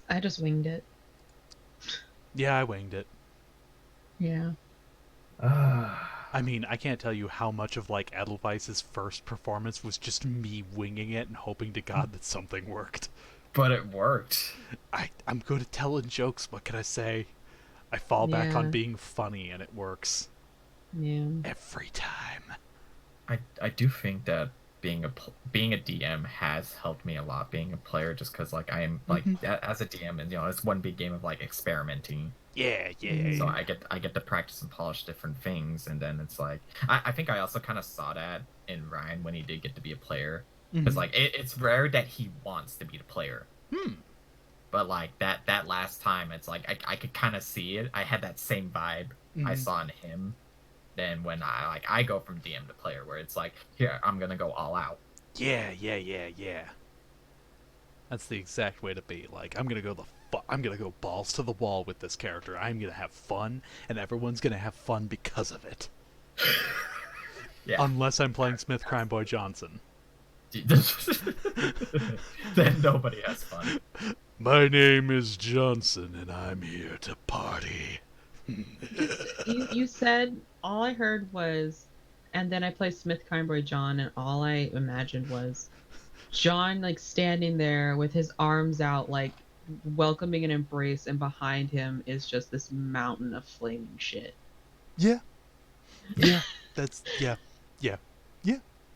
I just winged it. Yeah, I winged it. Yeah. Ah, I mean, I can't tell you how much of like Edelweiss's first performance was just me winging it and hoping to God that something worked. but it worked. I'm good at telling jokes. What can I say? I fall back on Yeah. being funny, and it works Yeah. every time. I do think that being a DM has helped me a lot. Being a player, just because like I am like Mm-hmm. as a DM, and it's one big game of like experimenting. Yeah, yeah, yeah, So Hmm. yeah. I get to practice and polish different things, and then it's like I think I also kind of saw that in Ryan when he did get to be a player, because Mm-hmm. like it's rare that he wants to be the player, Hmm. but like that last time, it's like I could kind of see it. I had that same vibe I Mm-hmm. saw in him. Then when I go from DM to player, where it's like here I'm gonna go all out. Yeah, yeah, yeah, yeah. That's the exact way to be. Like, I'm gonna go balls to the wall with this character. I'm gonna have fun, and everyone's gonna have fun because of it. Yeah. Unless I'm playing Smith Crime Boy Johnson. Then nobody has fun. My name is Johnson, and I'm here to party. You said all I heard was, and then I play Smith Kindboy John, and all I imagined was John like standing there with his arms out, like welcoming an embrace, and behind him is just this mountain of flaming shit. Yeah, Yeah. yeah, yeah, yeah, yeah,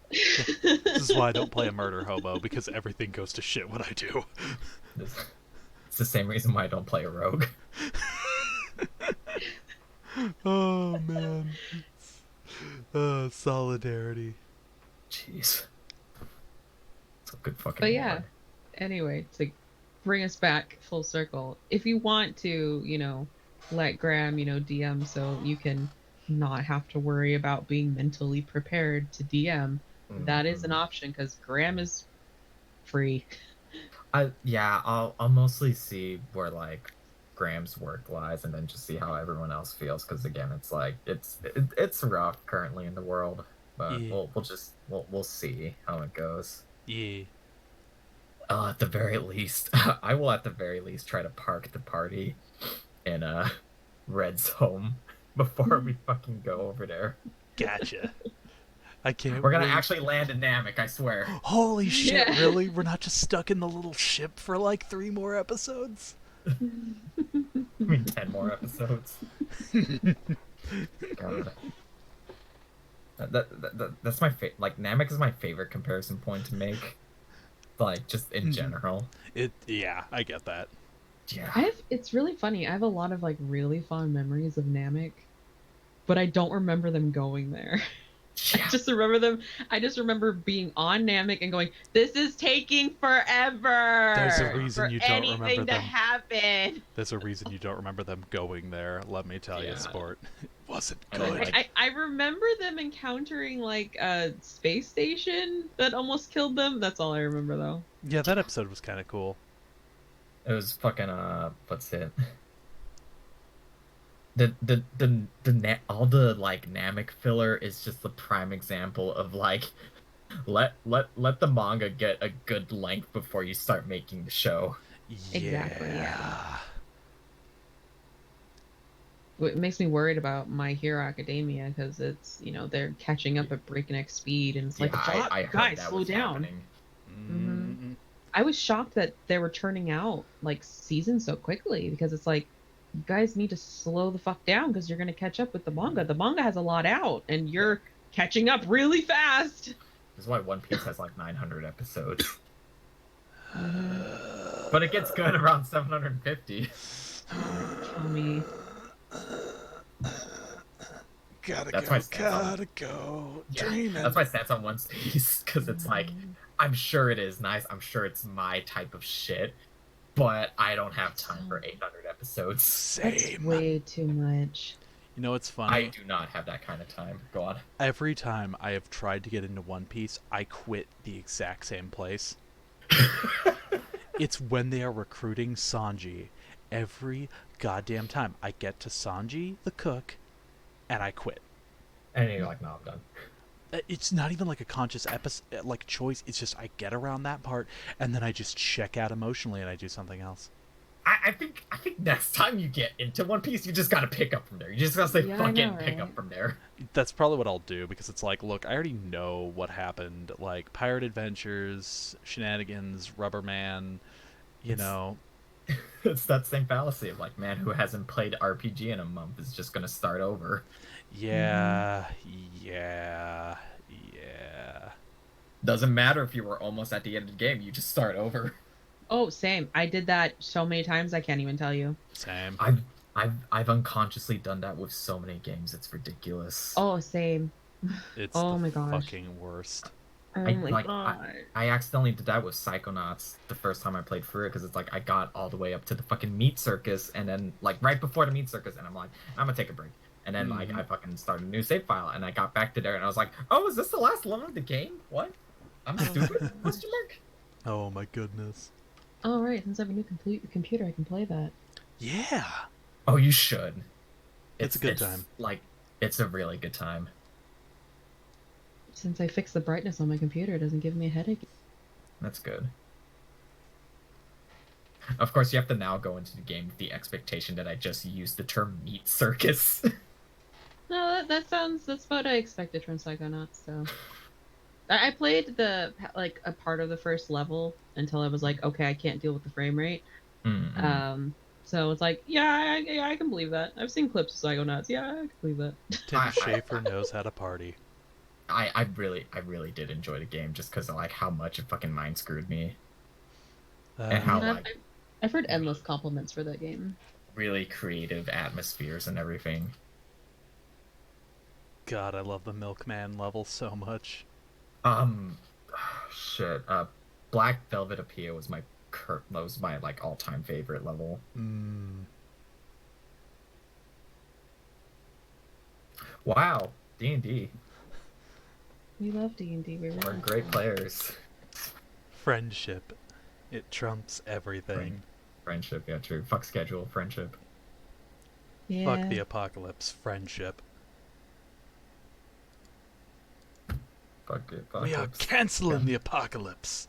yeah. This is why I don't play a murder hobo, because everything goes to shit when I do. It's the same reason why I don't play a rogue. Oh man, solidarity. Jeez. It's a good fucking But yeah, lore. anyway, to bring us back full circle, if you want to, let Graham, DM so you can not have to worry about being mentally prepared to DM, that is an Mhm. option because Graham is free. I'll mostly see where like Graham's work lies, and then just see how everyone else feels. Because again, it's like it's rough currently in the world, but Yeah, we'll see how it goes. yeah. At the very least, I will at the very least try to park the party in Red's home before we fucking go over there. Gotcha. I can't We're gonna wait. actually land in Namek, I swear. Holy shit, Yeah. really? We're not just stuck in the little ship for like 3 more episodes? I mean, 10 more episodes. God. That's my favorite. Like Namek is my favorite comparison point to make. Like just in general. Yeah, I get that. Yeah. It's really funny. I have a lot of like really fond memories of Namek, but I don't remember them going there. I Yeah. just remember them. I just remember being on Namek and going, "This is taking There's a forever reason for you don't remember anything to them. happen." There's a reason you don't remember them going there. Let me tell you, Yeah. sport. It wasn't And then I, good. like I I remember them encountering like a space station that almost killed them. That's all I remember though. Yeah, that episode was kind of cool. it was fucking what's it? All the like Namek filler is just the prime example of like let the manga get a good length before you start making the show. Exactly. Yeah. Yeah. What makes me worried about My Hero Academia because it's they're catching up at breakneck speed and it's Yeah, like, fuck, I heard guys, that slow was down. happening. Hmm. Mm, I was shocked that they were turning out like seasons so quickly because it's like you guys need to slow the fuck down because you're going to catch up with the manga. The manga has a lot out and Yeah. you're catching up really fast. This is why One Piece has like 900 episodes. Hmm. But it gets good around 750. Kill me. That's my stance on gotta go. Yeah, that's Dreaming. my stance on One Piece because it's like Mhm. I'm sure it is nice. I'm sure it's my type of shit, but I don't have time So for 800 episodes. that's Same. way too much. You know what's I funny? do not have that kind of time. Go on. Every time I have tried to get into One Piece, I quit the exact same place. It's when they are recruiting Sanji. Every goddamn time I get to Sanji, the cook, and I quit. And you're like, no, I'm done. It's not even like a conscious choice. It's just I get around that part and then I just check out emotionally and I do something else. I think next time you get into One Piece, you just gotta pick up from there. You just gotta say Yeah, I fucking know, pick right? up from there. That's probably what I'll do because it's like, look, I already know what happened. Like Pirate Adventures, Shenanigans, Rubberman, you It's know. it's that same fallacy of like, man who hasn't played RPG in a month is just gonna start over. Yeah, yeah, yeah. Doesn't matter if you were almost at the end of the game, you just start over. Oh, same. I did that so many times I can't even tell you. Same. I've unconsciously done that with so many games. It's ridiculous. Oh, same. It's the Oh my gosh. fucking worst. Oh I my like god. I accidentally did that with Psychonauts the first time I played through it because it's like I got all the way up to the fucking meat circus and then like right before the meat circus and I'm like I'm gonna take a break and then like Mhm. I fucking started a new save file and I got back to there and I was like, oh, is this the last level of the game? What? I'm stupid? Question mark. Oh my goodness. All right, since I have a new complete computer, I can play that. Yeah. Oh, you should. It's a good time. Like it's a really good time. Since I fixed the brightness on my computer, it doesn't give me a headache. That's good. Of course, you have to now go into the game with the expectation that I just used the term meat circus. No, that's what I expected from Psychonauts. So I played like a part of the first level until I was like, okay, I can't deal with the frame rate. Mm-mm. So it's like, yeah, I can believe that. I've seen clips of Psychonauts. Yeah, I can believe that. Tim I- Schafer knows how to party. I really did enjoy the game just because of like how much it fucking mind screwed me and how Yeah, like I've heard endless compliments for that game. really creative atmospheres and everything. God, I love the Milkman level so much. Um, shit. Black Velvet Appeal was my like all time favorite level. Mm. Wow, D&D. We love D&D. We We're really great do. players. Friendship. It trumps everything. Friendship, yeah, true. Fuck schedule, friendship. Yeah. Fuck the apocalypse. Friendship. Fuck it. We are canceling the apocalypse.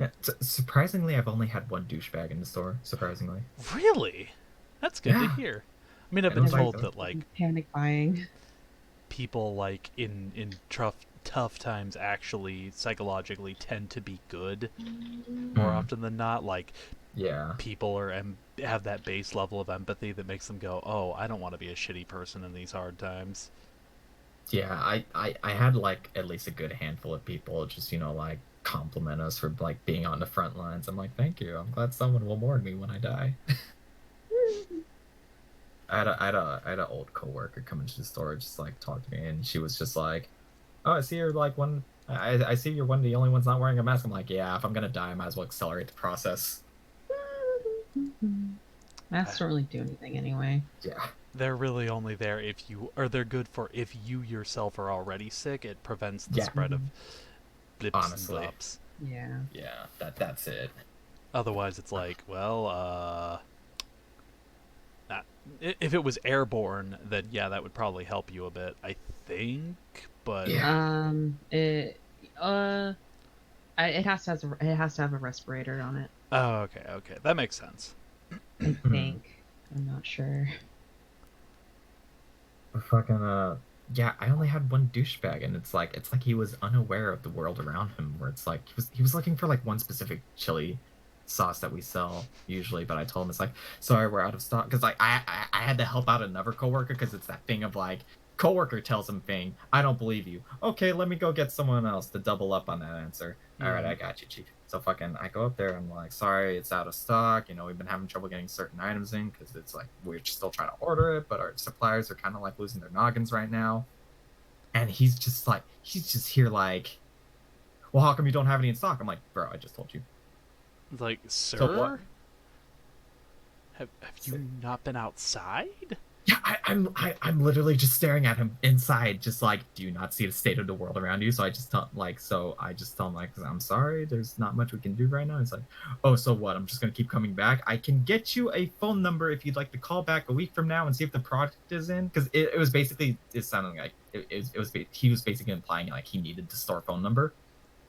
Yeah, surprisingly, I've only had one douchebag in the store. Surprisingly. Really? That's good to Yeah. hear. I mean, I've It been was like told the- that like Panic buying. people like in tough times actually psychologically tend to be good more Mm. often than not. Like Yeah. people have that base level of empathy that makes them go, "Oh, I don't want to be a shitty person in these hard times." Yeah, I had like at least a good handful of people just, like compliment us for like being on the front lines. I'm like, thank you. I'm glad someone will mourn me when I die. I had an old coworker come into the store, just like talk to me, and she was just like, "Oh, I see you're like one. I see you're one of the only ones not wearing a mask." I'm like, "Yeah, if I'm gonna die, I might as well accelerate the process." Masks don't really do anything anyway. Yeah, They're really only there if you, or they're good for if you yourself are already sick. It prevents the Yeah. spread of blips Honestly. and blops. Yeah. yeah, that's it. Otherwise, it's like, well, not, if it was airborne, then yeah, that would probably help you a bit, I think. But Yeah. It it has to have a respirator on it. oh, okay, that makes sense. I think. I'm not sure. Fucking yeah, I only had one douchebag, and it's like he was unaware of the world around him. Where it's like he was looking for like one specific chili sauce that we sell usually, but I told him it's like, sorry, we're out of stock. Because like I had to help out another coworker because it's that thing of like coworker tells him thing, I don't believe you. Okay, let me go get someone else to double up on that answer. All right, I got you, chief. So fucking, I go up there. I'm like, sorry, it's out of stock. We've been having trouble getting certain items in because it's like we're still trying to order it, but our suppliers are kind of like losing their noggins right now. And he's just here like, well, how come you don't have any in stock? I'm like, bro, I just told you. Like, what? sir, have you not been outside? Yeah, I'm literally just staring at him inside, just like, do you not see the state of the world around you? So I just tell him like, I'm sorry, there's not much we can do right now. It's like, oh, so what? I'm just gonna keep coming back. I can get you a phone number if you'd like to call back a week from now and see if the product is in, because it was basically it sounded like he was basically implying like he needed the store phone number,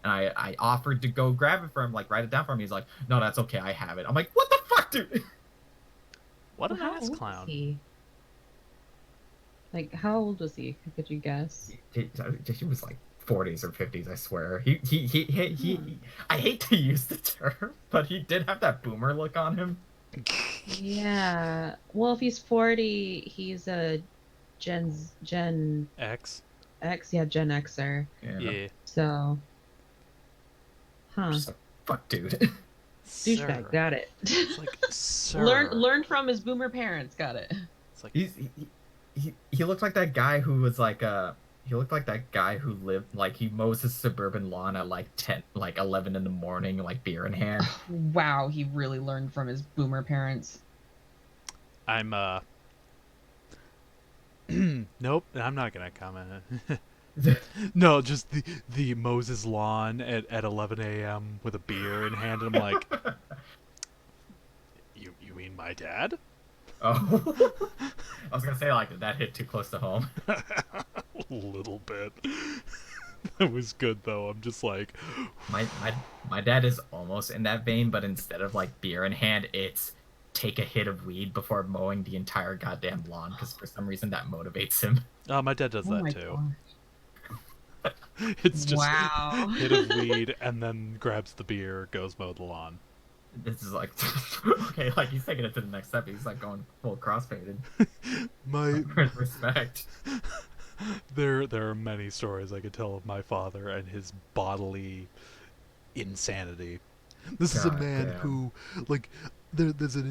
and I offered to go grab it for him, like write it down for him. He's like, no, that's okay, I have it. I'm like, what the fuck, dude? What an How ass old was clown. he? Like, how old was he? Could you guess? He was like 40s or 50s, I swear. I hate to use the term, but he did have that boomer look on him. Yeah. Well, if he's 40, he's a Gen X. X. Yeah, Gen Xer. Yeah. So, huh? Just like, fuck, dude. Sir. Douchebag. Got it. It's like, sir. Learn from his boomer parents. Got it. It's like, He looked like that guy who was like he looked like that guy who lived like he mows his suburban lawn at like 11 in the morning, like beer in hand. Wow, he really learned from his boomer parents. I'm nope, I'm not gonna comment. No, just the Moses lawn at 11 a.m. with a beer in hand, and I'm like, you mean my dad? Oh, I was gonna say like did that hit too close to home? A little bit. That was good though. I'm just like, My dad is almost in that vein, but instead of like beer in hand, it's take a hit of weed before mowing the entire goddamn lawn because for some reason that motivates him. oh, my dad does Oh that my too. gosh. It's just Wow. hit of weed and then grabs the beer, goes mow the lawn. This is like okay, like he's taking it to the next step. He's like going full crossfaded. My Respect. there are many stories I could tell of my father and his bodily insanity. This is a God man damn. who, like, there's a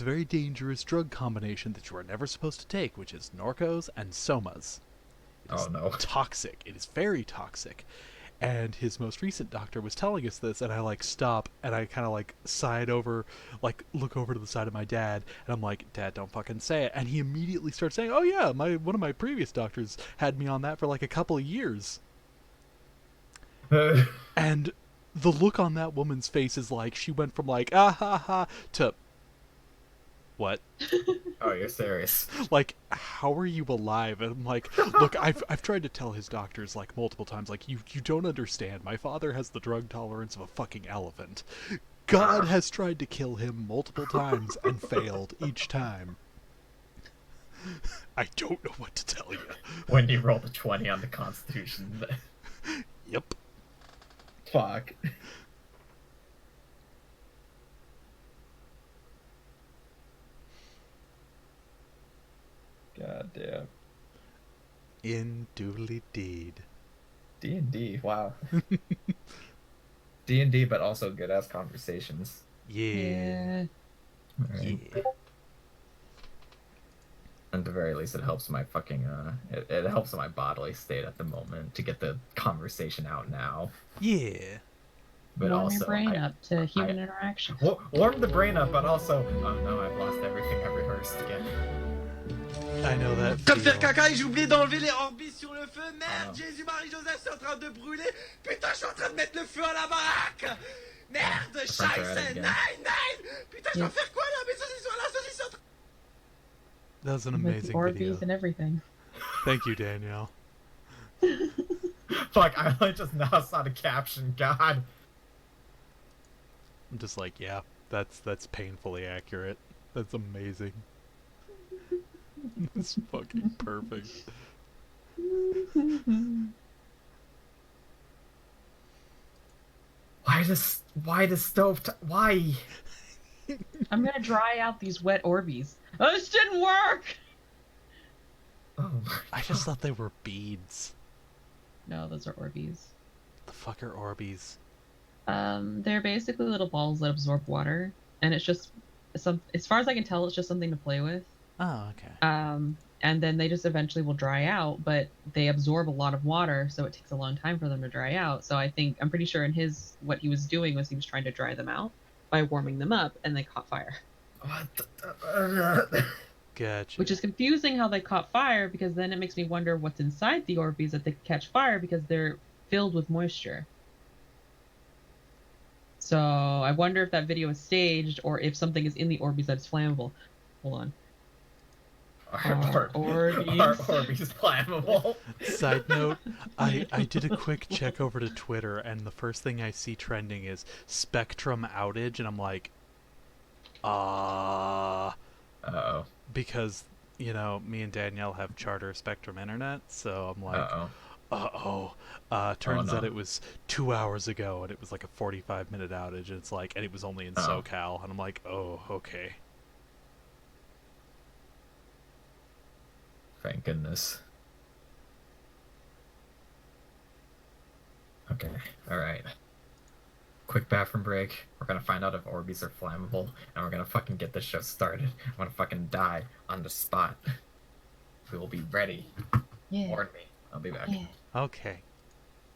very dangerous drug combination that you are never supposed to take, which is Norcos and Somas. It is Oh no. toxic. It is very toxic. And his most recent doctor was telling us this, and I like stop and I kind of like side over, like look over to the side of my dad, and I'm like, Dad, don't fucking say it. And he immediately starts saying, oh yeah, one of my previous doctors had me on that for like a couple of years. And the look on that woman's face is like she went from like ah ha ha to what? Oh, you're serious. Like, how are you alive? And I'm like, look, I've tried to tell his doctors like multiple times, like you don't understand. My father has the drug tolerance of a fucking elephant. God has tried to kill him multiple times and failed each time. I don't know what to tell you. When you roll the 20 on the Constitution. Yep. Fuck. God damn. In doodly deed. D&D, wow. D&D, but also good ass conversations. Yeah. Alright. Yeah. At the very least, it helps my fucking it helps my bodily state at the moment to get the conversation out now. Yeah. But Warm also, your brain up to human I- interaction. warm the brain up, but also, oh no, I've lost everything I rehearsed again. I know that Comme faire feel. caca et j'ai oublié d'enlever les Orbis sur le feu. Merde, Ah. Jésus, Marie, Joseph, c'est en train de brûler. Putain, je suis en train de mettre le feu à la baraque. Merde, French are at scheiße, it again. nein. Putain, je dois faire quoi là? Mes saucisses sont là, saucisses sont... That was an With the amazing Orbeez video. and everything. Thank you, Danielle. Fuck, I just now saw the caption. God. I'm just like, yeah, that's painfully accurate. That's amazing. It's fucking perfect. Why the stove? Why? I'm gonna dry out these wet Orbeez. Oh, this didn't work! Oh my I just thought they were beads. No, those are Orbeez. The fuck are Orbeez? They're basically little balls that absorb water, and it's just as far as I can tell, it's just something to play with. Oh, okay. And then they just eventually will dry out, but they absorb a lot of water, so it takes a long time for them to dry out. So I'm pretty sure what he was doing was he was trying to dry them out by warming them up, and they caught fire. What? Gotcha. Which is confusing how they caught fire, because then it makes me wonder what's inside the Orbeez that they catch fire, because they're filled with moisture. So I wonder if that video is staged, or if something is in the Orbeez that's flammable. Hold on. Are Orbeez. Orbeez flammable? Side note, I did a quick check over to Twitter, and the first thing I see trending is Spectrum outage, and I'm like, Uh-oh. because me and Danielle have charter Spectrum internet, so I'm like, Uh-oh. turns no. out it was 2 hours ago, and it was like a 45-minute outage. And it's like, and it was only in Oh. SoCal, and I'm like, oh, okay. Thank goodness. Okay, alright. Quick bathroom break. We're gonna find out if Orbeez are flammable, and we're gonna fucking get this show started. I'm gonna fucking die on the spot. We will be ready. Yeah. Warn me. I'll be back. Yeah. Okay.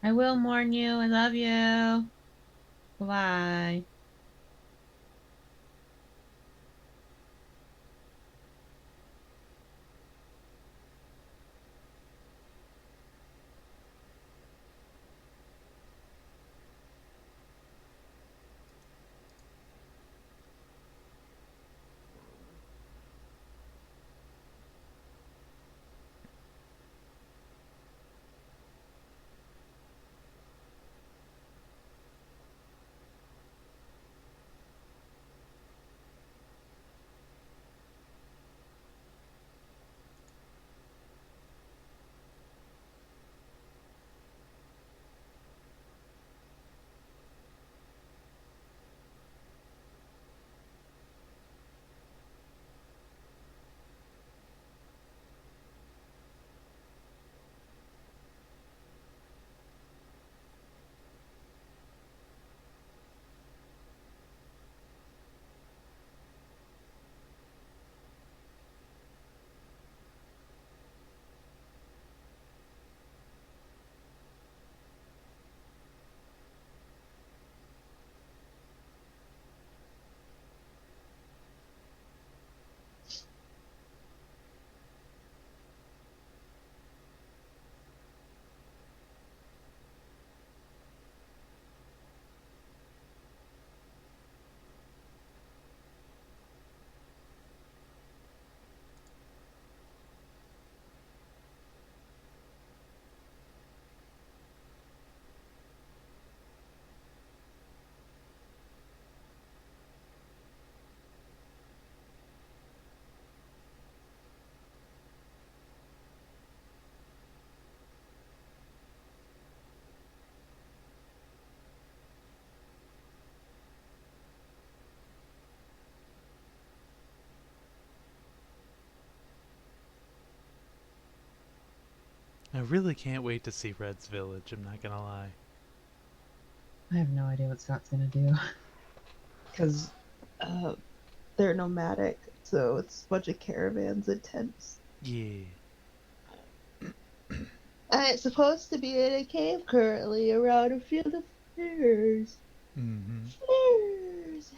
I will mourn you. I love you. Bye. I really can't wait to see Red's Village, I'm not gonna lie. I have no idea what Scott's gonna do. Because they're nomadic, so it's a bunch of caravans and tents. Yeah. And it's supposed to be in a cave currently around a field of flowers. Mm-hmm. Flowers.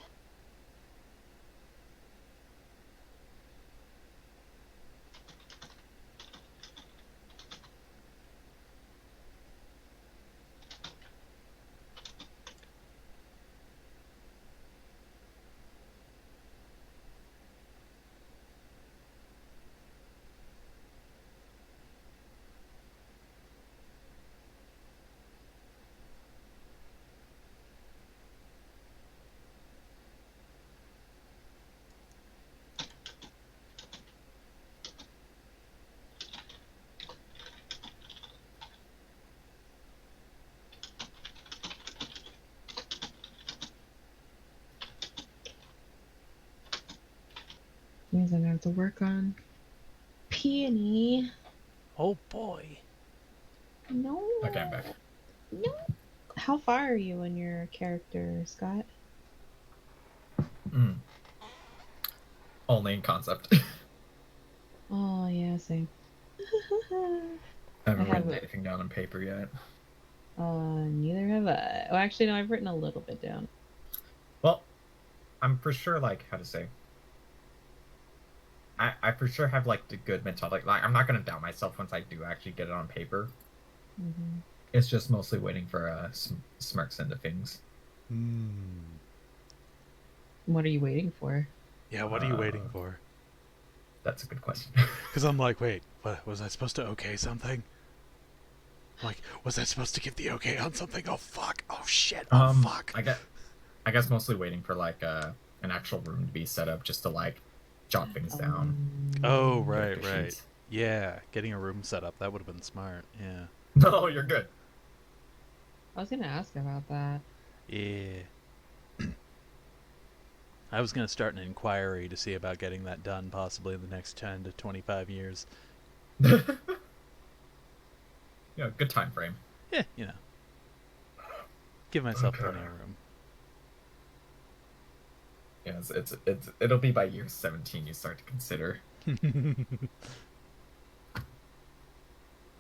Means I'm gonna have to work on Peony. Oh boy. No. Okay, I'm back. No. How far are you in your character, Scott? Only in concept. Oh yeah, same. I haven't I have written it. anything down on paper yet. Neither have I. Well, actually, no, I've written a little bit down. Well, I'm for sure, like, how to say. I for sure have, like, the good mentality. Like, I'm not going to doubt myself once I do actually get it on paper. Mm-hmm. It's just mostly waiting for smirks into things. What are you waiting for? Yeah, what are you waiting for? That's a good question. Because I'm like, wait, what, was I supposed to okay something? Like, was I supposed to give the okay on something? Oh fuck! Oh shit! Oh fuck! I guess mostly waiting for like an actual room to be set up just to like jot things down. Oh, Get right, the right. sheets. Yeah, getting a room set up. That would have been smart. Yeah. No, you're good. I was gonna ask about that. Yeah. I was going to start an inquiry to see about getting that done possibly in the next 10 to 25 years. Yeah, good time frame. Yeah, give myself Okay. plenty of room. Yeah, it'll be by year 17 you start to consider.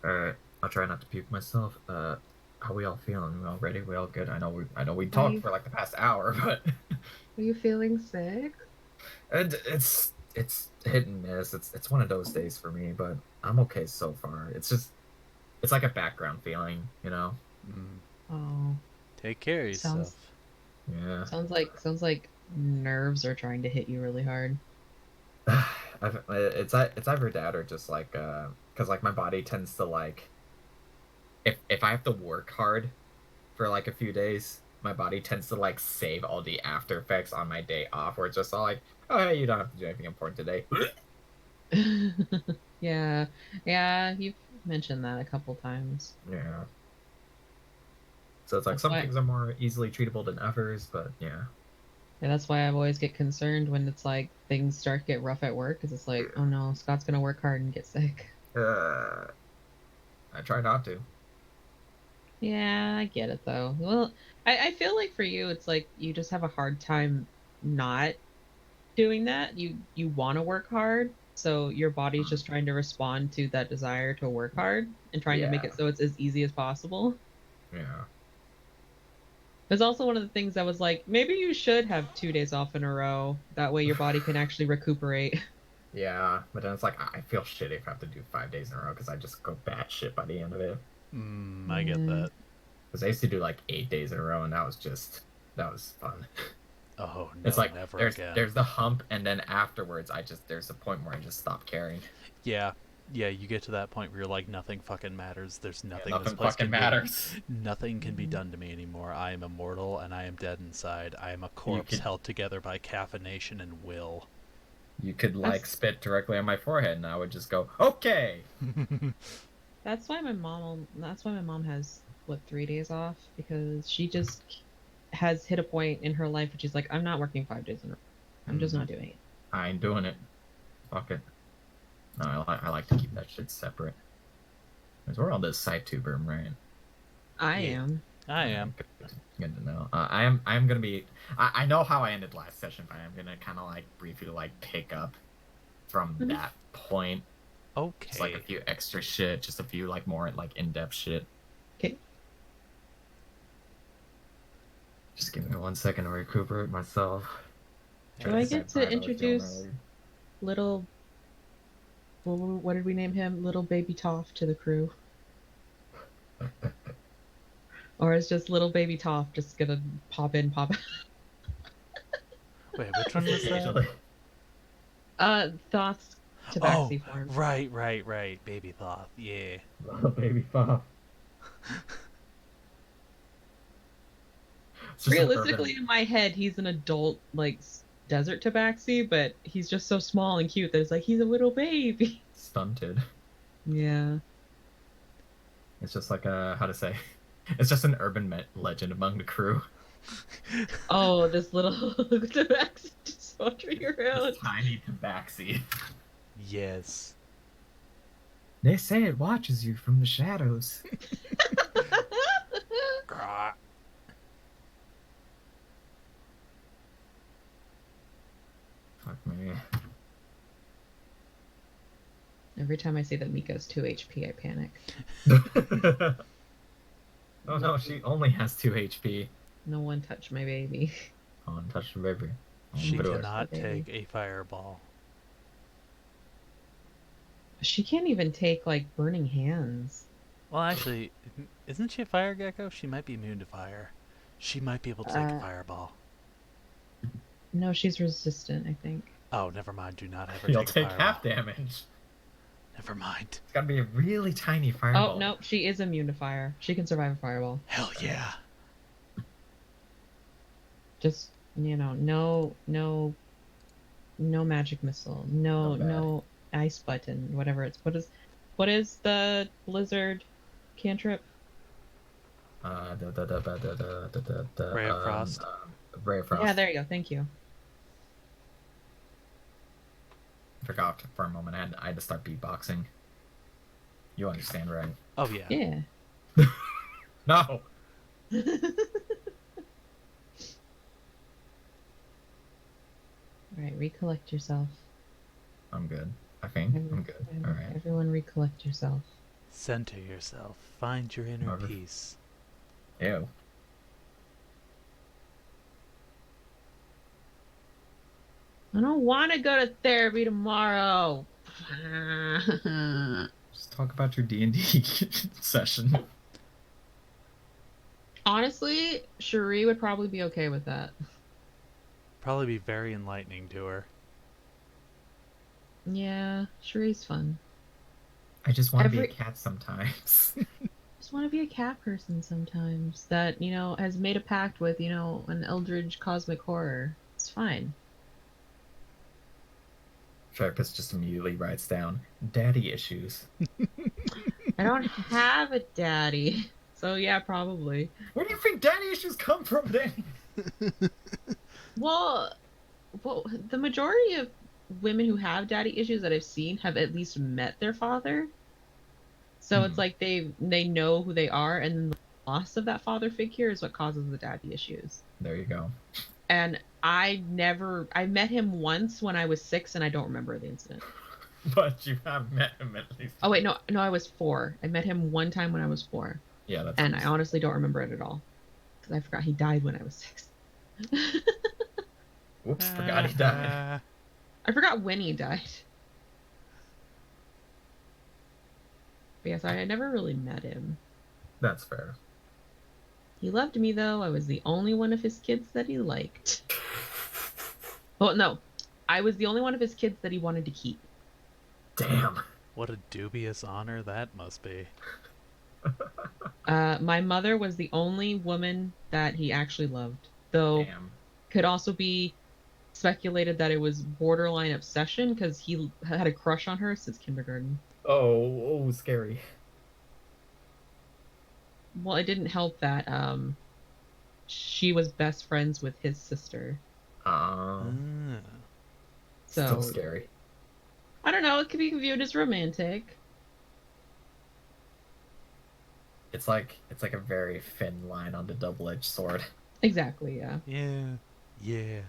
Alright, I'll try not to puke myself. How we all feeling? We all ready? We all good? I know we talked you- for like the past hour, but Are you feeling sick? it's hit and miss. It's one of those days for me, but I'm okay so far. It's like a background feeling, you know? Mm. Oh, Take care of Sounds- yourself. Yeah. sounds like nerves are trying to hit you really hard. It's either that or just like because like my body tends to like if I have to work hard for like a few days, my body tends to like save all the after effects on my day off, where it's just all like, oh hey, you don't have to do anything important today. Yeah, you've mentioned that a couple times. Yeah. So it's like That's some why- things are more easily treatable than others, but yeah. Yeah, that's why I always get concerned when it's like things start to get rough at work, because it's like, oh no, Scott's gonna work hard and get sick. I try not to. Yeah, I get it though. Well, I feel like for you, it's like you just have a hard time not doing that. You want to work hard, so your body's just trying to respond to that desire to work hard and trying to make Yeah. it so it's as easy as possible. Yeah. There's also one of the things that was like, maybe you should have 2 days off in a row. That way your body can actually recuperate. Yeah, but then it's like I feel shitty if I have to do 5 days in a row because I just go batshit by the end of it. I get Mm. that. Because I used to do like 8 days in a row, and that was fun. Oh, no, It's like never there's again. there's the hump, and then afterwards, there's a point where I just stop caring. Yeah, you get to that point where you're like, nothing fucking matters. There's nothing Nothing this place fucking can matters. do. Nothing can be Mhm. done to me anymore. I am immortal, and I am dead inside. I am a corpse could- held together by caffeination and will. You could like That's- spit directly on my forehead, and I would just go, okay. That's why my mom has what 3 days off, because she just has hit a point in her life where she's like, I'm not working 5 days in a row. I'm just not doing it. I ain't doing it. Fuck it. No, I like to keep that shit separate. Because we're on this side tuber, right? I Yeah. am. I am. Good to know. I'm gonna be. I know how I ended last session, but I'm gonna kind of like briefly like pick up from Mhm. that point. Okay. Just like a few extra shit, just a few like more like in-depth shit. Okay. Just give me 1 second to recuperate myself. Do Try I decide get to how I feel introduce early. little, what did we name him? Little baby Toph to the crew? Or is just little baby Toph just gonna pop in, pop out? Wait, which one was that? Occasionally. Thoth's Oh, tabaxi form. right. Baby Thoth. Yeah. Little baby Pop. It's just an Realistically, urban- in my head, he's an adult, like, desert tabaxi, but he's just so small and cute that it's like, he's a little baby. stunted. Yeah. It's just like a how to say. It's just an urban legend among the crew. Oh, this little tabaxi just wandering around. This tiny tabaxi. Yes. They say it watches you from the shadows. Grah. Fuck me. Every time I see that Miko's 2 HP, I panic. Oh no, she only has 2 HP. No one touch my baby. Oh, and touch the baby. Oh, She bro. cannot baby. take a fireball. She can't even take, like, burning hands. Well, actually, isn't she a fire gecko? She might be immune to fire. She might be able to take a fireball. No, she's resistant, I think. Oh, never mind. Do not have her You'll take a take fireball. half damage. Never mind. It's gotta be a really tiny fireball. Oh, no, she is immune to fire. She can survive a fireball. Hell yeah. Just, no No magic missile. Not bad. No ice button. Whatever it's. What is the blizzard cantrip? Ray of Frost. Ray of Frost. Yeah, there you go. Thank you. I forgot for a moment. I had to start beatboxing. You understand, right? Oh yeah. Yeah. No. All right, recollect yourself. I'm good. I think I'm good. All right. Everyone, recollect yourself. Center yourself. Find your inner Whatever. peace. Ew. I don't want to go to therapy tomorrow. Just talk about your D&D session. Honestly, Cherie would probably be okay with that. Probably be very enlightening to her. Yeah, Cherie's fun. I just want to be a Every- cat sometimes. Just want to be a cat person sometimes that, has made a pact with, an eldritch cosmic horror. It's fine. Sharpus just immediately writes down daddy issues. I don't have a daddy. So yeah, probably. Where do you think daddy issues come from, Danny? Well, the majority of women who have daddy issues that I've seen have at least met their father. So it's like they know who they are, and then the loss of that father figure is what causes the daddy issues. There you go. And I met him once when I was 6, and I don't remember the incident. But you have met him at least. Oh wait, no, I was 4. I met him one time when I was 4, Yeah, that's. and I honestly don't remember it at all because I forgot he died when I was 6. Whoops, forgot he died. I forgot when he died. But yes, I never really met him. That's fair. He loved me though. I was the only one of his kids that he liked. Well, no, I was the only one of his kids that he wanted to keep. Damn. What a dubious honor that must be. My mother was the only woman that he actually loved, though Damn. could also be speculated that it was borderline obsession because he had a crush on her since kindergarten. Oh, scary. Well, it didn't help that she was best friends with his sister. Ah. So Still scary. I don't know, it could be viewed as romantic. It's like a very thin line on the double-edged sword. Exactly, yeah. Yeah.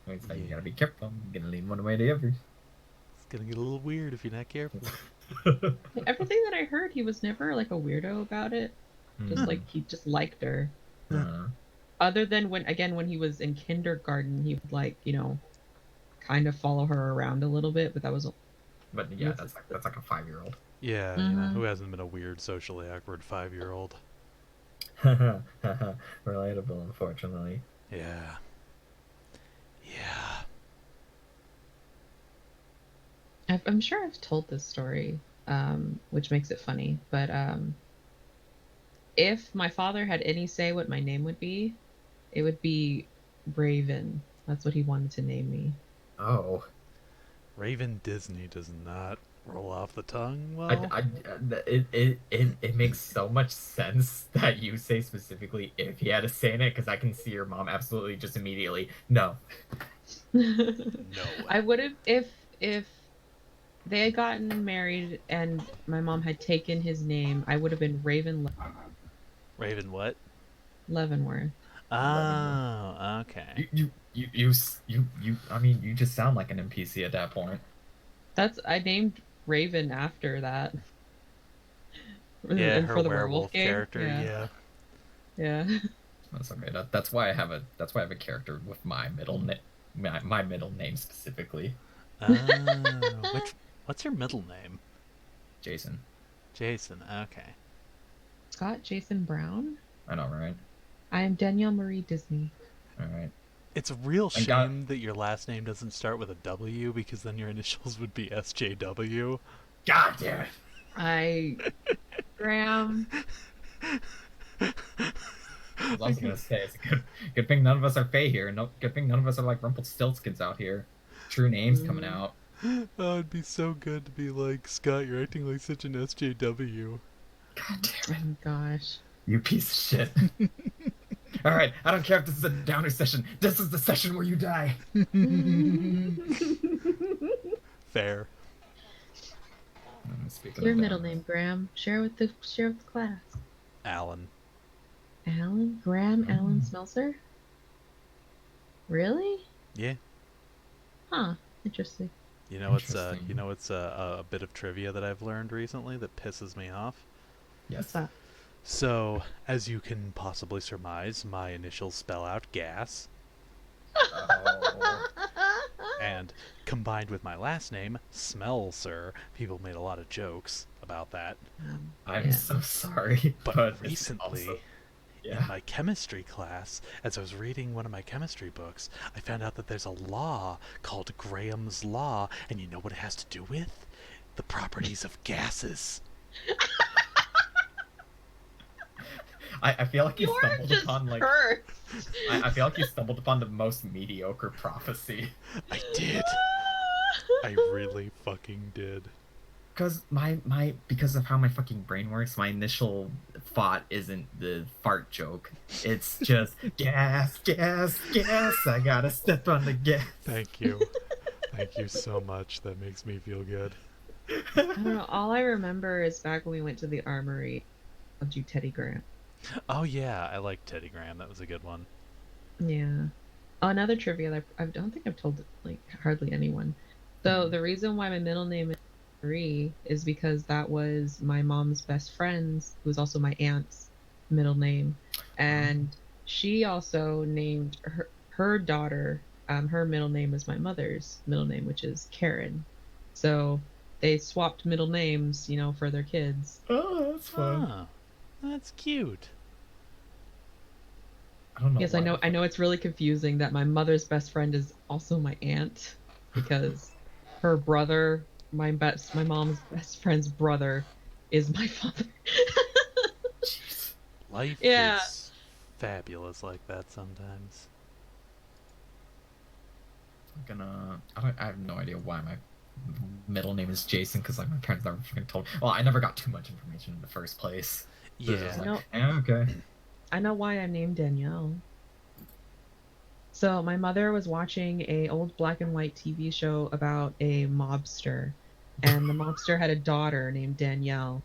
It's like you Yeah. gotta be careful. You're gonna lean one way or the other. It's gonna get a little weird if you're not careful. Everything that I heard, he was never like a weirdo about it. Just like he just liked her. Other than when he was in kindergarten, he would like, kind of follow her around a little bit, but that was But yeah, that's like a 5-year-old. Yeah, Mhm. who hasn't been a weird, socially awkward 5-year-old? Relatable, unfortunately. Yeah. Yeah. I'm sure I've told this story, which makes it funny, but if my father had any say what my name would be, it would be Raven. That's what he wanted to name me. Oh. Raven Disney does not roll off the tongue well. It makes so much sense that you say specifically if he had a say in it, because I can see your mom absolutely just immediately, no. No. I would have if they had gotten married and my mom had taken his name, I would have been Raven Raven what? Leavenworth. Oh, okay. You I mean, you just sound like an NPC at that point. I named Raven after that. Yeah, And her for the werewolf game. character, yeah. Yeah. That's okay. That's why I have a character with my middle name, my middle name specifically, What's your middle name? Jason. Jason, okay. Scott Jason Brown. I know, right? I am Danielle Marie Disney. All right. It's a real I got- shame that your last name doesn't start with a W, because then your initials would be SJW. God damn it! Graham. I was gonna say it's a good thing none of us are Fae here. No, good thing none of us are like Rumpelstiltskins out here. true names coming Mm. out. Oh, it'd be so good to be like, Scott, you're acting like such an SJW. God damn Oh it, my gosh. you piece of shit. All right, I don't care if this is a downer session. This is the session where you die. Fair. Speaking Your of middle downers. name, Graham. Share with the class. Alan. Alan? Graham Alan Smelser? Really? Yeah. Huh. Interesting. You know what's Interesting. a bit of trivia that I've learned recently that pisses me off? What's Yes. that? So, as you can possibly surmise, my initials spell out gas, Oh. and combined with my last name, Smelser, people made a lot of jokes about that. I'm Yeah. so sorry, But but recently, also, in yeah. my chemistry class, as I was reading one of my chemistry books, I found out that there's a law called Graham's Law, and you know what it has to do with? The properties of gases. I feel like you You're stumbled just upon like cursed. I feel like you stumbled upon the most mediocre prophecy. I did. I really fucking did. Because because of how my fucking brain works, my initial thought isn't the fart joke. It's just gas, gas, gas. I gotta step on the gas. Thank you. Thank you so much. That makes me feel good. I don't know. All I remember is back when we went to the armory of you, Teddy Graham. Oh yeah, I like Teddy Graham. That was a good one. Yeah. Oh, another trivia that I don't think I've told like hardly anyone. So the reason why my middle name is Marie is because that was my mom's best friend's, who was also my aunt's middle name, and she also named her daughter. Her middle name is my mother's middle name, which is Karen. So they swapped middle names, for their kids. Oh, that's fun. Huh. That's cute. I don't know. Yes, why I know. the I know it's really confusing that my mother's best friend is also my aunt because her brother, my mom's best friend's brother, is my father. Jeez. Life Yeah. is fabulous like that sometimes. I have no idea why my middle name is Jason because like my parents never fucking told. Well, I never got too much information in the first place. So it's Yeah. just No. like, okay. I know why I'm named Danielle. So my mother was watching a old black and white TV show about a mobster, and the mobster had a daughter named Danielle,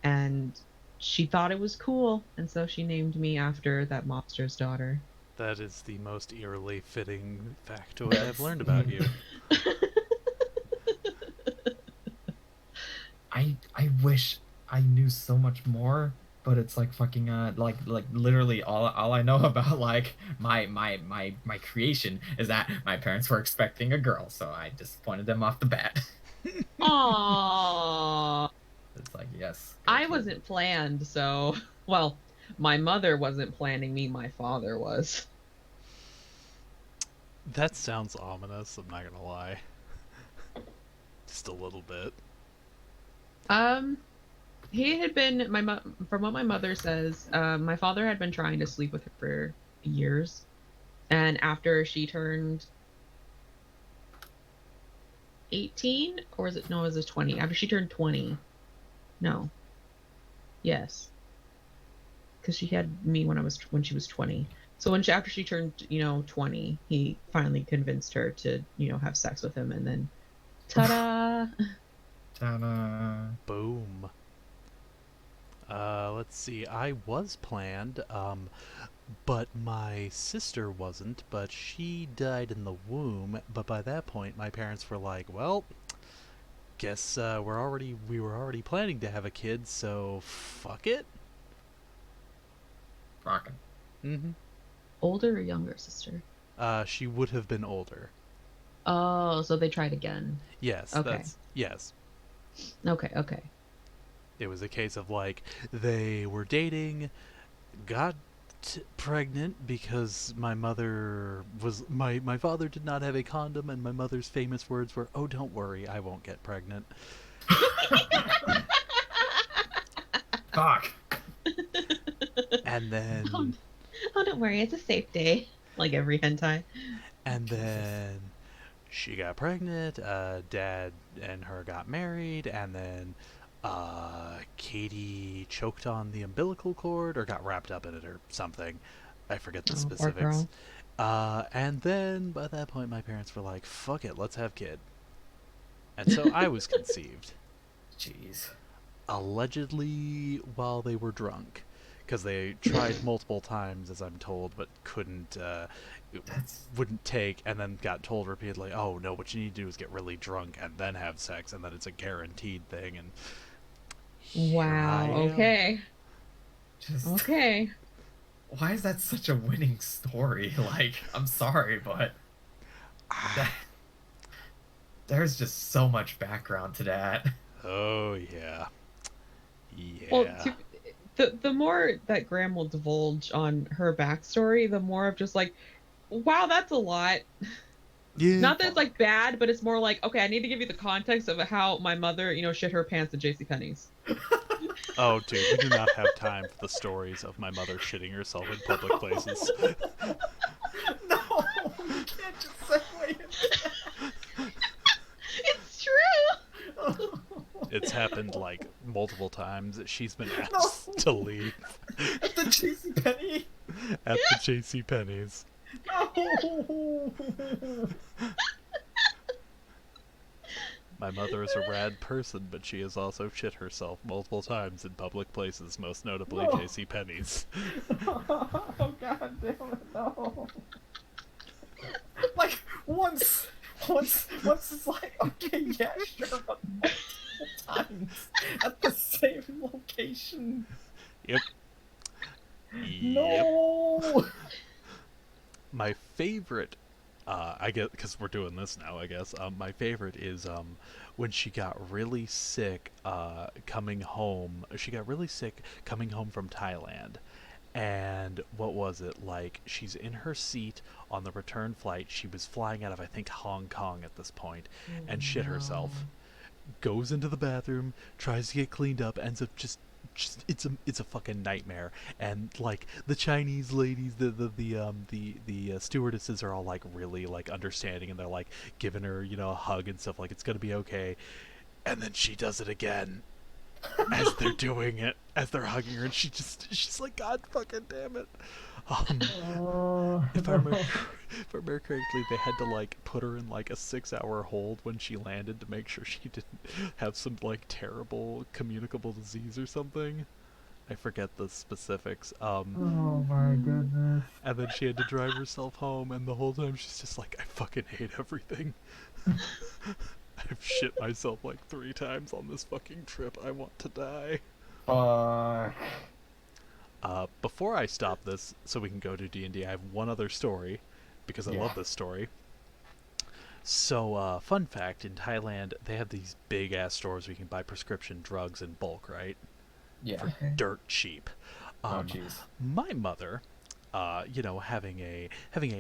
and she thought it was cool, and so she named me after that mobster's daughter. That is the most eerily fitting factoid I've learned about you. I wish I knew so much more, but it's like fucking like literally all I know about like my creation is that my parents were expecting a girl, so I disappointed them off the bat. Aww. It's like yes. I good. wasn't planned, so well, my mother wasn't planning me, my father was. That sounds ominous, I'm not gonna lie. Just a little bit. He had been from what my mother says, my father had been trying to sleep with her for years, and after she turned 18, or is it 20? After she turned 20, no, yes, because she had me when she was 20. So after she turned 20, he finally convinced her to have sex with him, and then ta-da. Ta-da. Boom. Let's see. I was planned, but my sister wasn't, but she died in the womb. But by that point, my parents were like, well, guess we were already planning to have a kid, so fuck it. Rockin'. Mm-hmm. Older or younger sister? She would have been older. Oh, so they tried again. Yes, Okay. yes. Okay. It was a case of like they were dating, got pregnant because my father did not have a condom, and my mother's famous words were, "Oh, don't worry, I won't get pregnant." Fuck. And then Oh, don't worry, it's a safe day. Like every hentai. and then she got pregnant, Dad and her got married, and then Katie choked on the umbilical cord or got wrapped up in it or something. I forget the Oh, poor specifics. girl. And then by that point, my parents were like, fuck it, let's have kid. And so I was conceived. Jeez. Allegedly while they were drunk. Because they tried multiple times, as I'm told, but couldn't, wouldn't take, and then got told repeatedly, oh, no, what you need to do is get really drunk and then have sex, and then it's a guaranteed thing, and here I Wow. am. Okay. Just Okay. why is that such a winning story? Like, I'm sorry, but that, there's just so much background to that. Oh, yeah. Yeah. Well, the more that Graham will divulge on her backstory, the more of just like, wow, that's a lot. Yeah. Not that it's like bad, but it's more like, okay, I need to give you the context of how my mother, shit her pants at JCPenney's. Oh, dude, we do not have time for the stories of my mother shitting herself in public places. No, you can't just segue into It's true. that. It's happened like multiple times. She's been asked to leave At the JCPenney. at the JCPenney's. No. My mother is a rad person, but she has also shit herself multiple times in public places, most notably No. JCPenney's. Oh god damn it, no. Like once it's like, okay, yeah, sure, but multiple times at the same location. Yep. No. My favorite, I guess, because we're doing this now, I guess. My favorite is when she got really sick coming home. She got really sick coming home from Thailand. And what was it? Like, she's in her seat on the return flight. She was flying out of, I think, Hong Kong at this point, and shit herself. Goes into the bathroom, tries to get cleaned up, ends up just it's a fucking nightmare. And like the Chinese ladies, the stewardesses are all like really like understanding, and they're like giving her a hug and stuff, like it's gonna be okay. And then she does it again as they're doing it, as they're hugging her, and she's like, God fucking damn it. If I remember correctly, they had to like put her in like a 6-hour hold when she landed to make sure she didn't have some like terrible communicable disease or something. I forget the specifics. Oh my goodness. And then she had to drive herself home, and the whole time she's just like, I fucking hate everything. I've shit myself like 3 times on this fucking trip. I want to die. Before I stop this, so we can go to D&D, I have one other story, because I love this story. So, fun fact, in Thailand, they have these big-ass stores where you can buy prescription drugs in bulk, right? Yeah. For dirt cheap. Oh jeez. My mother, having a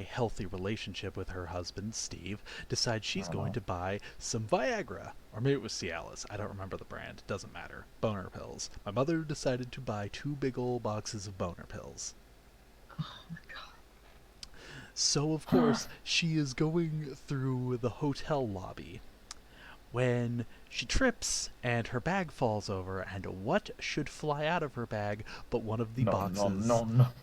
healthy relationship with her husband, Steve, decides she's going to buy some Viagra. Or maybe it was Cialis. I don't remember the brand. Doesn't matter. Boner pills. My mother decided to buy 2 big old boxes of boner pills. Oh my god. So, of course, she is going through the hotel lobby when she trips and her bag falls over, and what should fly out of her bag but one of the boxes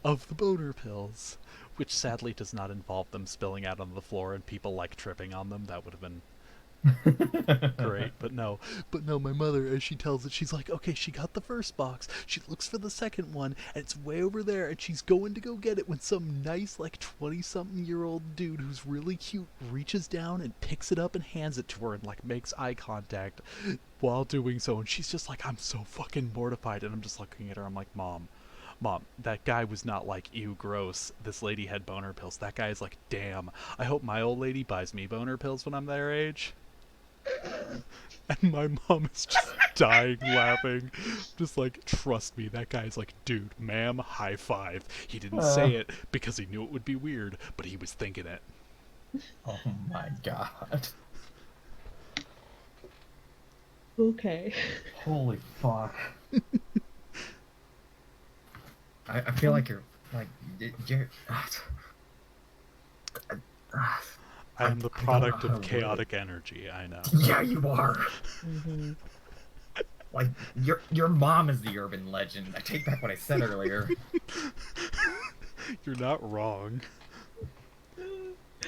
of the boner pills, which sadly does not involve them spilling out on the floor and people like tripping on them. That would have been great, but no, my mother, as she tells it, she's like, okay, she got the first box, she looks for the second one, and it's way over there, and she's going to go get it when some nice, like, 20-something-year-old dude who's really cute reaches down and picks it up and hands it to her and, like, makes eye contact while doing so, and she's just like, I'm so fucking mortified, and I'm just looking at her, I'm like, Mom, that guy was not like, ew, gross, this lady had boner pills. That guy is like, damn, I hope my old lady buys me boner pills when I'm their age. And my mom is just dying laughing. Just like, trust me, that guy's like, dude, ma'am, high five. He didn't say it because he knew it would be weird, but he was thinking it. Oh my god. Okay. Holy fuck. I feel like you're I am the I don't know product how of to word chaotic energy, I know. Yeah, you are. Mm-hmm. Like your mom is the urban legend. I take back what I said earlier. You're not wrong.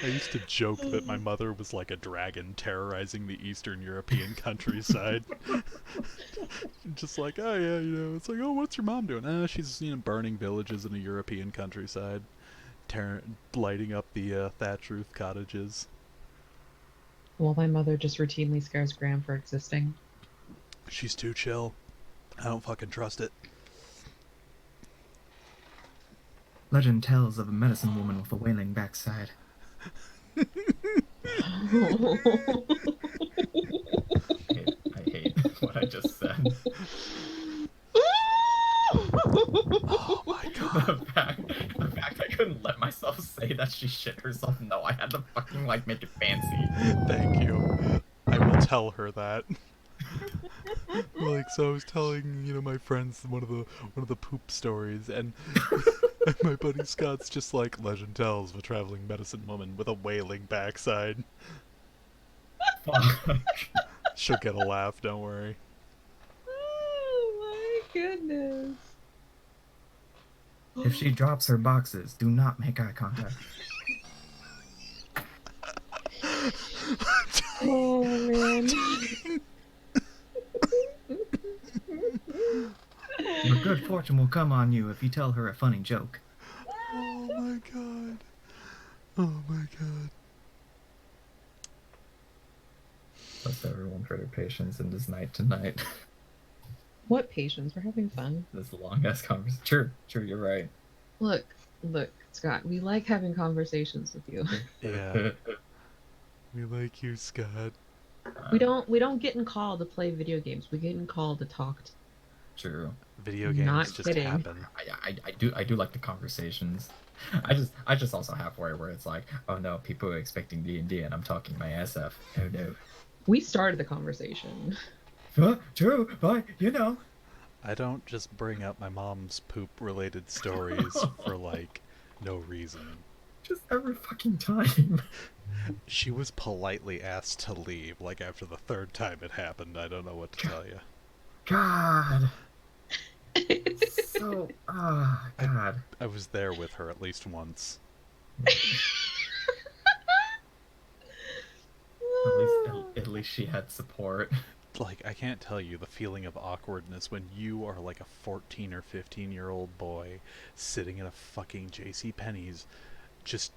I used to joke that my mother was like a dragon terrorizing the Eastern European countryside. Just like, oh yeah, it's like, oh, what's your mom doing? She's, burning villages in a European countryside, lighting up the thatch roof cottages. Well, my mother just routinely scares Graham for existing. She's too chill. I don't fucking trust it. Legend tells of a medicine woman with a wailing backside. I hate what I just said. Oh my god. The fact I couldn't let myself say that she shit herself. No, I had to fucking like make it fancy. Thank you. I will tell her that. Like, so I was telling, my friends one of the poop stories, and my buddy Scott's just like, legend tells of a traveling medicine woman with a wailing backside. Fuck. She'll get a laugh, don't worry. Oh my goodness. If she drops her boxes, do not make eye contact. Oh man. Your good fortune will come on you if you tell her a funny joke. Oh my god. Oh my god. Bless everyone for their patience in this night tonight. What patience? We're having fun. This long ass conversation. True, you're right. Look, Scott, we like having conversations with you. Yeah. We like you, Scott. We don't get in call to play video games. We get in call to talk. True. Video games Not just kidding. happen. I do like the conversations. I just also have where it's like, oh no, people are expecting D&D and I'm talking my ass off. Oh no. We started the conversation. True, but I don't just bring up my mom's poop-related stories for, like, no reason. just every fucking time. She was politely asked to leave, like, after the third time it happened. I don't know what to tell you. God. So, God. I was there with her at least once. At least she had support. Like, I can't tell you the feeling of awkwardness when you are like a 14 or 15-year-old boy sitting in a fucking JCPenney's, just,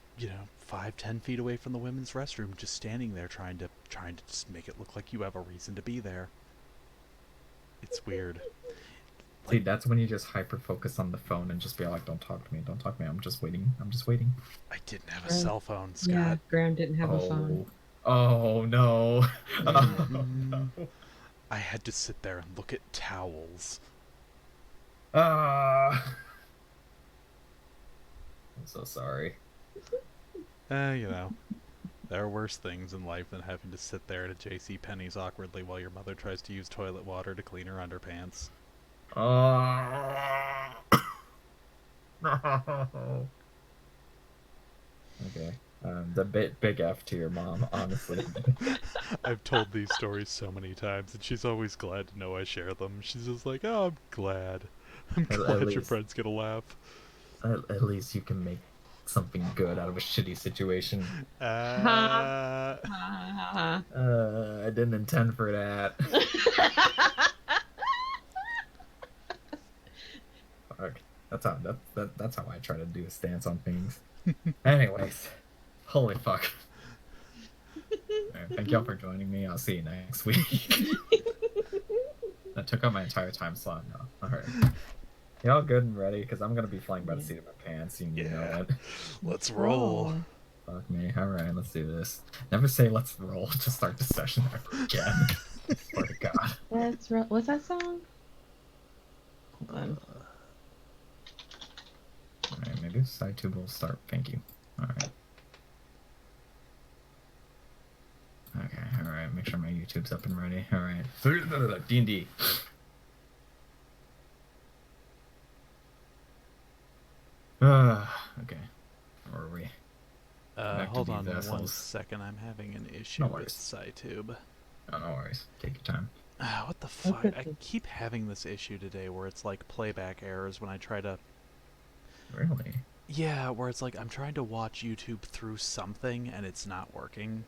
5-10 feet away from the women's restroom, just standing there trying to just make it look like you have a reason to be there. It's weird. See, that's when you just hyper focus on the phone and just be like, don't talk to me, I'm just waiting. I didn't have a cell phone, Scott. Yeah, Graham didn't have a phone. Oh no. Oh, no. I had to sit there and look at towels. I'm so sorry. There are worse things in life than having to sit there at a JCPenney's awkwardly while your mother tries to use toilet water to clean her underpants. No. Okay. The big F to your mom, honestly. I've told these stories so many times, and she's always glad to know I share them. She's just like, oh, I'm glad. I'm At glad your least- friends get a laugh. At least you can make something good out of a shitty situation. Uh, I didn't intend for that. Fuck. That's how I try to do a stance on things. Anyways, holy fuck. Alright, thank y'all for joining me. I'll see you next week. That took up my entire time slot now. Alright. Y'all good and ready? Because I'm gonna be flying by the seat of my pants. You know it. let's roll. Fuck me. Alright, let's do this. Never say let's roll to start the session ever again. I swear to God. What's that song? Hold on. Alright, maybe side tube will start. Thank you. Alright. Okay, alright, make sure my YouTube's up and ready. Alright. D&D. Okay. Where are we? Back to Hold these on one assholes. second. I'm having an issue No with worries. SciTube. Oh, no worries. Take your time. What the fuck? I goodness. keep having this issue today where it's like playback errors when I try to. Really? Yeah, where it's like I'm trying to watch YouTube through something and it's not working.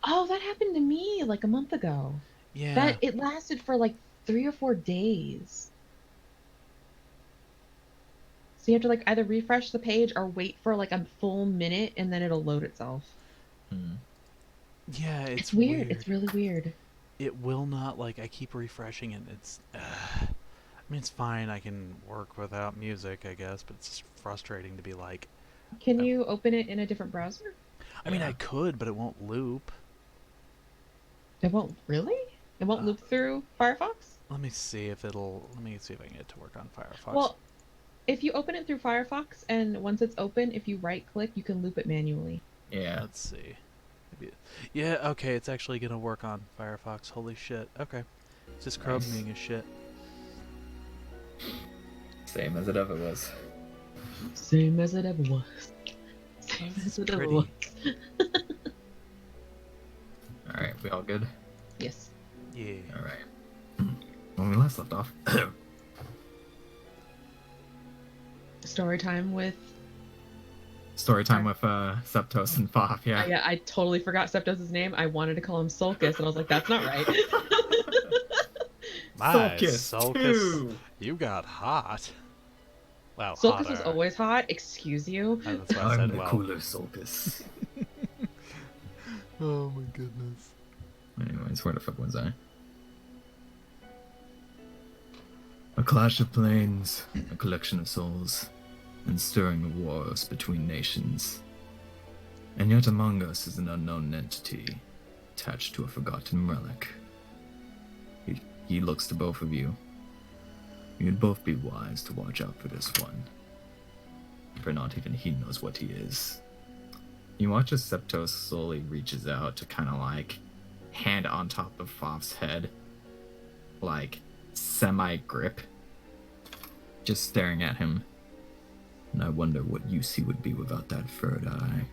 Oh, that happened to me like a month ago. Yeah. That it lasted for like 3 or 4 days. So you have to like either refresh the page or wait for like a full minute and then it'll load itself. Hmm. Yeah, It's weird. It's really weird. It will not, like, I keep refreshing and it's. I mean, it's fine. I can work without music, I guess, but it's just frustrating to be like. Can you open it in a different browser? I mean, Yeah. I could, but it won't loop. It won't really? It won't loop through Firefox? Let me see if it'll. Let me see if I can get it to work on Firefox. Well, if you open it through Firefox and once it's open, if you right click, you can loop it manually. Yeah. Let's see. Maybe. Yeah, okay, it's actually gonna work on Firefox. Holy shit. Okay. It's just Chrome Nice. being a shit. Same as it ever was. Same as it ever was. Same That's as it ever pretty. was. Alright, we all good? Yes. Yeah. Alright. When we last left off. Story time with. Story time with Septos and Fop, yeah. Yeah, I totally forgot Septos' name. I wanted to call him Sulcus, and I was like, that's not right. My Sulcus, too. You got hot. Wow, Sulcus was hotter. always hot. Excuse you. That's why I said wow. Sulcus. Oh my goodness. Anyways, where the fuck was I? A clash of planes, a collection of souls, and stirring of wars between nations. And yet among us is an unknown entity, attached to a forgotten relic. He looks to both of you. You'd both be wise to watch out for this one. For not even he knows what he is. You watch as Septos slowly reaches out to kind of like hand on top of Fop's head, like semi-grip, just staring at him. And I wonder what use he would be without that third eye.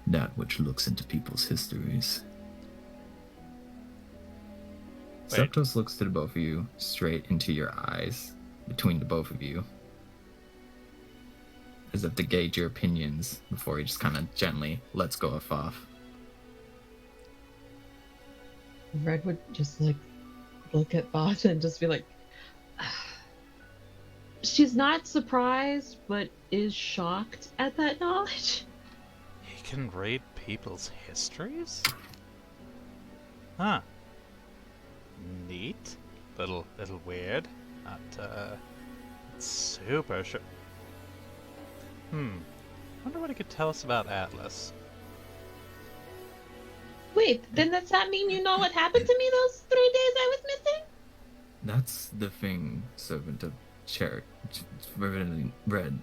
That which looks into people's histories. Wait. Septos looks to the both of you, straight into your eyes, between the both of you, as if to gauge your opinions before he just kind of gently lets go of Fop. Red would just like look at Bot and just be like, she's not surprised, but is shocked at that knowledge. He can read people's histories? Huh. Neat. Little weird. Not, super sure. Wonder what he could tell us about Atlas. Wait, then does that mean you know what happened to me those 3 days I was missing? That's the thing, servant of Reverend Red.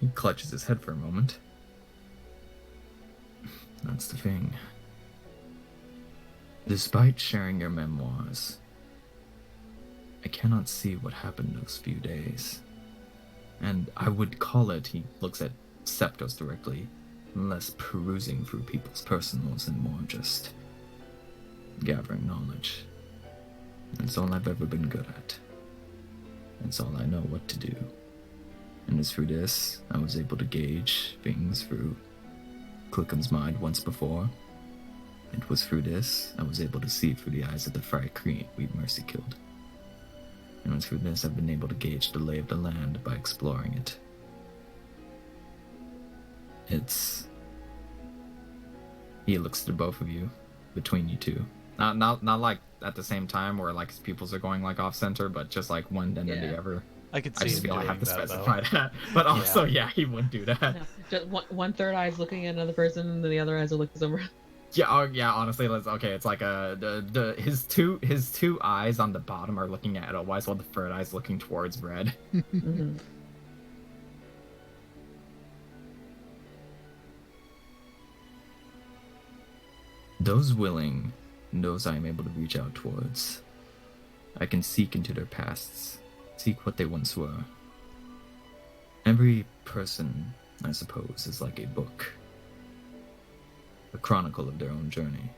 He clutches his head for a moment. That's the thing. Despite sharing your memoirs, I cannot see what happened those few days. And I would call it, he looks at Septos directly, less perusing through people's personals and more just gathering knowledge. It's all I've ever been good at. It's all I know what to do. And as through this, I was able to gauge things through Clickum's mind once before. It was through this, I was able to see through the eyes of the Fire Queen we mercy killed. And through this, I've been able to gauge the lay of the land by exploring it. It's... He looks to both of you, between you two. Not like at the same time where like his pupils are going like off center, but just like one end of the other. I could I see just him feel I doing have to that, specify though. that. But also, yeah, he wouldn't do that. No, just one third eye is looking at another person, and then the other eyes are looking somewhere. Yeah, yeah. Honestly, it's like his two eyes on the bottom are looking at Edelweiss, while the third eye's looking towards Red. Mm-hmm. Those willing, those I am able to reach out towards. I can seek into their pasts, seek what they once were. Every person, I suppose, is like a book, a chronicle of their own journey.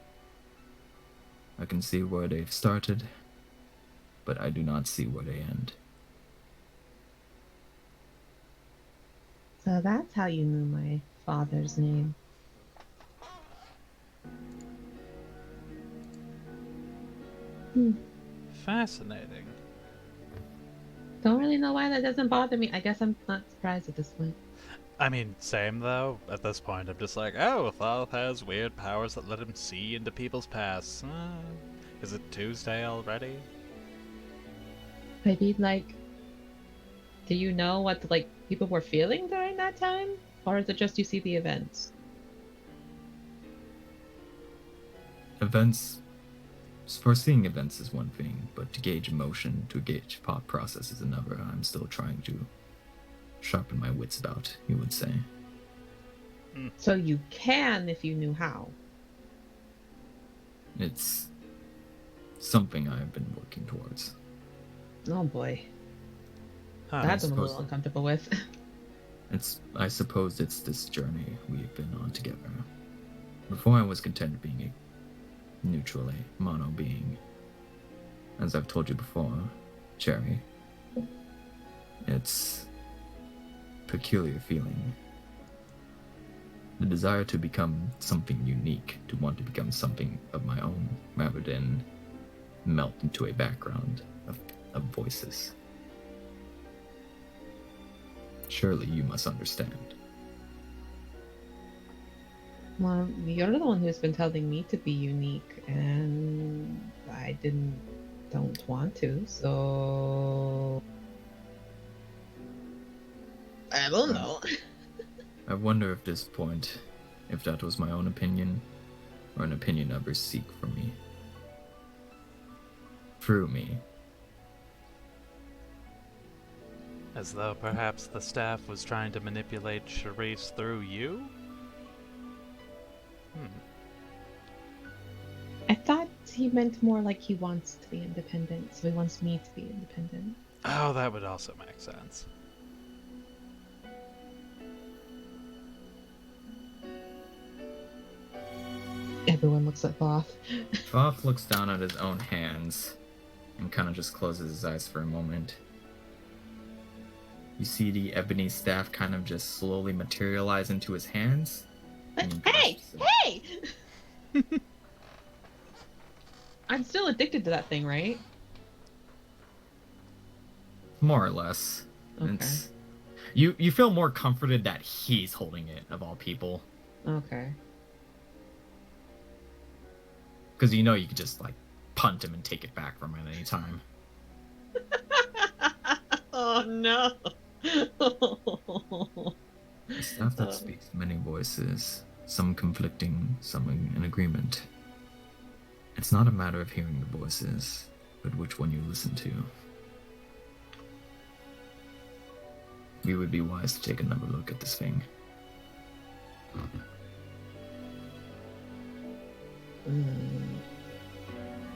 I can see where they've started, but I do not see where they end. So that's how you knew my father's name. Fascinating. Don't really know why that doesn't bother me. I guess I'm not surprised at this point. I mean, same though. At this point, I'm just like, oh, Thoth has weird powers that let him see into people's pasts. Is it Tuesday already? I mean, like, do you know what like people were feeling during that time, or is it just you see the events? Events. Foreseeing events is one thing, but to gauge emotion, to gauge thought process is another. I'm still trying to sharpen my wits about, you would say. So you can if you knew how. It's something I've been working towards. Oh boy, Huh. that's I'm a suppose- little uncomfortable with. I suppose it's this journey we've been on together. Before I was content being a neutrally mono being. As I've told you before, Cherry, it's peculiar feeling. The desire to become something unique, to want to become something of my own, rather than melt into a background of voices. Surely you must understand. Well, you're the one who's been telling me to be unique, and I don't want to, so I don't know. I wonder at this point if that was my own opinion, or an opinion others seek from me. Through me. As though perhaps the staff was trying to manipulate Charisse through you? I thought he meant more like he wants to be independent, so he wants me to be independent. Oh, that would also make sense. Everyone looks at Voth. Voth looks down at his own hands and kind of just closes his eyes for a moment. You see the ebony staff kind of just slowly materialize into his hands. and he Hey! grasps it. Hey! I'm still addicted to that thing, right? More or less. Okay. It's, you feel more comforted that he's holding it, of all people. Okay. Because you know you could just, like, punt him and take it back from him at any time. Oh no. The staff that Oh. speaks many voices, some conflicting, some in agreement. It's not a matter of hearing the voices, but which one you listen to. We would be wise to take another look at this thing.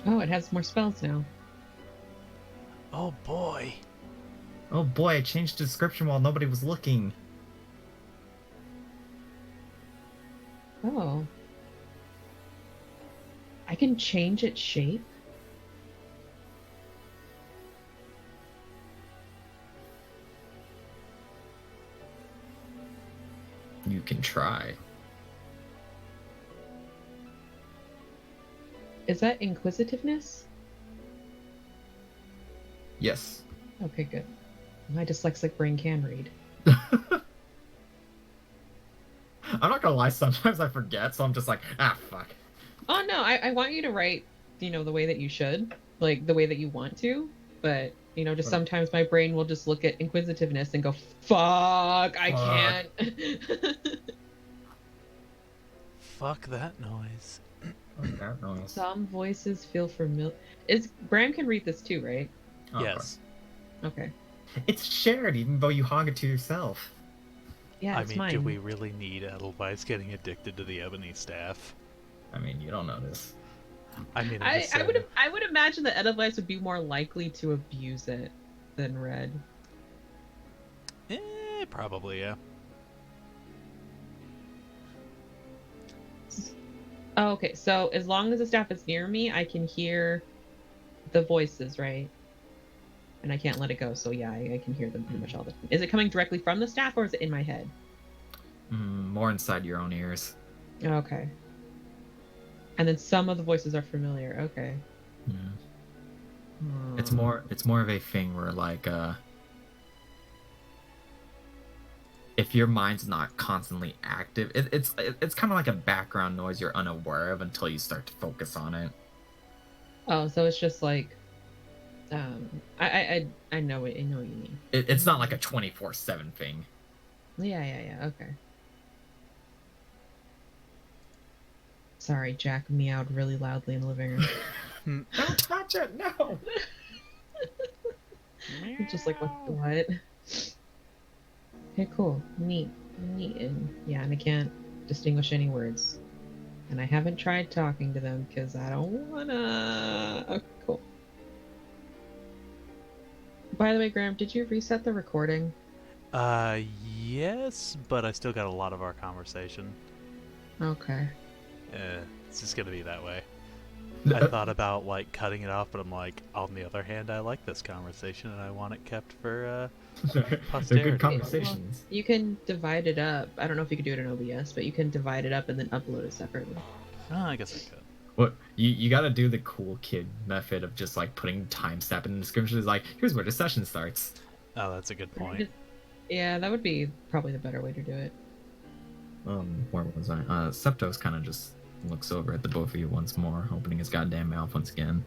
Oh, it has more spells now. Oh boy. Oh boy, I changed the description while nobody was looking. Oh. I can change its shape? You can try. Is that inquisitiveness? Yes. Okay, good. My dyslexic brain can read. I'm not gonna lie, sometimes I forget, so I'm just like, fuck. Oh no, I want you to write, the way that you should, like the way that you want to, but just sometimes my brain will just look at inquisitiveness and go, fuck, I can't. Fuck that noise. That noise. Some voices feel familiar. Bram can read this too, right? Oh, Yes. Okay. it's shared, even though you hog it to yourself. Yeah, I it's mean, mine. do we really need Edelweiss getting addicted to the ebony staff? I mean, you don't notice. I mean, I would imagine that Edelweiss would be more likely to abuse it than Red. Probably, yeah. Oh, okay, so as long as the staff is near me, I can hear the voices, right? And I can't let it go, so yeah, I can hear them pretty much all the time. Is it coming directly from the staff or is it in my head? More inside your own ears. Okay. And then some of the voices are familiar. Okay. Yeah. Hmm. It's more of a thing where like if your mind's not constantly active, it's kind of like a background noise you're unaware of until you start to focus on it. Oh, so it's just like, I know what you mean. It's not like a 24/7 thing. Yeah. Okay. Sorry, Jack meowed really loudly in the living room. Don't touch it, no. It's just like what? Okay, cool, neat, and yeah, and I can't distinguish any words, and I haven't tried talking to them because I don't wanna. Okay, cool. By the way, Graham, did you reset the recording? Yes, but I still got a lot of our conversation. Okay. It's just gonna be that way. I thought about like cutting it off, but I'm like, on the other hand, I like this conversation and I want it kept for They're posterity. good conversations. You can divide it up. I don't know if you could do it in OBS, but you can divide it up and then upload it separately. Oh, I guess I could. What you got to do the cool kid method of just like putting timestamp in the description. Is like, here's where the session starts. Oh, that's a good point. Yeah, that would be probably the better way to do it. Where was I? Septos kind of just looks over at the both of you once more, opening his goddamn mouth once again.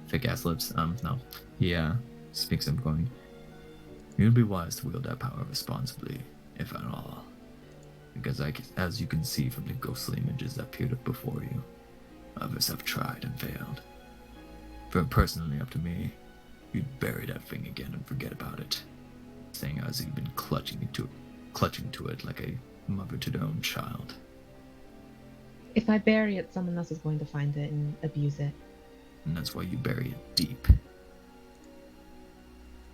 Thick ass lips. No. He speaks up, going, "You'd be wise to wield that power responsibly, if at all. Because as you can see from the ghostly images that appeared up before you, others have tried and failed. For personally up to me, you'd bury that thing again and forget about it. Saying as you've been clutching to it like a mother to their own child. If I bury it, someone else is going to find it and abuse it. And that's why you bury it deep.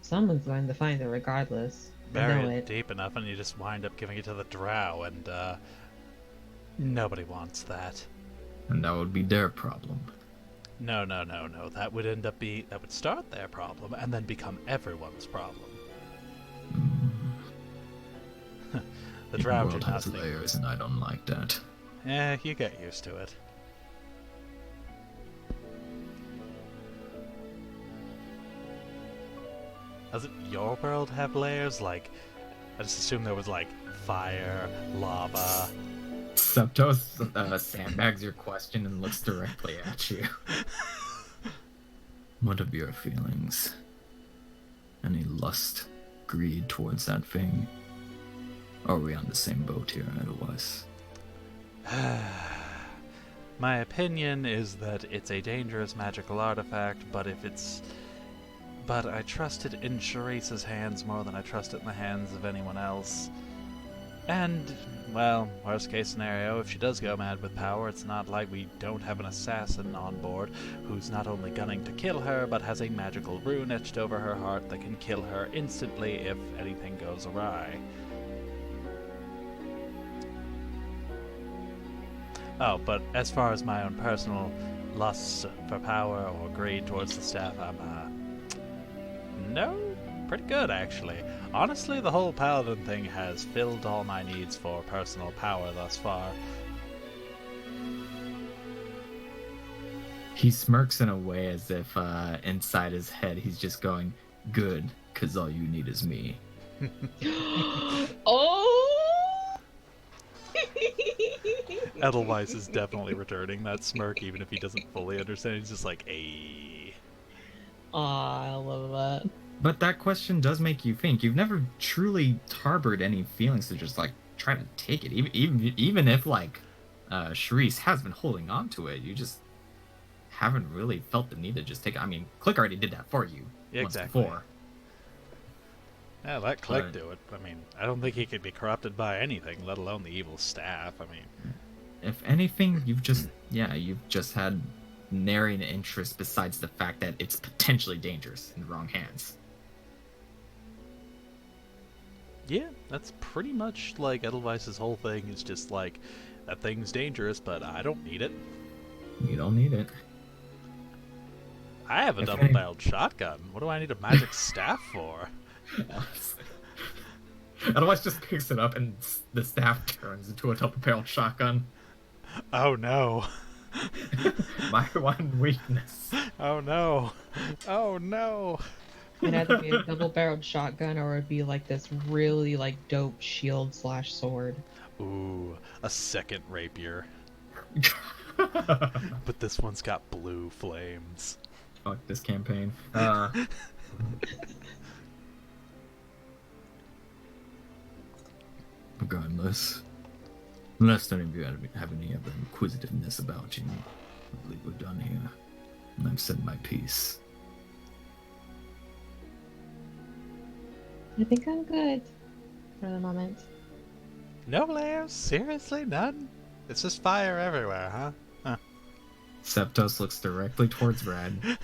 Someone's going to find it regardless. I Bury know it deep enough and you just wind up giving it to the drow, and nobody wants that. And that would be their problem. No. That would start their problem and then become everyone's problem. The drow do world not has think. layers, and I don't like that. You get used to it. Doesn't your world have layers? Like, I just assume there was like fire, lava. Septos sandbags your question and looks directly at you. What of your feelings? Any lust, greed towards that thing? Or are we on the same boat here otherwise? My opinion is that it's a dangerous magical artifact, but I trust it in Sharice's hands more than I trust it in the hands of anyone else. And, well, worst case scenario, if she does go mad with power, it's not like we don't have an assassin on board who's not only gunning to kill her, but has a magical rune etched over her heart that can kill her instantly if anything goes awry. Oh, but as far as my own personal lusts for power or greed towards the staff, I'm, no, pretty good, actually. Honestly, the whole paladin thing has filled all my needs for personal power thus far. He smirks in a way as if inside his head he's just going, good, because all you need is me. Oh! Edelweiss is definitely returning that smirk, even if he doesn't fully understand. He's just like, ayy. Aw, I love that. But that question does make you think. You've never truly harbored any feelings to just like try to take it, even if like Sharice has been holding on to it. You just haven't really felt the need to just take it. I mean, Click already did that for you once Exactly. before. Yeah, let Click do it. I mean, I don't think he could be corrupted by anything, let alone the evil staff. I mean, If anything, you've just had nary an interest besides the fact that it's potentially dangerous in the wrong hands. Yeah, that's pretty much like Edelweiss's whole thing is just like, that thing's dangerous, but I don't need it. You don't need it. I have a If double-barreled shotgun. What do I need a magic staff for? Otherwise, just picks it up and the staff turns into a double-barreled shotgun. Oh no. My one weakness. Oh no. Oh no. It'd either be a double-barreled shotgun or it'd be like this really like dope shield / sword. Ooh, a second rapier. But this one's got blue flames. Fuck this campaign. Regardless, unless any of you have any other inquisitiveness about you, I believe we're done here. And I've said my piece. I think I'm good for the moment. No layers? Seriously? None? It's just fire everywhere, huh? Septos looks directly towards Red.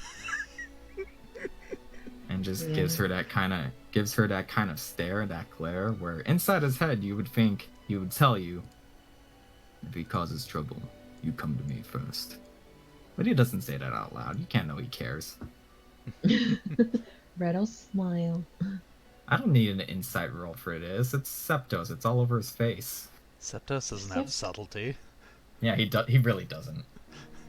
And just gives her that kind of stare, that glare, where inside his head you would think he would tell you, if he causes trouble, you come to me first. But he doesn't say that out loud. You can't know he cares. Red'll smile. I don't need an insight roll for this. It's Septos. It's all over his face. Septos doesn't have subtlety. Yeah, he really doesn't.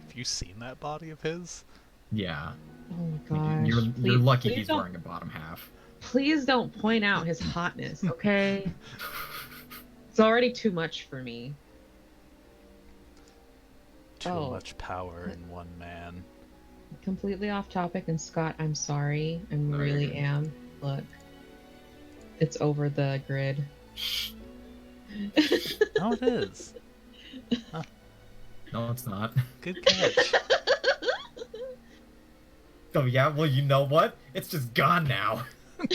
Have you seen that body of his? Yeah. Oh my gosh. You're lucky please he's don't- wearing a bottom half. Please don't point out his hotness, okay? It's already too much for me. Too Oh. much power in one man. Completely off topic, and Scott, I'm sorry. I No, you're really good. am. Look. It's over the grid. Oh, it is. No, it's not. Good catch. Oh yeah, well you know what? It's just gone now. I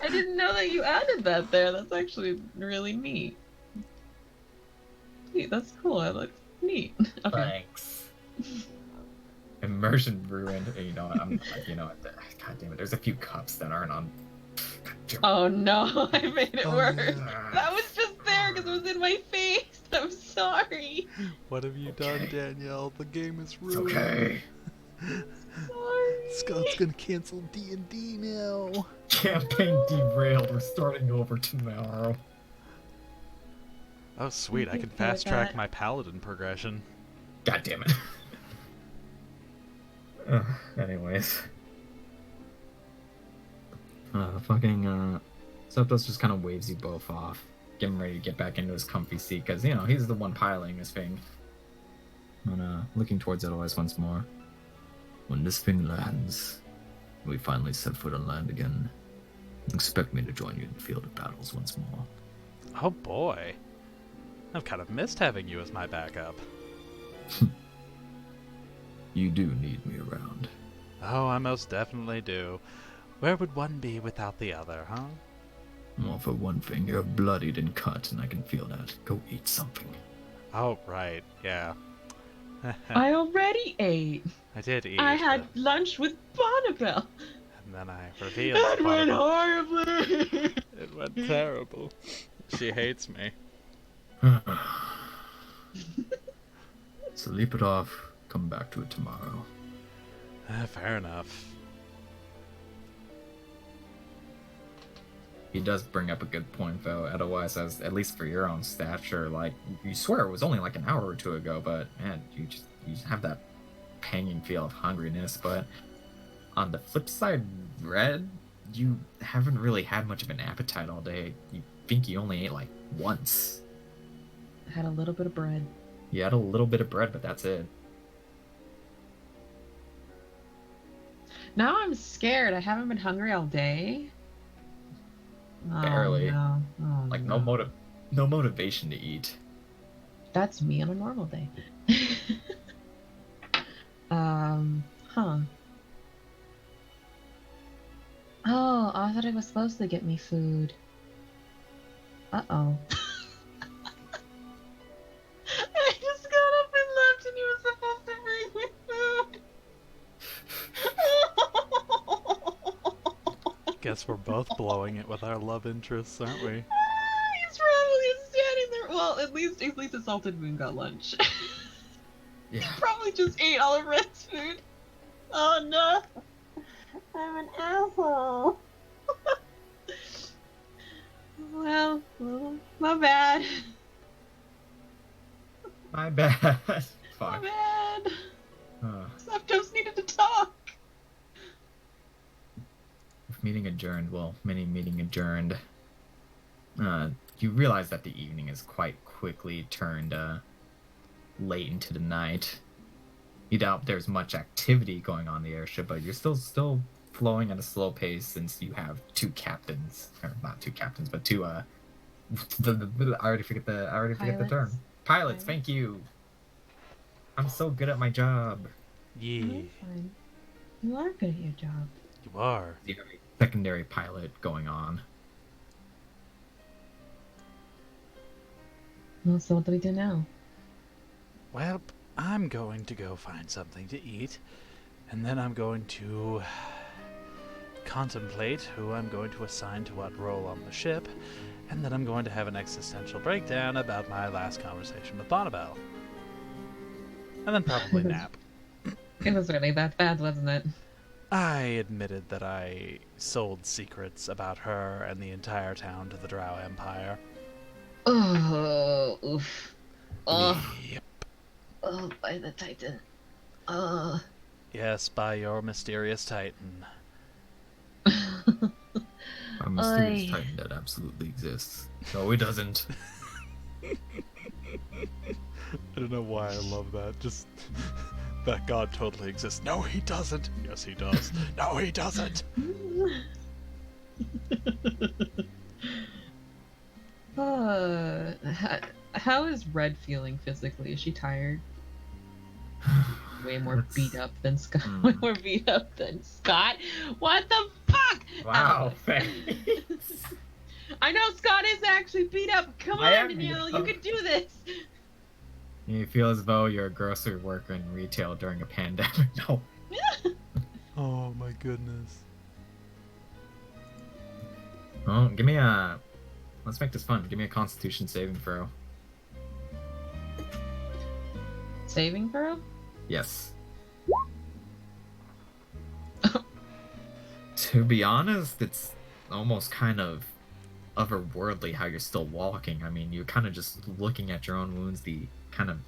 didn't know that you added that there. That's actually really neat. Neat, that's cool. That looks neat. Okay. Thanks. Immersion ruined. You know, God damn it. There's a few cups that aren't on. Oh no, I made it Oh, worse. yeah. That was just there because it was in my face. I'm sorry. What have you done, Okay. Danielle? The game is It's ruined. okay. Sorry. Scott's gonna cancel D&D now. Campaign derailed. We're starting over tomorrow. Oh, sweet. I can Okay with fast track that. my paladin progression. God damn it. Anyways. Septos just kind of waves you both off, getting ready to get back into his comfy seat, because, you know, he's the one piloting this thing. And, looking towards Edelweiss once more. When this thing lands, we finally set foot on land again. Expect me to join you in the field of battles once more. Oh boy. I've kind of missed having you as my backup. You do need me around. Oh, I most definitely do. Where would one be without the other, huh? Well, for one thing, you're bloodied and cut, and I can feel that. Go eat something. Oh, right. Yeah. I already ate. I did eat. I had but- lunch with Bonnabelle. And then I revealed That went Bonnabelle. horribly. It went terrible. She hates me. Sleep it off. Come back to it tomorrow. Fair enough. He does bring up a good point, though. Otherwise, as at least for your own stature, like you swear it was only like an hour or two ago, but man, you just have that panging feel of hungriness. But on the flip side, Red, you haven't really had much of an appetite all day. You think you only ate like once. I had a little bit of bread. You had a little bit of bread, but that's it. Now I'm scared. I haven't been hungry all day. Barely. Oh, no. Oh, Like no. no motivation to eat. That's me on a normal day. Huh. Oh, I thought it was supposed to get me food. Uh-oh. I just got up and left and he was supposed to bring me food. Guess we're both blowing it with our love interests, aren't we? He's probably standing there. Well, at least the Salted Moon got lunch. Yeah. Probably just ate all of Red's food. Oh no! I'm an asshole. Well, my bad. My bad. My Fuck. bad. Uh, Septos needed to talk. with meeting adjourned, mini meeting adjourned. You realize that the evening is quite quickly turned late into the night. You doubt there's much activity going on the airship, but you're still flowing at a slow pace since you have two captains, or not two captains, but two I already forget the term. Pilots? Pilots, thank you. I'm so good at my job. Yeah, Fine. You are good at your job. you are. You have a secondary pilot going on. Well, so what do we do now? Well, I'm going to go find something to eat, and then I'm going to contemplate who I'm going to assign to what role on the ship, and then I'm going to have an existential breakdown about my last conversation with Bonnabelle. And then probably nap. It was really that bad, wasn't it? I admitted that I sold secrets about her and the entire town to the Drow Empire. Oh, oof. Oh, Yep. oh, by the Titan. Yes, by your mysterious Titan. A mysterious Oy. titan that absolutely exists. No, it doesn't. I don't know why I love that. Just that God totally exists. No, he doesn't. Yes, he does. No, he doesn't. How is Red feeling physically? Is she tired? Way more That's- beat up than Scott. Hmm. Way more beat up than Scott. What the fuck? Wow, Oh. thanks. I know Scott is actually beat up. Come I on, am Danielle, beat you up. can do this. You feel as though you're a grocery worker in retail during a pandemic. No. Oh my goodness. Well, give me a. Let's make this fun. Give me a Constitution saving throw. Saving throw? Yes. To be honest, it's almost kind of otherworldly how you're still walking. I mean, you're kind of just looking at your own wounds, the kind of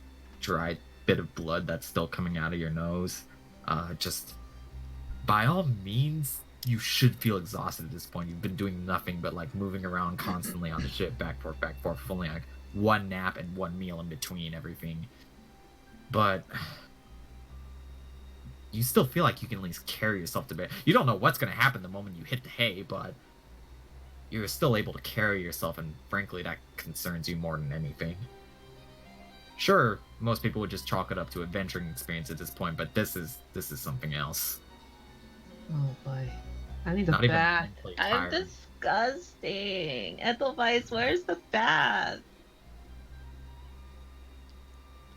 dried bit of blood that's still coming out of your nose. Just by all means, you should feel exhausted at this point. You've been doing nothing but like moving around constantly on the ship, back forth, with only like one nap and one meal in between everything. But you still feel like you can at least carry yourself to bed. You don't know what's going to happen the moment you hit the hay, but you're still able to carry yourself, and frankly, that concerns you more than anything. Sure, most people would just chalk it up to adventuring experience at this point, but this is something else. Oh boy. I need a Not even bath. mentally I'm tired. disgusting. Edelweiss, where's the bath?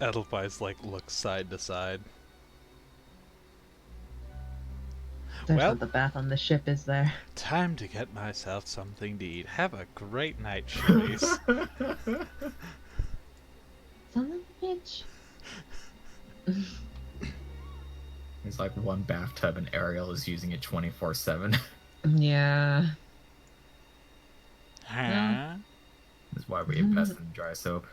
Edelweiss looks side to side. There's Well- not the bath on the ship, is there? Time to get myself something to eat. Have a great night, Charisse. Son of a bitch. There's like one bathtub, and Ariel is using it 24/7. Yeah. Huh? That's why we invest in dry soap.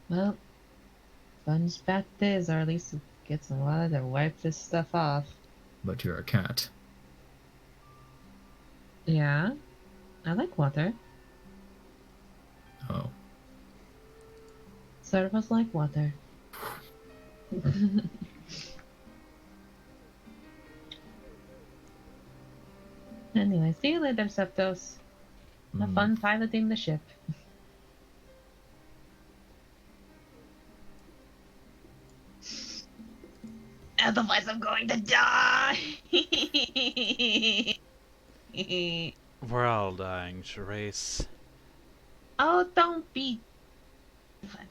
Well, sponge bath is, or at least it gets a while to wipe this stuff off. But you're a cat. Yeah. I like water. Oh. Servos like water. Anyway, see you later, Septos. Have Mm. fun piloting the ship. Otherwise, I'm going to die. We're all dying, Charisse. Oh, don't be.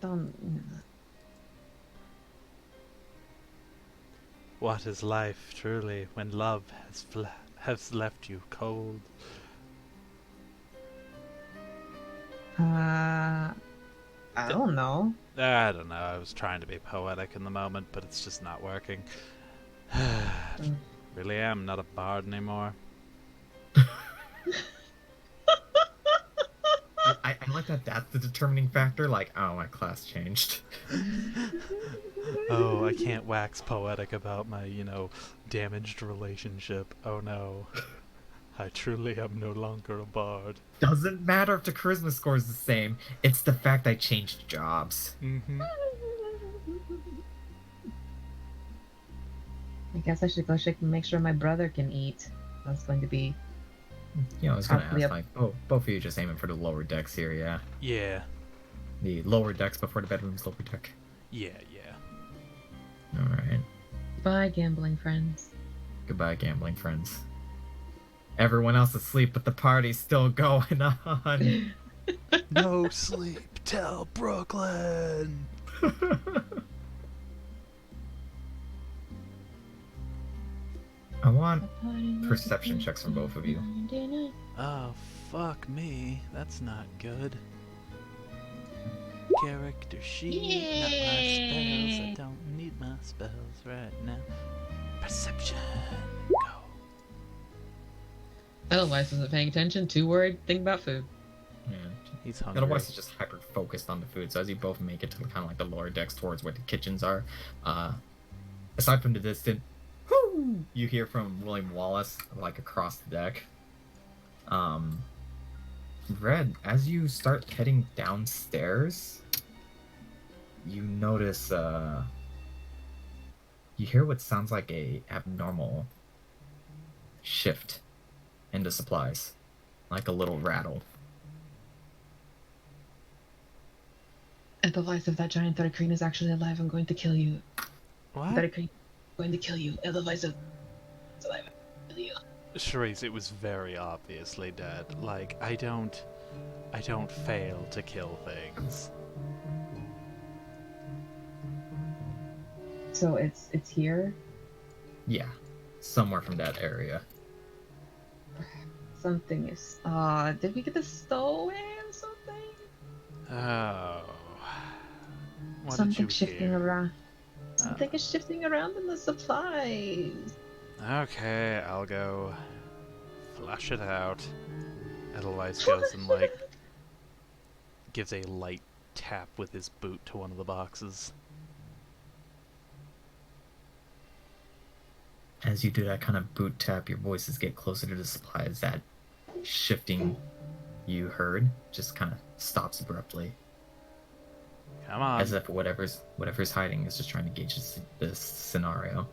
Don't. What is life, truly, when love has left you cold? I don't know. I don't know. I was trying to be poetic in the moment, but it's just not working. Really am not a bard anymore. I like that that's the determining factor. Like, oh, my class changed. Oh, I can't wax poetic about my, damaged relationship. Oh no. I truly am no longer a bard. Doesn't matter if the charisma score is the same. It's the fact I changed jobs. Mm-hmm. I guess I should go check and make sure my brother can eat. That's going to be. I was gonna Probably ask, like, both of you just aiming for the lower decks here, yeah? Yeah. The lower decks before the bedroom's lower deck. Yeah. Alright. Bye, gambling friends. Goodbye, gambling friends. Everyone else asleep, but the party's still going on. No sleep till Brooklyn. I want perception checks from both of you. Oh, fuck me. That's not good. Character sheet, not my spells. I don't need my spells right now. Perception. Go. Otherwise, isn't paying attention. Too worried. Think about food. Yeah. He's hungry. Otherwise, it's just hyper focused on the food. So as you both make it to kind of like the lower decks towards where the kitchens are, aside from the distant, whoo, you hear from William Wallace like across the deck. Red, as you start heading downstairs, you notice you hear what sounds like a abnormal shift in the supplies, like a little rattle. Otherwise, if that giant Thuricreen is actually alive, I'm going to kill you. What? Thuricreen, I'm going to kill you. Otherwise, if it's alive, I'll kill you. Charisse, it was very obviously dead. Like, I don't fail to kill things. So it's here. Yeah, somewhere from that area. Something is. Did we get the stowaway or something? Oh. What Something did you shifting hear? around. Something is shifting around in the supplies. Okay, I'll go flush it out. Edelweiss goes and, like, gives a light tap with his boot to one of the boxes. As you do that kind of boot tap, your voices get closer to the supplies. That shifting you heard just kind of stops abruptly, Come on. as if whatever's hiding is just trying to gauge this scenario.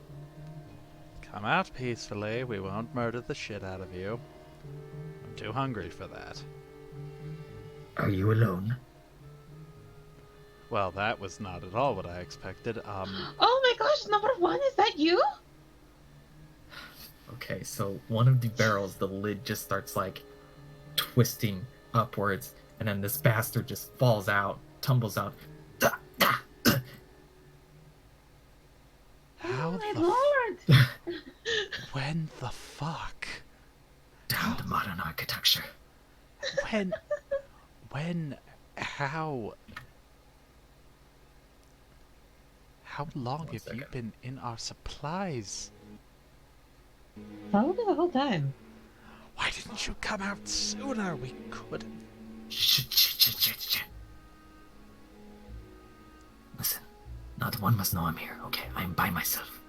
Come out peacefully. We won't murder the shit out of you. I'm too hungry for that. Are you alone? Well, that was not at all what I expected. Oh my gosh, number one, is that you? Okay, so one of the barrels, the lid just starts like twisting upwards, and then this bastard just falls out, tumbles out. How Oh my the lord! when the fuck? Down to modern architecture. How long One have you second. been in our supplies? Probably the whole time. Why didn't you come out sooner? We couldn't. Shh. Listen, not one must know I'm here, okay? I'm by myself.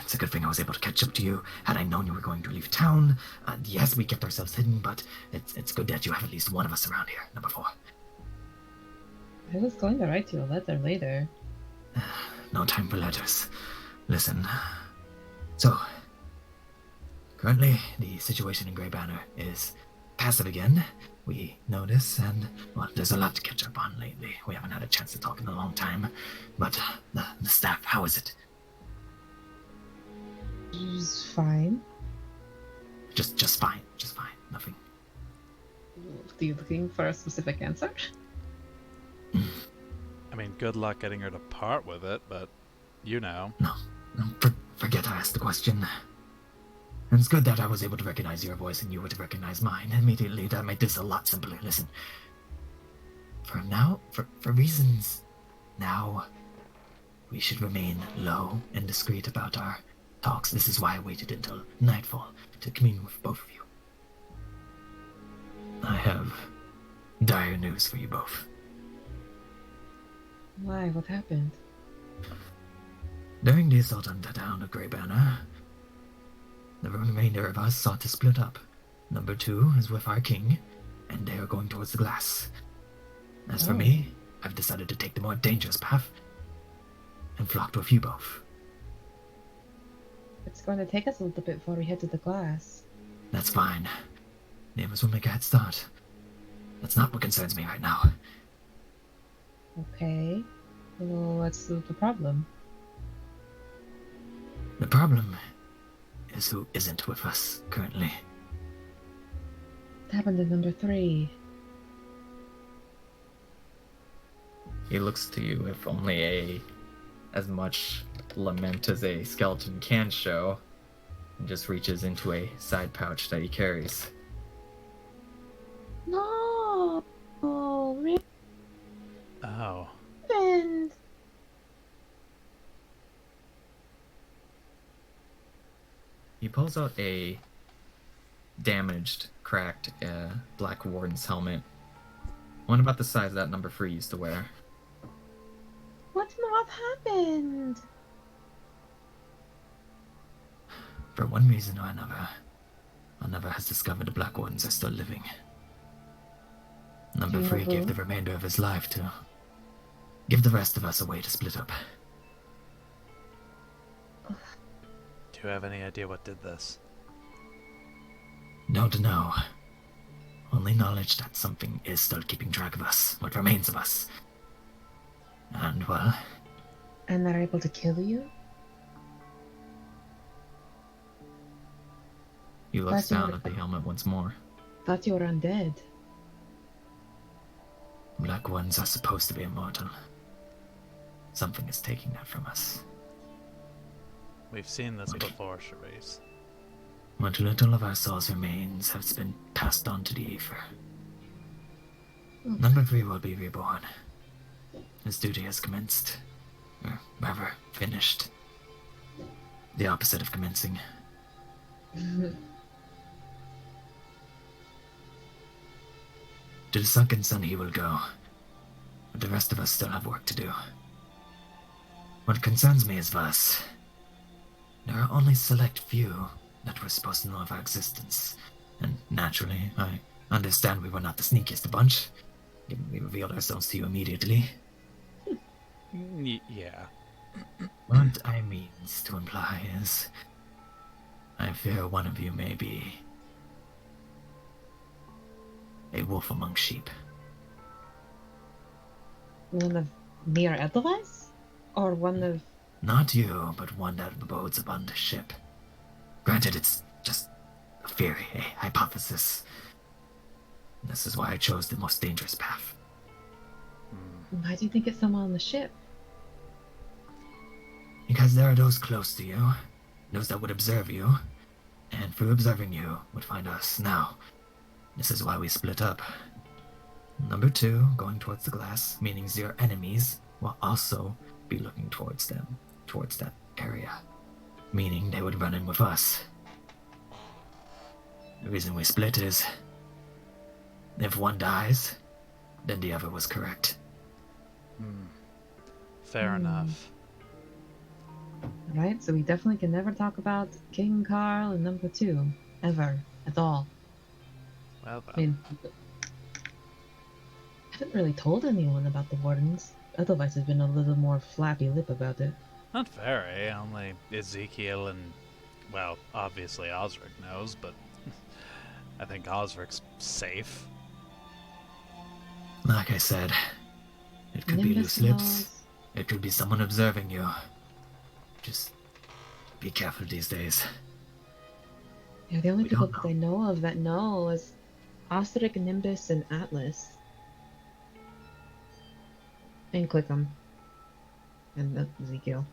It's a good thing I was able to catch up to you. Had I known you were going to leave town, yes, we kept ourselves hidden, but it's good that you have at least one of us around here. Number 4. I was going to write you a letter later. No time for letters. Listen. So, currently, the situation in Grey Banner is passive again. We notice, and, well, there's a lot to catch up on lately. We haven't had a chance to talk in a long time. But, the staff, how is it? It's fine. Just fine. Nothing. Are you looking for a specific answer? I mean, good luck getting her to part with it, but you know. No, forget I asked the question. And it's good that I was able to recognize your voice and you would recognize mine immediately. That made this a lot simpler. Listen, for reasons now, we should remain low and discreet about our talks. This is why I waited until nightfall to commune with both of you. I have dire news for you both. Why? What happened? During the assault on the town of Grey Banner, the remainder of us sought to split up. Number 2 is with our king, and they are going towards the glass. As for me, I've decided to take the more dangerous path and flocked with you both. It's going to take us a little bit before we head to the glass. That's fine. Neighbors will make a head start. That's not what concerns me right now. Okay. Well, what's the problem? The problem is who isn't with us currently. What happened to number 3? He looks to you with only as much lament as a skeleton can show, and just reaches into a side pouch that he carries. No, oh, Oh. Raven. He pulls out a damaged, cracked Black Warden's helmet. One about the size that number 3 used to wear. What not happened? For one reason or another has discovered the Black Wardens are still living. Number 3 gave the remainder of his life to give the rest of us a way to split up. Do you have any idea what did this? Don't know. Only knowledge that something is still keeping track of us, what remains of us. And, well... And they're able to kill you? He looks down at the helmet once more. Thought you were undead. Black ones are supposed to be immortal. Something is taking that from us. We've seen this before, Charisse. What little of our souls remains has been passed on to the Aether. Number 3 will be reborn. His duty has commenced. Or rather, finished. The opposite of commencing. To the sunken sun he will go. But the rest of us still have work to do. What concerns me is Vas. There are only select few that were supposed to know of our existence. And naturally, I understand we were not the sneakiest bunch, given we revealed ourselves to you immediately. Yeah. What I means to imply is, I fear one of you may be a wolf among sheep. One of mere Edelweiss? Or one of... Not you, but one that abodes upon the ship. Granted, it's just a theory, a hypothesis. This is why I chose the most dangerous path. Why do you think it's someone on the ship? Because there are those close to you, those that would observe you, and through observing you, would find us. Now, this is why we split up. Number 2, going towards the glass, meaning your enemies will also be looking towards them, towards that area, meaning they would run in with us. The reason we split is, if one dies, then the other was correct. Fair enough. Right, so we definitely can never talk about King Carl and number 2. Ever. At all. Well, I mean... I haven't really told anyone about the Wardens. Otherwise I've been a little more flappy lip about it. not very. Only Ezekiel and, well, obviously Osric knows, but I think Osric's safe. Like I said, it could be Nimbus loose lips. knows. It could be someone observing you. Just be careful these days. Yeah, the only We people don't that I know of that know is... Ostric, Nimbus, and Atlas. And click them. And Ezekiel.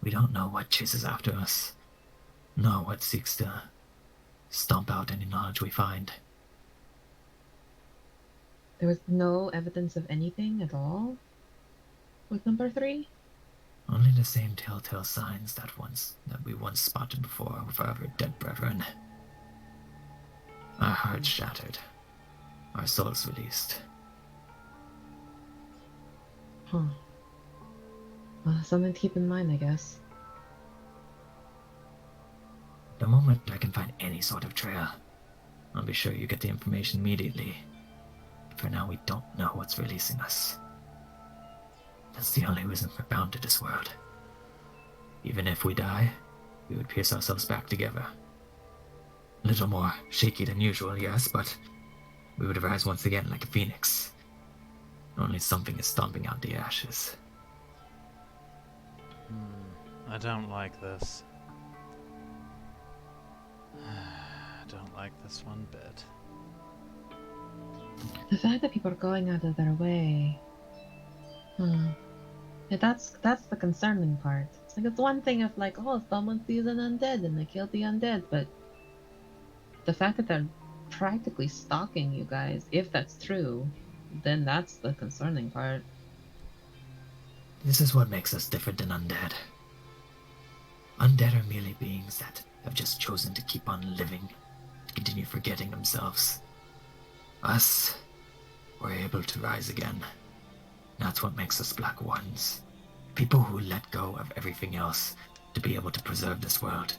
We don't know what chases after us. know what seeks to stomp out any knowledge we find. There was no evidence of anything at all with number 3? Only the same telltale signs that we once spotted before with our dead brethren. Our hearts shattered, our souls released. Huh. Well, something to keep in mind, I guess. The moment I can find any sort of trail, I'll be sure you get the information immediately. For now, we don't know what's releasing us. That's the only reason we're bound to this world. Even if we die, we would pierce ourselves back together. A little more shaky than usual, yes, but we would rise once again like a phoenix. Only something is stomping out the ashes. I don't like this. I don't like this one bit. The fact that people are going out of their way. Yeah, that's the concerning part. It's like, it's one thing if like, oh, someone sees an undead and they kill the undead, but the fact that they're practically stalking you guys, if that's true, then that's the concerning part. This is what makes us different than undead. Undead are merely beings that have just chosen to keep on living, to continue forgetting themselves. Us, we're able to rise again. That's what makes us Black Ones. People who let go of everything else to be able to preserve this world.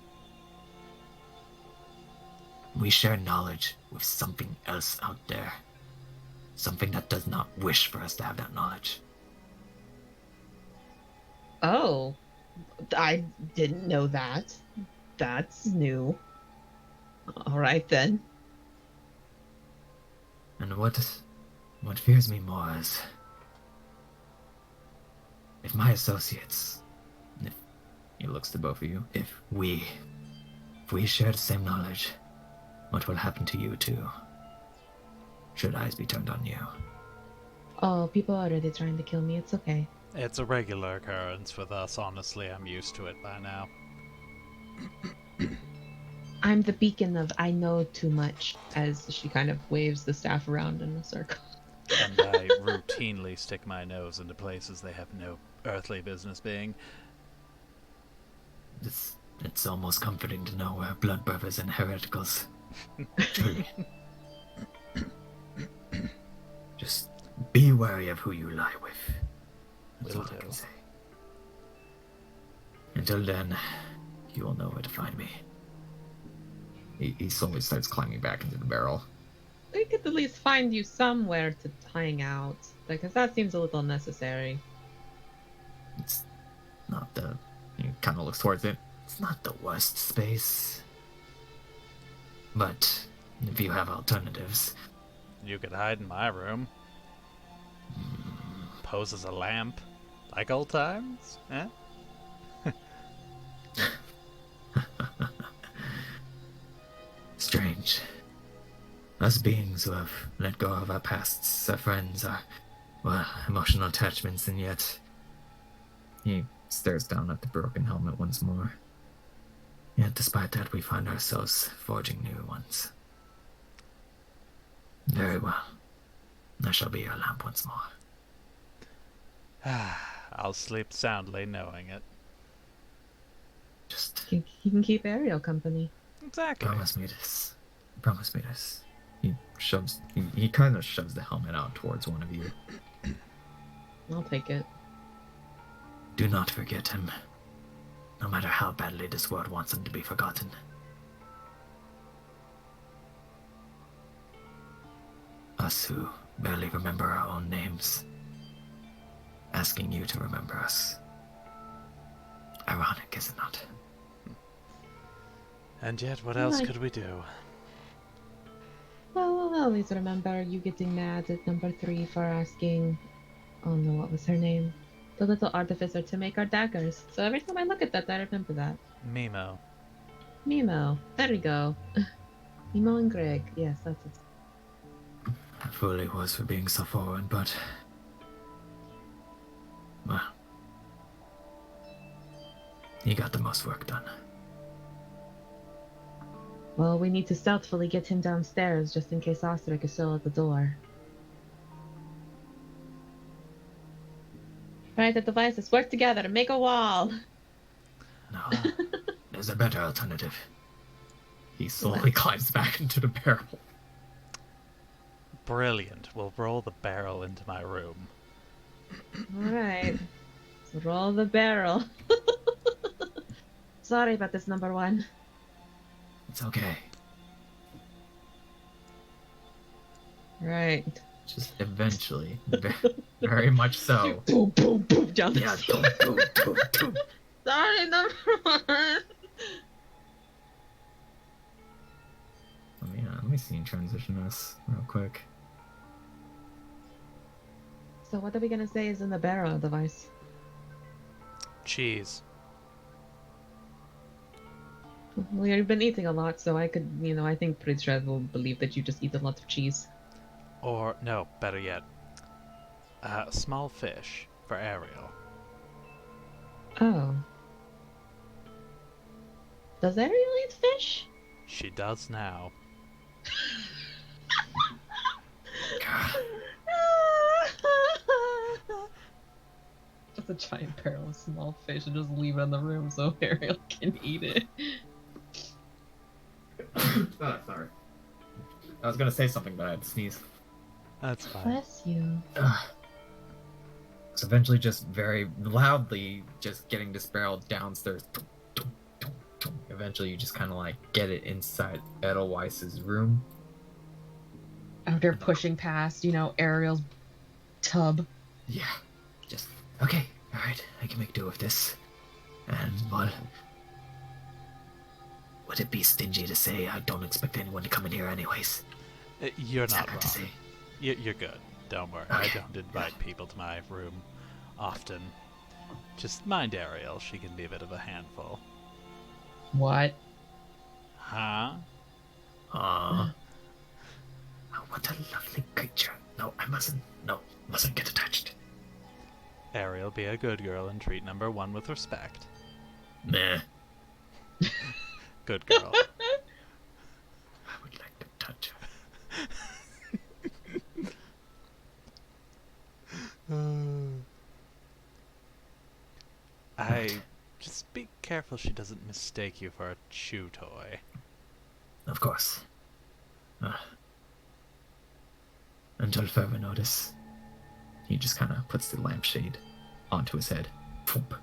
We share knowledge with something else out there. Something that does not wish for us to have that knowledge. Oh, I didn't know that. That's new. All right then. And what fears me more is if my associates, if he looks to both of you, if we share the same knowledge, what will happen to you too? Should eyes be turned on you? Oh, people are already trying to kill me. It's okay. It's a regular occurrence with us, honestly. I'm used to it by now. I'm the beacon of I know too much, as she kind of waves the staff around in a circle. And I routinely stick my nose into places they have no earthly business being. It's almost comforting to know we're blood brothers and hereticals. Truly. Just be wary of who you lie with. That's Will all I do. can say. Until then, you will know where to find me. He slowly starts climbing back into the barrel. We could at least find you somewhere to hang out, because that seems a little necessary. It's not the... He kind of looks towards it. It's not the worst space. But if you have alternatives... You could hide in my room. Pose as a lamp. Like old times? Eh? Strange. Us beings who have let go of our pasts, our friends, our, well, emotional attachments, and yet... He stares down at the broken helmet once more. Yet despite that, we find ourselves forging new ones. Very well. I shall be your lamp once more. I'll sleep soundly knowing it. Just You can keep Ariel company. Exactly. promise me this. Promise me this. He kind of shoves the helmet out towards one of you. I'll take it. Do not forget him. No matter how badly this world wants him to be forgotten. Us who barely remember our own names. Asking you to remember us. Ironic, is it not? And yet, what else Like- could we do? Well, I'll always remember you getting mad at number 3 for asking... Oh no, what was her name? The little artificer to make our daggers. So every time I look at that, I remember that. Mimo. Mimo. There we go. Mimo and Greg. Yes, that's it. I fully was for being so forward, but... Well... He got the most work done. Well, we need to stealthily get him downstairs just in case Ostrich is still at the door. Right, the devices work together to make a wall. No, there's a better alternative. He slowly climbs back into the barrel. Brilliant. We'll roll the barrel into my room. Alright. So roll the barrel. Sorry about this, number one. It's okay. Right. Just eventually, very much so. Boom, boom, boom, down the Yeah, stairs. boom, boom, boom, boom. Sorry, number one. Let me see and transition this real quick. So what are we gonna say is in the barrel device? Cheese. We've been eating a lot, so I could, I think Pritchard will believe that you just eat a lot of cheese. Or, no, better yet. Small fish for Ariel. Oh. Does Ariel eat fish? She does now. God. Just a giant barrel of small fish and just leave it in the room so Ariel can eat it. Oh, sorry. I was gonna say something, but I had to sneeze. That's fine. Bless you. So eventually, just very loudly, just getting this barrel downstairs. Eventually, you just kind of like get it inside Edelweiss's room. After pushing past, Ariel's tub. Yeah, just okay. All right, I can make do with this. And what? Would it be stingy to say I don't expect anyone to come in here anyways? You're Is not that right to wrong. say? You're good. Don't worry. I Okay. don't invite people to my room often. Just mind Ariel. She can be a bit of a handful. What? Huh? Oh, what a lovely creature. No, I mustn't. No, mustn't get attached. Ariel, be a good girl and treat number one with respect. Meh. Good girl. I would like to touch her. Just be careful she doesn't mistake you for a chew toy. Of course. Until further notice, he just kind of puts the lampshade onto his head. Thump.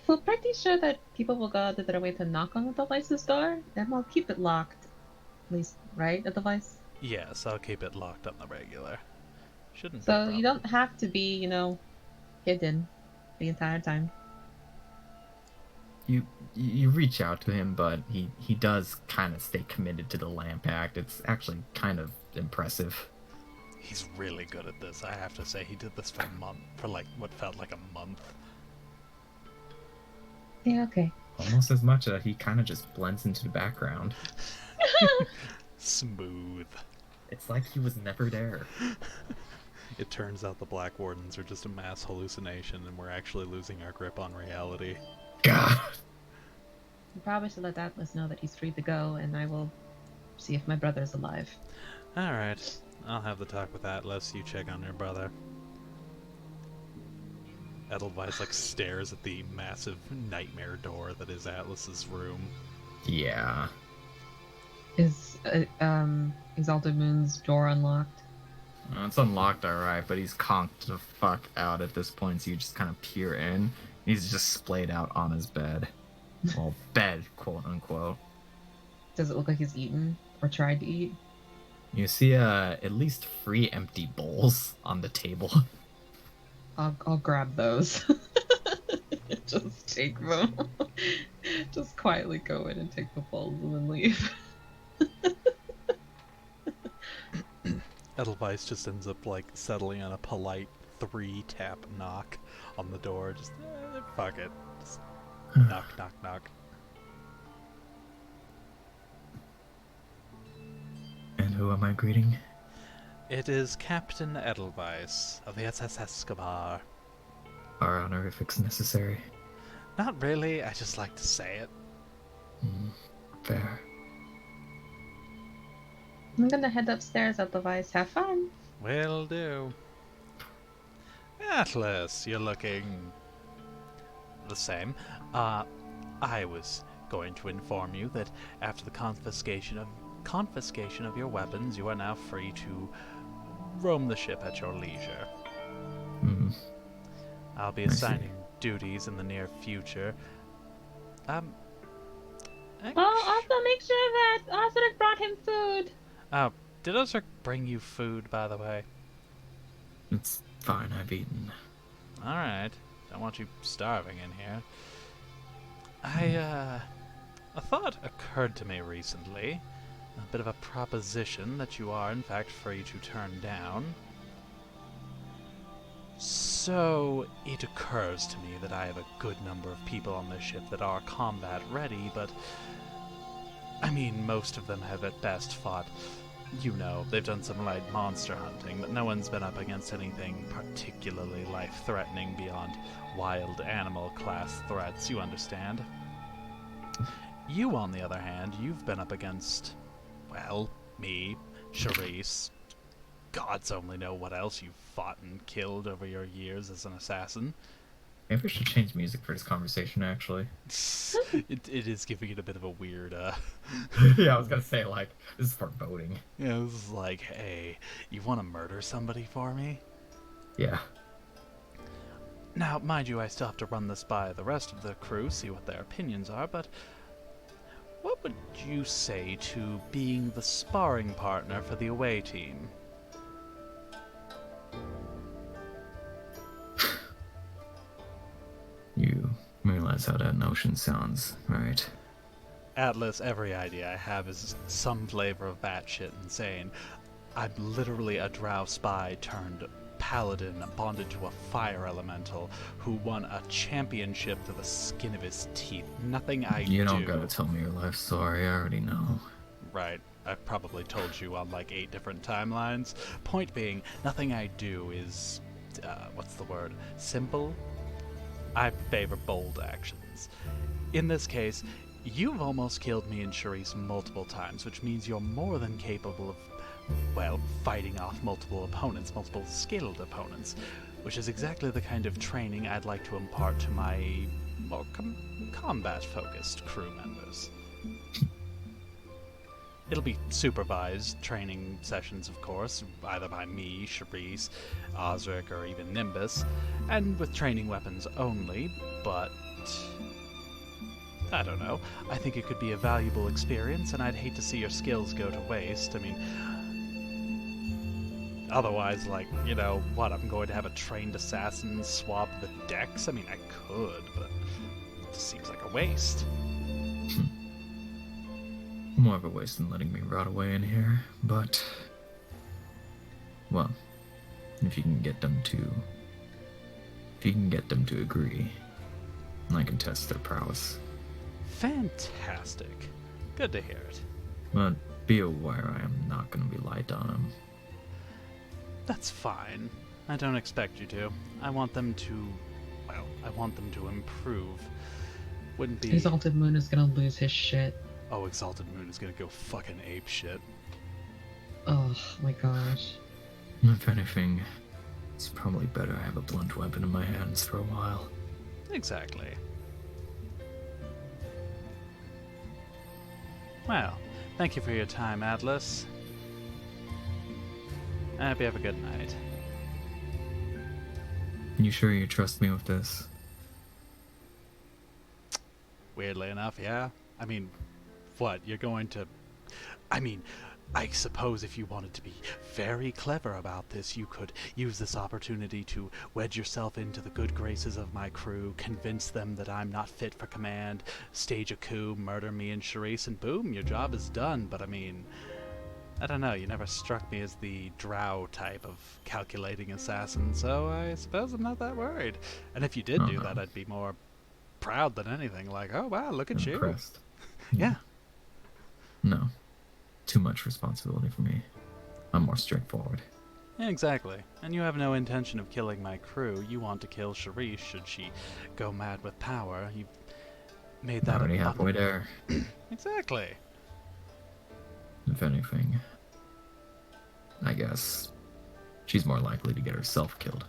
We're pretty sure that people will go out of their way to knock on the device's door, and we'll keep it locked. At least, right, the device? Yes, I'll keep it locked on the regular. Shouldn't be a So problem. you don't have to be, hidden the entire time. You reach out to him, but he does kind of stay committed to the lamp act. It's actually kind of impressive. He's really good at this, I have to say. He did this for like what felt like a month. Yeah, okay. Almost as much that he kind of just blends into the background. Smooth. It's like he was never there. It turns out the Black Wardens are just a mass hallucination and we're actually losing our grip on reality. God. You probably should let Atlas know that he's free to go, and I will see if my brother's alive. Alright, I'll have the talk with Atlas. You check on your brother. Edelweiss stares at the massive nightmare door that is Atlas's room. Yeah. Is Exalted Moon's door unlocked? It's unlocked, alright, but he's conked the fuck out at this point, so you just kind of peer in. He's just splayed out on his bed. Well, bed, quote unquote. Does it look like he's eaten or tried to eat? You see at least 3 empty bowls on the table. I'll grab those. Just take them. Just quietly go in and take the bowls and then leave. Edelweiss just ends up settling on a polite 3-tap knock on the door. Just fuck it. Just knock, knock, knock. And who am I greeting? It is Captain Edelweiss of the SS Escobar. Are honorifics necessary? Not really, I just like to say it. Fair. I'm gonna head upstairs otherwise. Have fun. Will do. Atlas, you're looking the same. I was going to inform you that after the confiscation of your weapons, you are now free to roam the ship at your leisure. Hmm. I'll be I see. assigning duties in the near future. Oh, also make sure that Osric brought him food. Oh, did Ozark bring you food, by the way? It's fine, I've eaten. Alright. Don't want you starving in here. A thought occurred to me recently. A bit of a proposition that you are, in fact, free to turn down. So, it occurs to me that I have a good number of people on this ship that are combat ready, but I mean, most of them have at best fought, you know, they've done some light monster hunting, but no one's been up against anything particularly life-threatening beyond wild animal class threats, you understand? You, on the other hand, you've been up against, well, me, Charisse. Gods only know what else you've fought and killed over your years as an assassin. Maybe we should change music for this conversation, actually. It is giving it a bit of a weird, Yeah, I was gonna say, like, this is foreboding. Yeah, this is like, hey, you want to murder somebody for me? Yeah. Now, mind you, I still have to run this by the rest of the crew, see what their opinions are, but what would you say to being the sparring partner for the away team? You realize how that notion sounds, right? Atlas, every idea I have is some flavor of batshit insane. I'm literally a drow spy turned paladin bonded to a fire elemental who won a championship to the skin of his teeth. Nothing I do... You don't gotta tell me your life story, I already know. Right. I've probably told you on like 8 different timelines. Point being, nothing I do is... what's the word? Simple? I favor bold actions. In this case, you've almost killed me and Charisse multiple times, which means you're more than capable of, well, fighting off multiple opponents, multiple skilled opponents, which is exactly the kind of training I'd like to impart to my more combat-fosed crew members. It'll be supervised training sessions, of course, either by me, Charisse, Osric, or even Nimbus, and with training weapons only, but... I don't know. I think it could be a valuable experience, and I'd hate to see your skills go to waste. I mean... Otherwise, like, you know, what, I'm going to have a trained assassin swap the decks? I mean, I could, but it just seems like a waste. More of a waste than letting me rot away in here, but... Well, if you can get them to... If you can get them to agree, I can test their prowess. Fantastic. Good to hear it. But be aware I am not going to be light on them. That's fine. I don't expect you to. I want them to... Well, I want them to improve. Wouldn't be... Exalted Moon is gonna lose his shit. Oh, Exalted Moon is gonna go fucking ape shit. Oh my gosh. If anything, it's probably better I have a blunt weapon in my hands for a while. Exactly. Well, thank you for your time, Atlas. I hope you have a good night. You sure you trust me with this? Weirdly enough, yeah. I mean, what, you're going to... I mean, I suppose if you wanted to be very clever about this, you could use this opportunity to wedge yourself into the good graces of my crew, convince them that I'm not fit for command, stage a coup, murder me and Charisse, and boom, your job is done. But I mean, I don't know, you never struck me as the drow type of calculating assassin, so I suppose I'm not that worried. And if you did do that, I'd be more proud than anything, like, oh wow, look at you. Impressed. Yeah. No. Too much responsibility for me. I'm more straightforward. Yeah, exactly. And you have no intention of killing my crew. You want to kill Charisse should she go mad with power. made that Already halfway abundant. there. Exactly. If anything, I guess she's more likely to get herself killed.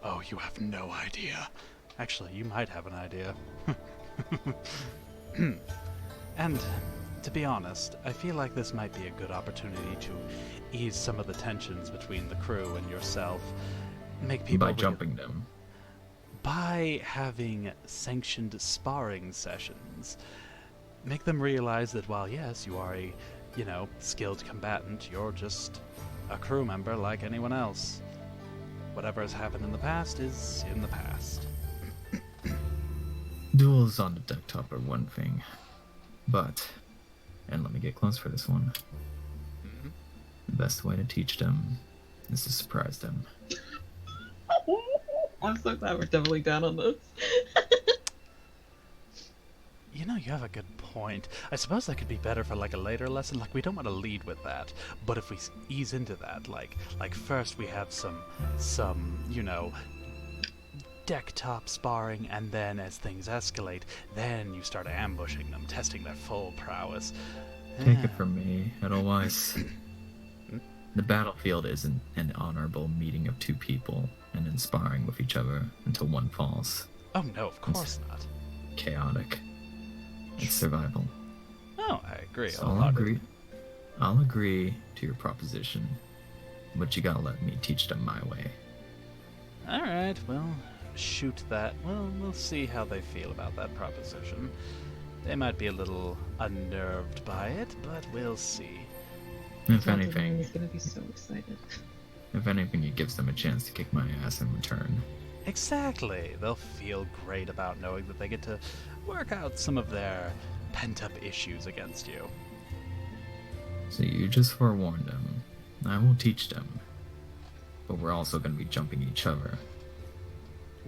Oh, you have no idea. Actually, you might have an idea. And, to be honest, I feel like this might be a good opportunity to ease some of the tensions between the crew and yourself. Make people By jumping them. by having sanctioned sparring sessions. Make them realize that while yes, you are a, skilled combatant, you're just a crew member like anyone else. Whatever has happened in the past is in the past. Duels on the deck top are one thing, but, and let me get close for this one, Mhm. the best way to teach them is to surprise them. I'm so glad we're doubling down on this. You have a good point. I suppose that could be better for like a later lesson. Like we don't want to lead with that, but if we ease into that, like first we have some deck top sparring, and then as things escalate, then you start ambushing them, testing their full prowess. Take Yeah. it from me, Edelweiss. The battlefield isn't an honorable meeting of two people and then sparring with each other until one falls. Oh no, of course not. Chaotic. It's survival. Oh, I agree. So wholeheartedly. I'll agree to your proposition, but you gotta let me teach them my way. All right, well, shoot that. Well, we'll see how they feel about that proposition. They might be a little unnerved by it, but we'll see. If Delta anything, is gonna be so excited. it gives them a chance to kick my ass in return. Exactly. They'll feel great about knowing that they get to work out some of their pent-up issues against you. So you just forewarned them. I will teach them. But we're also gonna be jumping each other.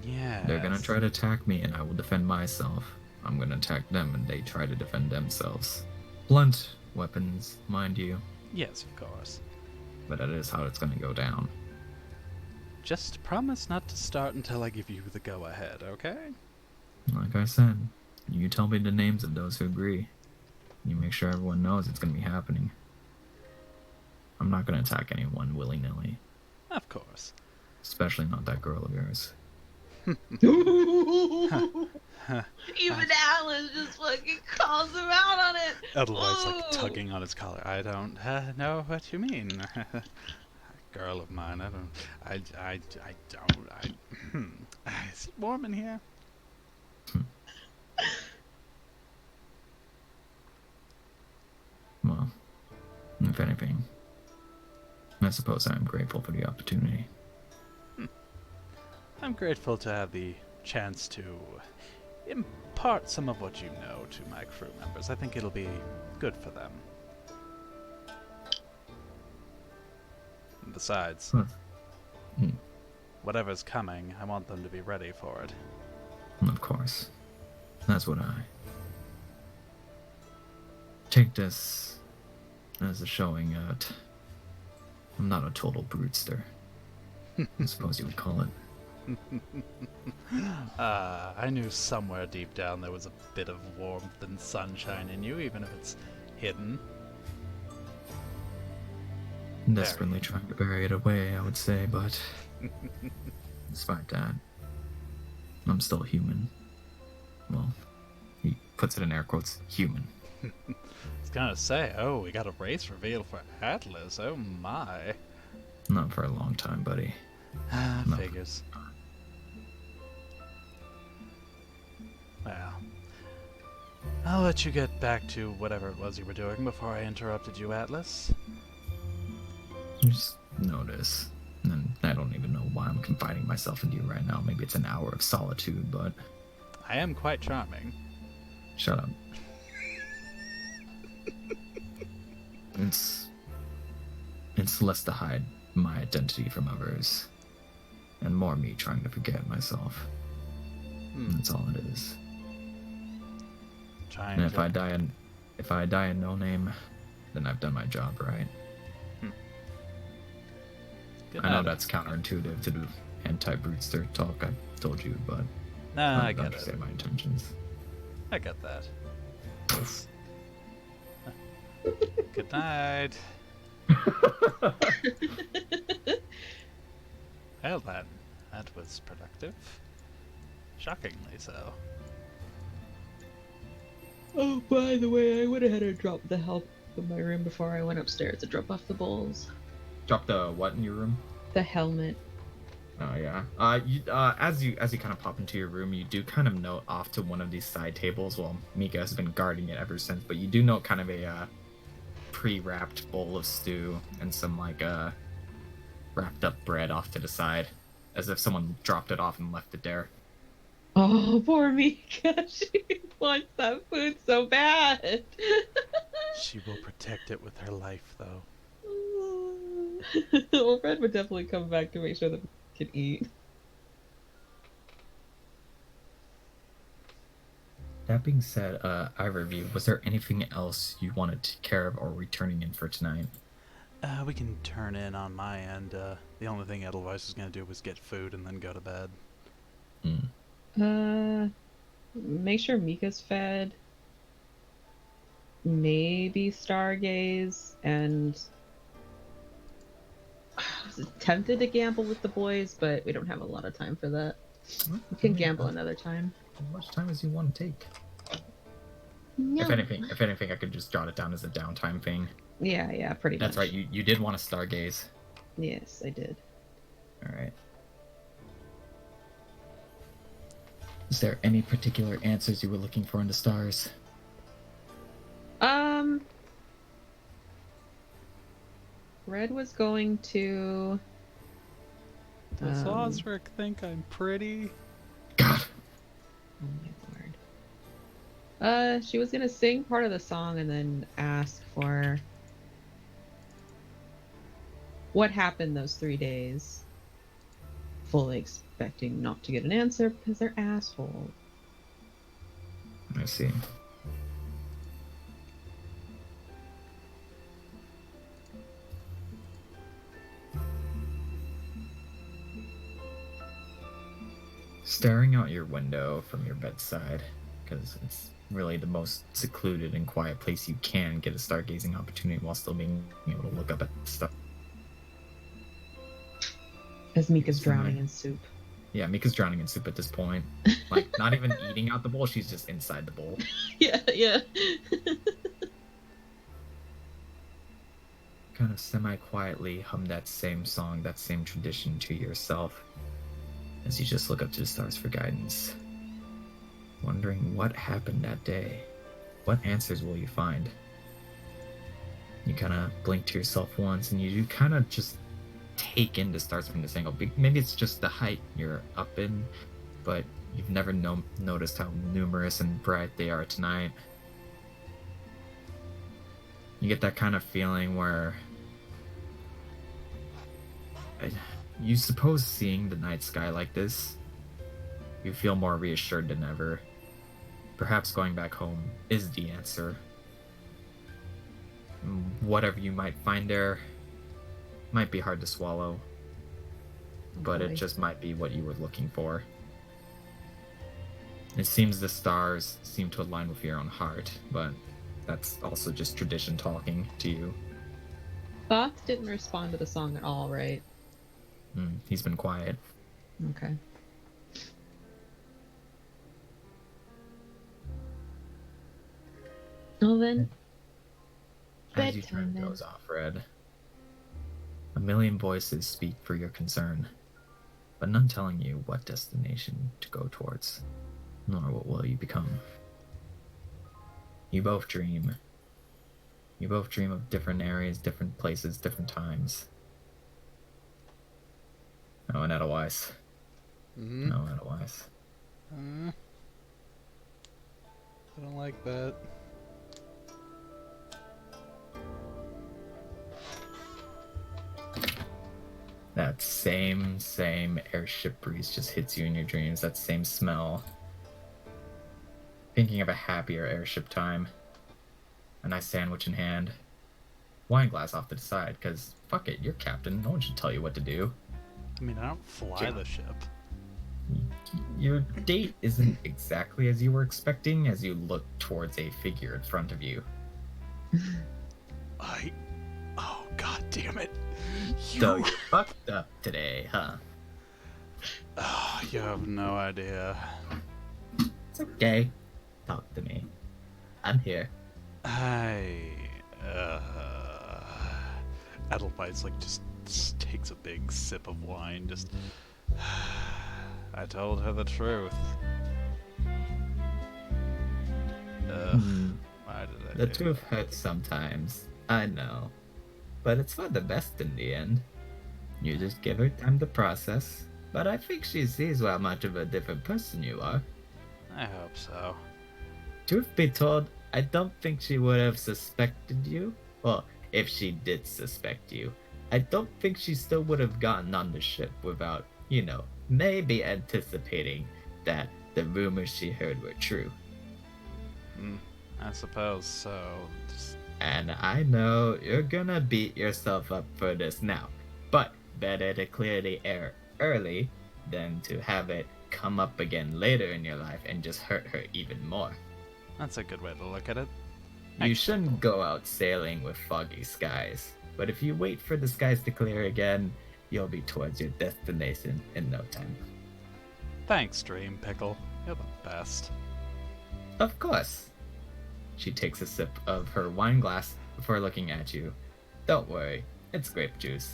Yeah. They're gonna try to attack me and I will defend myself. I'm gonna attack them and they try to defend themselves. Blunt weapons, mind you, Yes, of course. but that is how it's gonna go down. Just promise not to start until I give you the go-ahead, okay? Like I said, you tell me the names of those who agree. You make sure everyone knows it's gonna be happening. I'm not gonna attack anyone willy-nilly, Of course. especially not that girl of yours. Even Alan just fucking calls him out on it. Otherwise, like Ooh. tugging on his collar. I don't know what you mean. Girl of mine, I don't. Is it warm in here? Well, if anything, I suppose I am grateful for the opportunity. I'm grateful to have the chance to impart some of what you know to my crew members. I think it'll be good for them. And besides, Huh. Hmm. whatever's coming, I want them to be ready for it. Of course. That's what I take this as a showing that I'm not a total brutester. I suppose you would call it. I knew somewhere deep down there was a bit of warmth and sunshine in you, even if it's hidden. Desperately trying to bury it away, I would say, but despite that, I'm still human. Well, he puts it in air quotes, human. I was gonna say, oh, we got a race reveal for Atlas. Oh my. Not for a long time, buddy. No. Figures. Well, I'll let you get back to whatever it was you were doing before I interrupted you, Atlas. Just notice. And I don't even know why I'm confiding myself into you right now. Maybe it's an hour of solitude, but I am quite charming. shut up. It's less to hide my identity from others, and more me trying to forget myself. That's all it is. Trying And if to... I die in no name, then I've done my job right. Good I know night. that's counterintuitive to the anti-brutester talk I told you, but Nah, I I get it. understand my intentions. I I get that. Good night. Well then, that was productive. Shockingly so. Oh, by the way, I went ahead and dropped the help in my room before I went upstairs to drop off the bowls. Drop the what in your room? The helmet. Oh yeah. As you kind of pop into your room, you do kind of note off to one of these side tables. Well, Mika has been guarding it ever since, but you do note kind of a pre-wrapped bowl of stew and some like wrapped up bread off to the side, as if someone dropped it off and left it there. Oh, poor Mika. She wants that food so bad. She will protect it with her life, though. Well, Fred would definitely come back to make sure that we can eat. That being said, Ivorview, was there anything else you wanted to take care of or returning in for tonight? We can turn in on my end. The only thing Edelweiss was going to do was get food and then go to bed. Make sure Mika's fed. Maybe Stargaze, and I was tempted to gamble with the boys, but we don't have a lot of time for that. We can gamble another time. As much time as you want to take. No. If anything, I could just jot it down as a downtime thing. Yeah, pretty much. That's right. You did want to stargaze. Yes, I did. All right. Is there any particular answers you were looking for in the stars? Red was going to. Does Osric think I'm pretty? God. Oh my lord. She was gonna sing part of the song and then ask for what happened those 3 days. Fully expecting not to get an answer because they're assholes. I see. Staring out your window from your bedside, because it's really the most secluded and quiet place you can get a stargazing opportunity while still being able to look up at stuff. As Mika's drowning in soup. Yeah, Mika's drowning in soup at this point. Like, not even eating out the bowl, she's just inside the bowl. Yeah. Kind of semi-quietly hum that same song, that same tradition to yourself as you just look up to the stars for guidance. Wondering what happened that day. What answers will you find? You kind of blink to yourself once and you do kind of just take in the stars from this angle. Maybe it's just the height you're up in, but you've never noticed how numerous and bright they are tonight. You get that kind of feeling where you suppose seeing the night sky like this, you feel more reassured than ever. Perhaps going back home is the answer. Whatever you might find there might be hard to swallow, but it just might be what you were looking for. It seems the stars seem to align with your own heart, but that's also just tradition talking to you. Thoth didn't respond to the song at all, right? He's been quiet. Okay. Well then, As you bedtime turn then. goes off, Red. A million voices speak for your concern, but none telling you what destination to go towards, nor what will you become. You both dream. You both dream of different areas, different places, different times. Oh, and Edelweiss. Mm-hmm. No, Edelweiss. I don't like that. That same airship breeze just hits you in your dreams. That same smell. Thinking of a happier airship time. A nice sandwich in hand. Wine glass off to the side, because fuck it, you're captain. No one should tell you what to do. I mean, I don't fly the ship. Your date isn't exactly as you were expecting as you look towards a figure in front of you. Oh, god damn it. So you fucked up today, huh? Oh, you have no idea. It's okay. Talk to me. I'm here. Edelweiss just takes a big sip of wine, just... I told her the truth. Hmm. Why did I The do truth hurts sometimes. I know. But it's for the best in the end. You just give her time to process. But I think she sees how much of a different person you are. I hope so. Truth be told, I don't think she would have suspected you. Well, if she did suspect you, I don't think she still would have gotten on the ship without, maybe anticipating that the rumors she heard were true. I suppose so. And I know you're gonna beat yourself up for this now, but better to clear the air early than to have it come up again later in your life and just hurt her even more. That's a good way to look at it. You shouldn't go out sailing with foggy skies, but if you wait for the skies to clear again, you'll be towards your destination in no time. Thanks, Dream Pickle. You're the best. Of course. She takes a sip of her wine glass before looking at you. Don't worry, it's grape juice.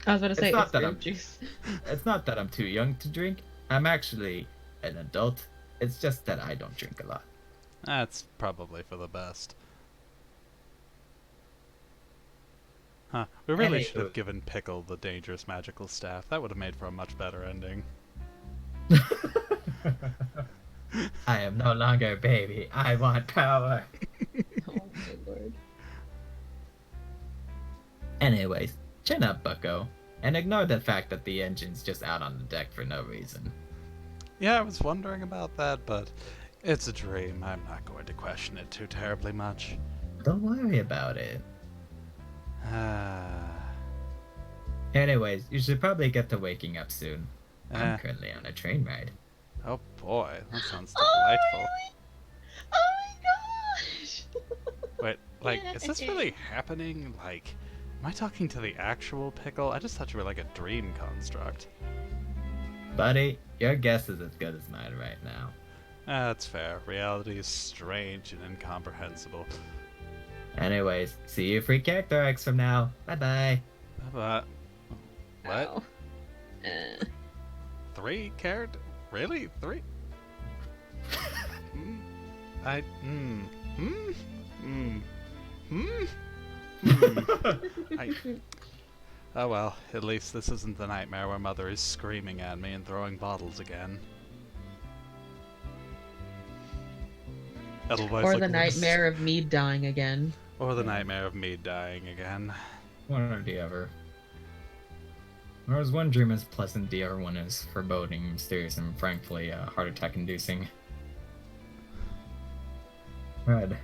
I was about to say It's not it's that grape I'm- juice. It's not that I'm too young to drink. I'm actually an adult. It's just that I don't drink a lot. That's probably for the best. Huh. We really should have Anywho. given Pickle the dangerous magical staff. That would have made for a much better ending. I am no longer a baby. I want power. Oh my lord. Anyways, chin up, bucko. And ignore the fact that the engine's just out on the deck for no reason. Yeah, I was wondering about that, but it's a dream. I'm not going to question it too terribly much. Don't worry about it. Ah. Anyways, you should probably get to waking up soon. I'm Eh. currently on a train ride. Oh boy, that sounds Oh, delightful. Oh my gosh! Wait, like, is this really happening? Like, am I talking to the actual Pickle? I just thought you were like a dream construct. Buddy, your guess is as good as mine right now. That's fair. Reality is strange and incomprehensible. Anyways, see you free character arcs from now. Bye-bye. But what? Ow. 3 carat? Really? 3? I Oh well, at least this isn't the nightmare where Mother is screaming at me and throwing bottles again. Edelweiss Or like the this. nightmare of me dying again. Or the nightmare of me dying again. One or the other. Whereas one dream is pleasant, the other one is foreboding, mysterious, and frankly, heart attack inducing. Red,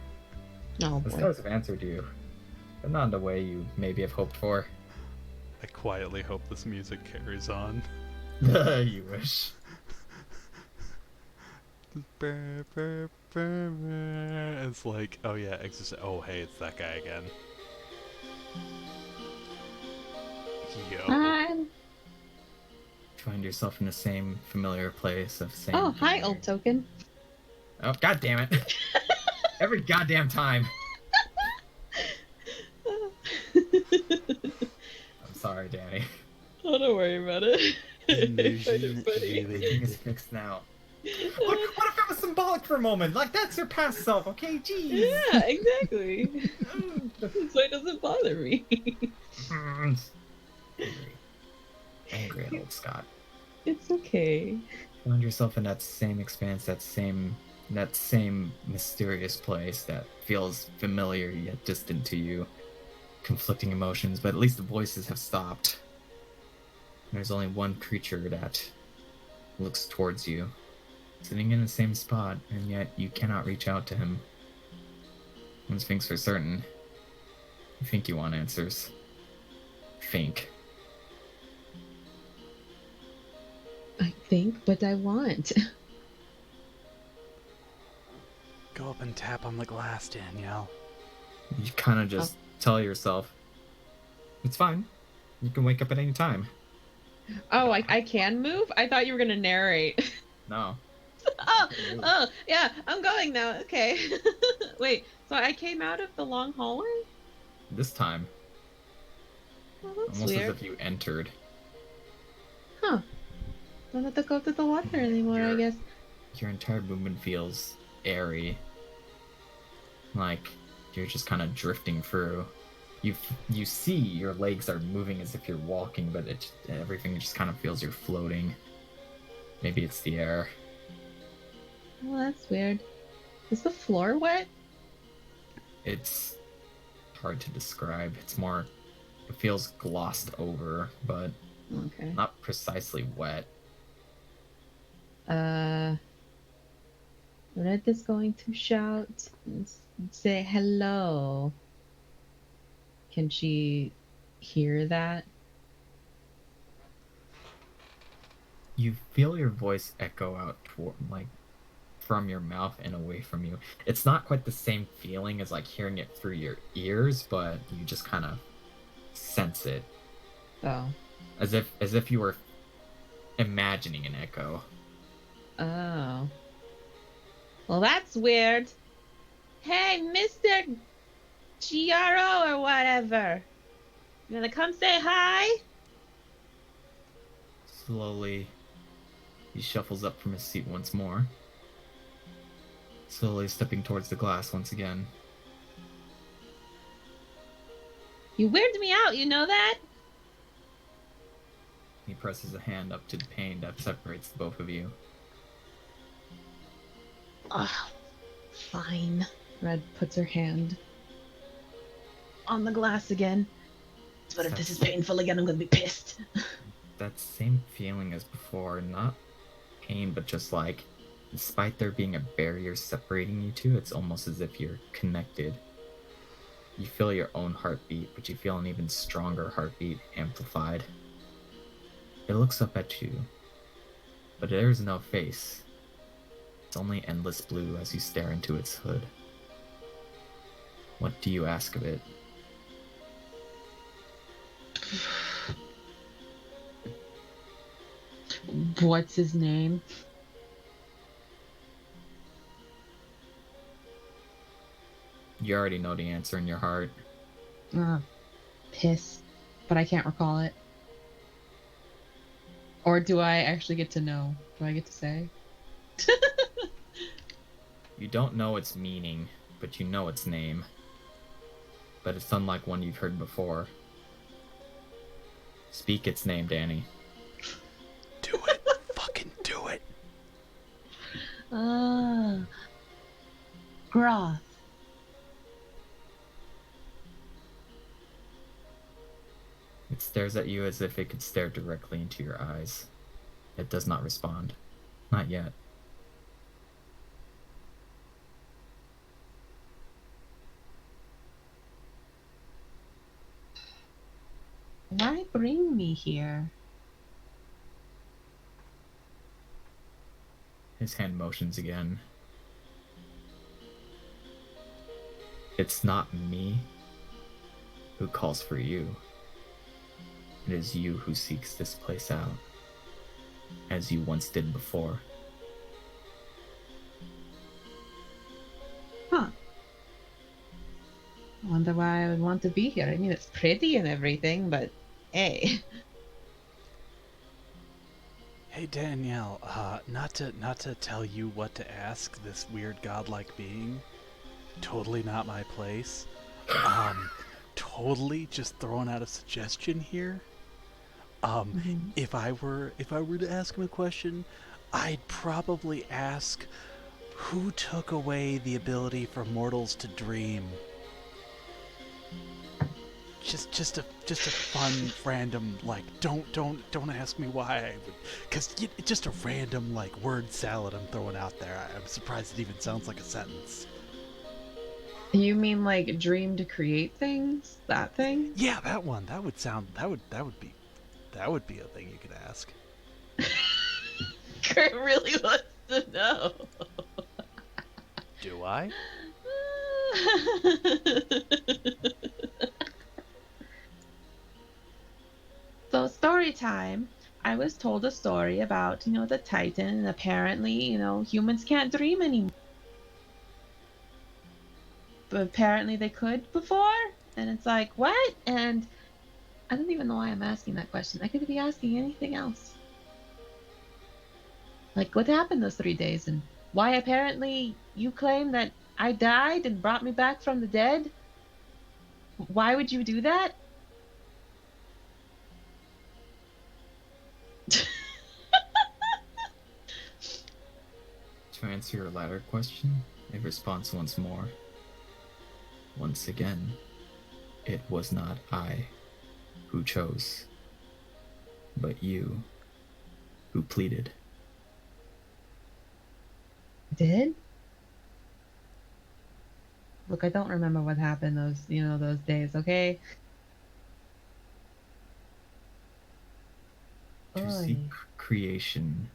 Oh the boy. stars have answered you, but not in the way you maybe have hoped for. I quietly hope this music carries on. You wish. It's like, oh yeah, oh hey, it's that guy again. Yo. Find yourself in the same familiar place of same. Oh, hi, old token. Oh, god damn it! Every goddamn time. I'm sorry, Danny. Oh, don't worry about it. Illusion Everything is fixed now. Look, what if it was symbolic for a moment? Like, that's your past self, okay? Jeez. Yeah, exactly. So it doesn't bother me. Angry old Scott. It's okay. Find yourself in that same expanse, that same mysterious place that feels familiar yet distant to you. Conflicting emotions, but at least the voices have stopped. There's only one creature that looks towards you, sitting in the same spot, and yet you cannot reach out to him. One thing's for certain. You think you want answers. Think. I think, but I want. Go up and tap on the glass, Danielle. You kind of just tell yourself, it's fine. You can wake up at any time. Oh, I can move? I thought you were gonna narrate. No. Oh, yeah, I'm going now. Okay. Wait, so I came out of the long hallway? This time, Oh, that's almost weird. as if you entered. Huh. Don't have to go to the water anymore, I You're- guess. Your entire movement feels airy. Like you're just kind of drifting through. You see your legs are moving as if you're walking, but everything just kind of feels you're floating. Maybe it's the air. Well, that's weird. Is the floor wet? It's hard to describe. It feels glossed over, but Okay. not precisely wet. Red is going to shout and say hello. Can she hear that? You feel your voice echo out toward, like, from your mouth and away from you. It's not quite the same feeling as like hearing it through your ears, but you just kind of sense it, Oh. as if you were imagining an echo. Oh. Well, that's weird. Hey, Mr. GRO or whatever. You gonna come say hi? Slowly, he shuffles up from his seat once more, slowly stepping towards the glass once again. You weirded me out, you know that? He presses a hand up to the pane that separates the both of you. Ugh. Fine. Red puts her hand on the glass again. But if this is painful again, I'm gonna be pissed. That same feeling as before, not pain, but just like, despite there being a barrier separating you two, it's almost as if you're connected. You feel your own heartbeat, but you feel an even stronger heartbeat amplified. It looks up at you, but there is no face. It's only endless blue as you stare into its hood. What do you ask of it? What's his name? You already know the answer in your heart. Piss. But I can't recall it. Or do I actually get to know? Do I get to say? You don't know its meaning, but you know its name. But it's unlike one you've heard before. Speak its name, Danny. Do it. Fucking do it. Groth. It stares at you as if it could stare directly into your eyes. It does not respond. Not yet. Why bring me here? His hand motions again. It's not me who calls for you. It is you who seeks this place out, as you once did before. Huh. I wonder why I would want to be here. I mean, it's pretty and everything, but hey. Hey Danielle, not to tell you what to ask this weird godlike being. Totally not my place. Totally just throwing out a suggestion here. If I were to ask him a question, I'd probably ask, who took away the ability for mortals to dream? Just a fun random, like, don't ask me why I would, because it's just a random, like, word salad I'm throwing out there. I'm surprised it even sounds like a sentence. You mean like dream to create things? That thing? Yeah, that one. That would be a thing you could ask. Kurt really wants to know. Do I? So story time. I was told a story about, the Titan, and apparently, humans can't dream anymore. But apparently they could before, and it's like, what? And I don't even know why I'm asking that question. I could be asking anything else. Like, what happened those 3 days, and why apparently you claim that I died and brought me back from the dead? Why would you do that? To answer your latter question, a response once more. Once again, it was not I who chose, but you who pleaded. Did? Look, I don't remember what happened those days, okay? To Oy. seek creation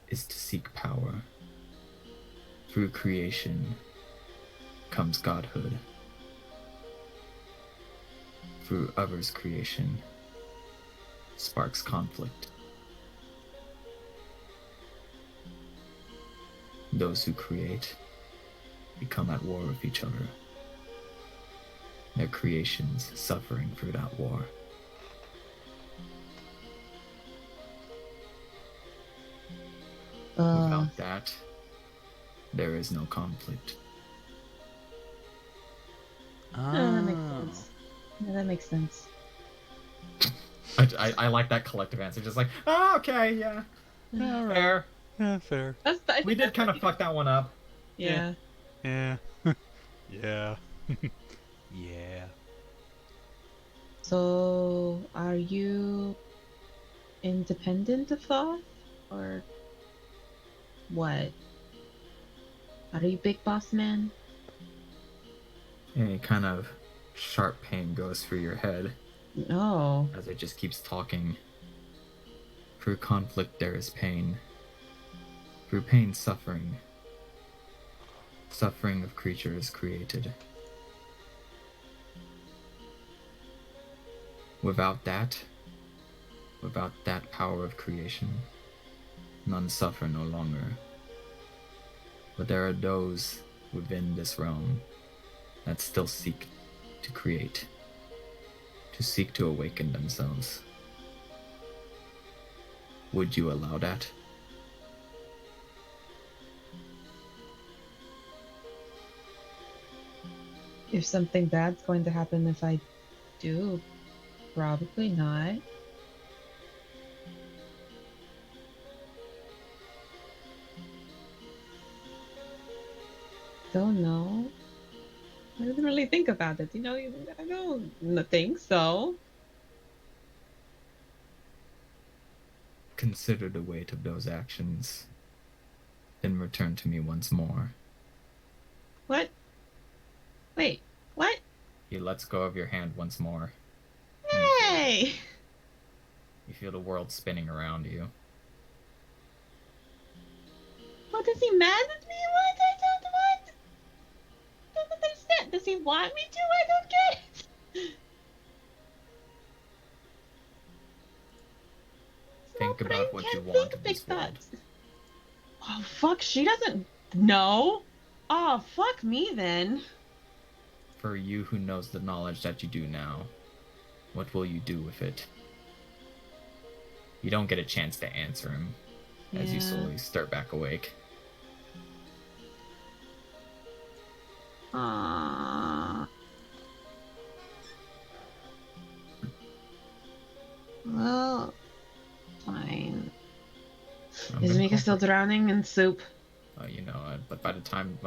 is to seek power. Through creation comes godhood. Through others' creation sparks conflict. Those who create become at war with each other, their creations suffering through that war. Without that, there is no conflict. That makes sense. Yeah, that makes sense. I like that collective answer, just like, oh, okay, yeah, All right. fair. Yeah, fair. We did kind of fuck that one up. Yeah. Yeah. Yeah. Yeah. So, are you independent of Thoth? Or what? Are you Big Boss Man? A kind of sharp pain goes through your head No. as it just keeps talking. Through conflict there is pain. Through pain, suffering. Suffering of creatures created. Without that power of creation, none suffer no longer. But there are those within this realm that still seek to create, to seek to awaken themselves. Would you allow that? If something bad's going to happen if I do, probably not. Don't know. I didn't really think about it. I don't think so. Consider the weight of those actions, then return to me once more. What? Wait, what? He lets go of your hand once more. Hey! You feel the world spinning around you. What, is he mad at me? What? Don't understand. Does he want me to? I don't get it. Think Small about brain what can't you want think in big this world. thoughts. Oh, fuck, she doesn't know. Oh, fuck me then. For you who knows the knowledge that you do now, what will you do with it? You don't get a chance to answer him as you Yeah. slowly start back awake. Aww. Well, fine. I'm Is gonna Mika call still for- drowning in soup? But by the time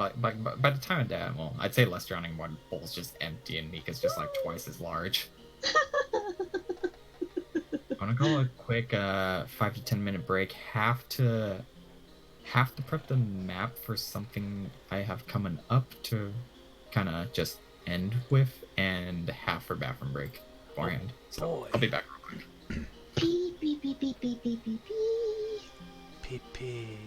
of Dad, well, I'd say less drowning. One bowl's just empty, and Mika's just like twice as large. I'm gonna call a quick 5 to 10 minute break. Have to prep the map for something I have coming up to kind of just end with, and half for bathroom break beforehand. So boy. I'll be back real quick. Beep, beep, beep, beep, beep, beep, beep, beep. Pee pee.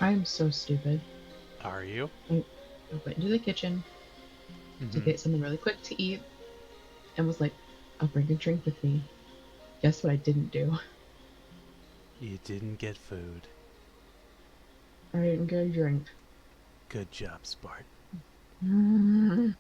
I'm so stupid. Are you? I went into the kitchen to Mhm. get something really quick to eat and was like, I'll bring a drink with me. Guess what I didn't do? You didn't get food. I didn't get a drink. Good job, Spart. Mm.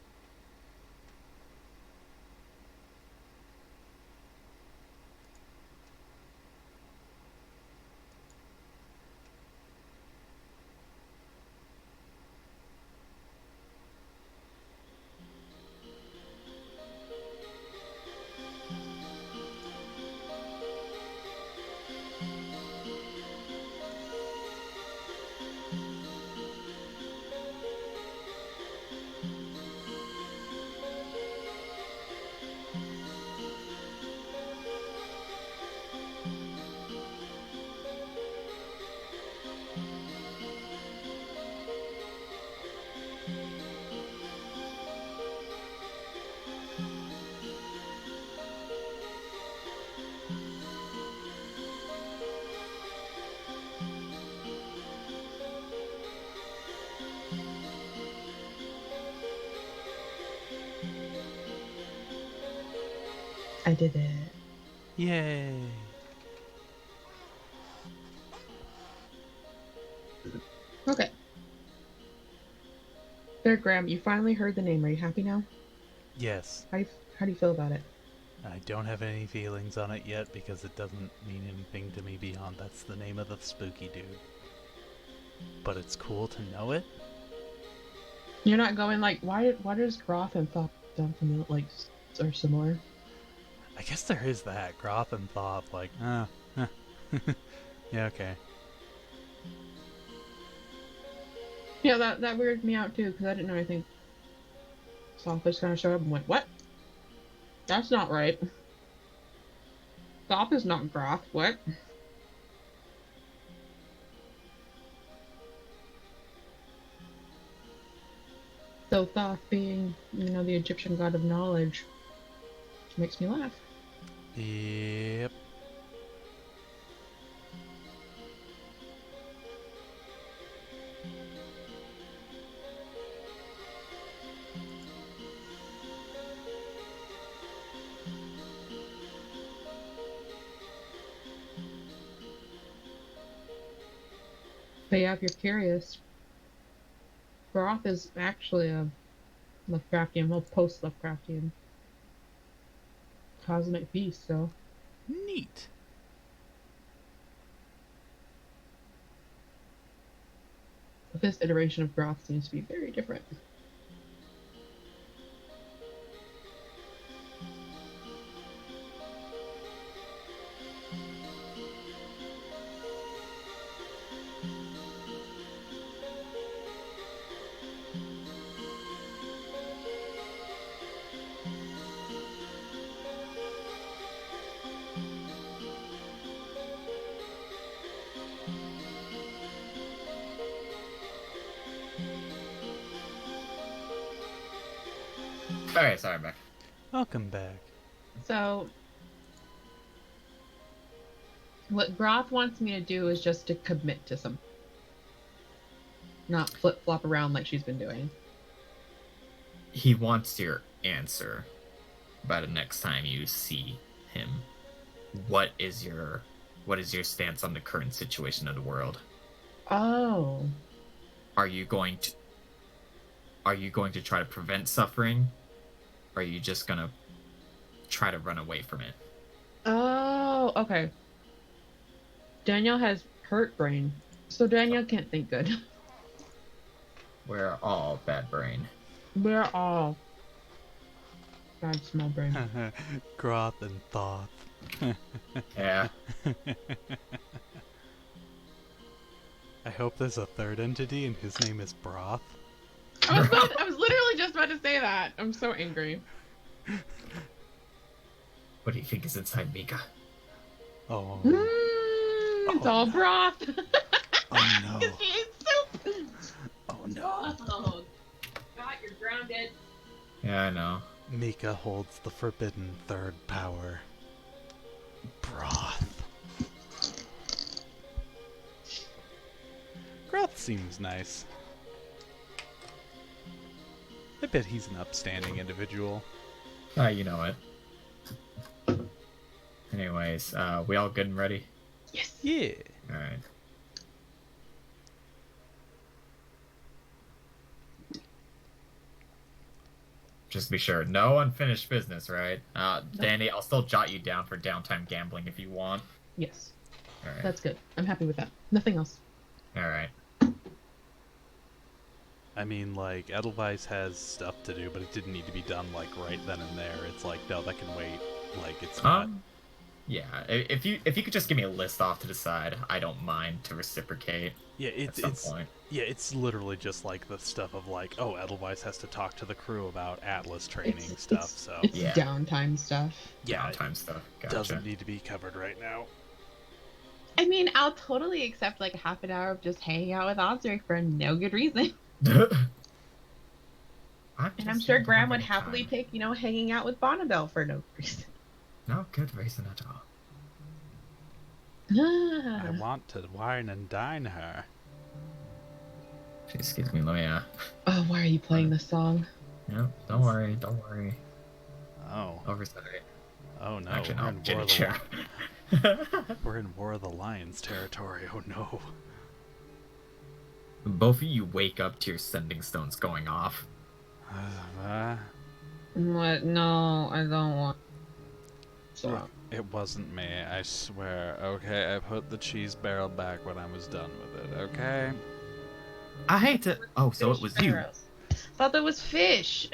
I did it. Yay! Okay. There, Graham, you finally heard the name. Are you happy now? Yes. How do you feel about it? I don't have any feelings on it yet because it doesn't mean anything to me beyond that's the name of the spooky dude. But it's cool to know it. You're not going like, why does Groth and Thop sound familiar, like, are similar? I guess there is that. Groth and Thoth, like, huh. Yeah, okay. Yeah, that weirded me out too, because I didn't know anything. Thop just kind of showed up and went, what? That's not right. Thop is not Groth, what? So Thoth being, the Egyptian god of knowledge, makes me laugh. Yep. But yeah, if you're curious, Groth is actually a Lovecraftian, well, post-Lovecraftian cosmic beast, so Neat. this iteration of Groth seems to be very different. Alright, sorry, I'm back. Welcome back. So, what Groth wants me to do is just to commit to something, not flip-flop around like she's been doing. He wants your answer by the next time you see him. What is your stance on the current situation of the world? Oh. Are you going to try to prevent suffering? Or are you just gonna try to run away from it? Oh, okay. Danielle has hurt brain, so Danielle can't think good. We're all bad brain. We're all bad small brain. Groth and Thoth. Yeah. I hope there's a third entity and his name is Broth. I was literally just about to say that. I'm so angry. What do you think is inside Mika? Oh. It's all broth. Oh no. Because she ate soup. Oh no. Oh, God, you're grounded. Yeah, I know. Mika holds the forbidden third power. Broth. Groth seems nice. I bet he's an upstanding individual. You know it. Anyways, we all good and ready? Yes. Yeah. Alright. Just to be sure, no unfinished business, right? Danny, I'll still jot you down for downtime gambling if you want. Yes. Alright. That's good. I'm happy with that. Nothing else. Alright. I mean, like, Edelweiss has stuff to do, but it didn't need to be done, like, right then and there. It's like, no, that can wait. Like, it's not... Yeah, if you could just give me a list off to the side, I don't mind to reciprocate Yeah, at some point. Yeah, it's literally just, like, the stuff of, like, oh, Edelweiss has to talk to the crew about Atlas training stuff, so... It's Yeah. downtime stuff. Yeah, it Downtime stuff. Gotcha. doesn't need to be covered right now. I mean, I'll totally accept like half an hour of just hanging out with Osric for no good reason. And I'm just sure here to Graham have a would good happily time. take, hanging out with Bonnabelle for no reason. No good reason at all. I want to wine and dine her. Excuse me, let me Oh, why are you playing this song? no, don't worry. Oh. Oversight. Oh, no. Actually, we're no, in War Jenny of the chair. We're in War of the Lions territory. Oh, no. Both of you wake up to your sending stones going off. What? No, I don't want. Look, it wasn't me, I swear. Okay, I put the cheese barrel back when I was done with it, okay? I hate to. Oh, so it was you. Thought that was fish.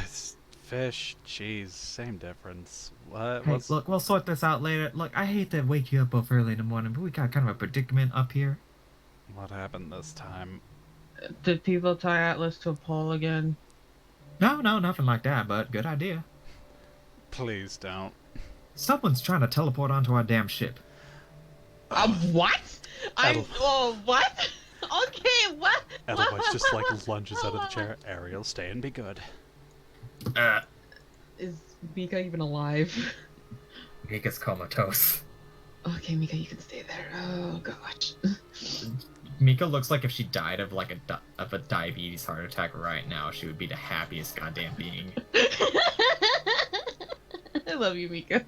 It's fish, cheese, same difference. What? Hey, What's... look, we'll sort this out later. Look, I hate to wake you up both early in the morning, but we got kind of a predicament up here. What happened this time? Did people tie Atlas to a pole again? No, nothing like that, but good idea. Please don't. Someone's trying to teleport onto our damn ship. What? Edel- What? Okay, what? Edelweiss just like lunges out of the chair. Ariel, stay and be good. Is Mika even alive? Mika's comatose. Okay, Mika, you can stay there. Oh gosh. Mika looks like if she died of like a diabetes heart attack right now, she would be the happiest goddamn being. I love you, Mika.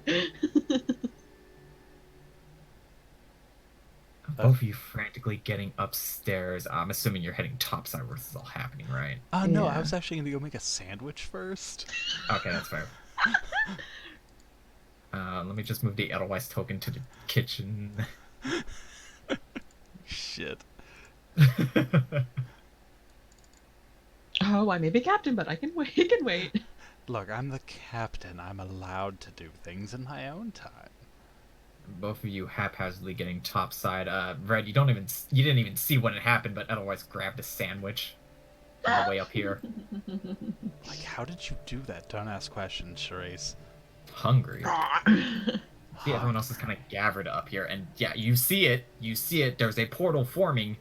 Both of you frantically getting upstairs. I'm assuming you're heading topside where this is all happening, right? No, Yeah. I was actually gonna go make a sandwich first. Okay, that's fair. Let me just move the Edelweiss token to the kitchen. Shit. Oh, I may be captain, but I can wait. I can wait. Look, I'm the captain. I'm allowed to do things in my own time. Both of you haphazardly getting topside. Red, you didn't even see when it happened, but Edelweiss grabbed a sandwich on the way up here. Like, how did you do that? Don't ask questions, Charisse. Hungry. See, everyone else is kind of gathered up here, and yeah, you see it. There's a portal forming.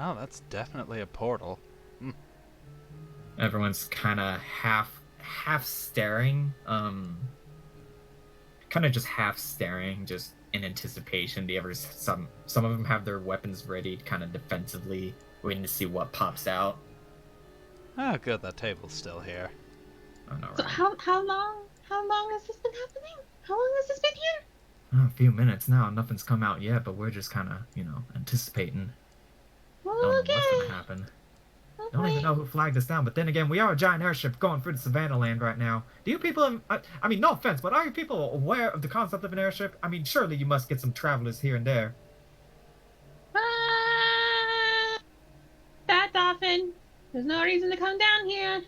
Oh, that's definitely a portal. Everyone's kind of half staring, kind of just half staring, just in anticipation. The others, some of them have their weapons ready, kind of defensively, waiting to see what pops out. Oh, good, that table's still here. Oh no, So right? how long has this been happening? How long has this been here? Oh, a few minutes now. Nothing's come out yet, but we're just kind of, anticipating. Well, Don't know okay. what's gonna happen. Don't even know who flagged us down, but then again, we are a giant airship going through the Savannah land right now. Do you people, I mean, no offense, but are you people aware of the concept of an airship? I mean, surely you must get some travelers here and there. That's often. There's no reason to come down here.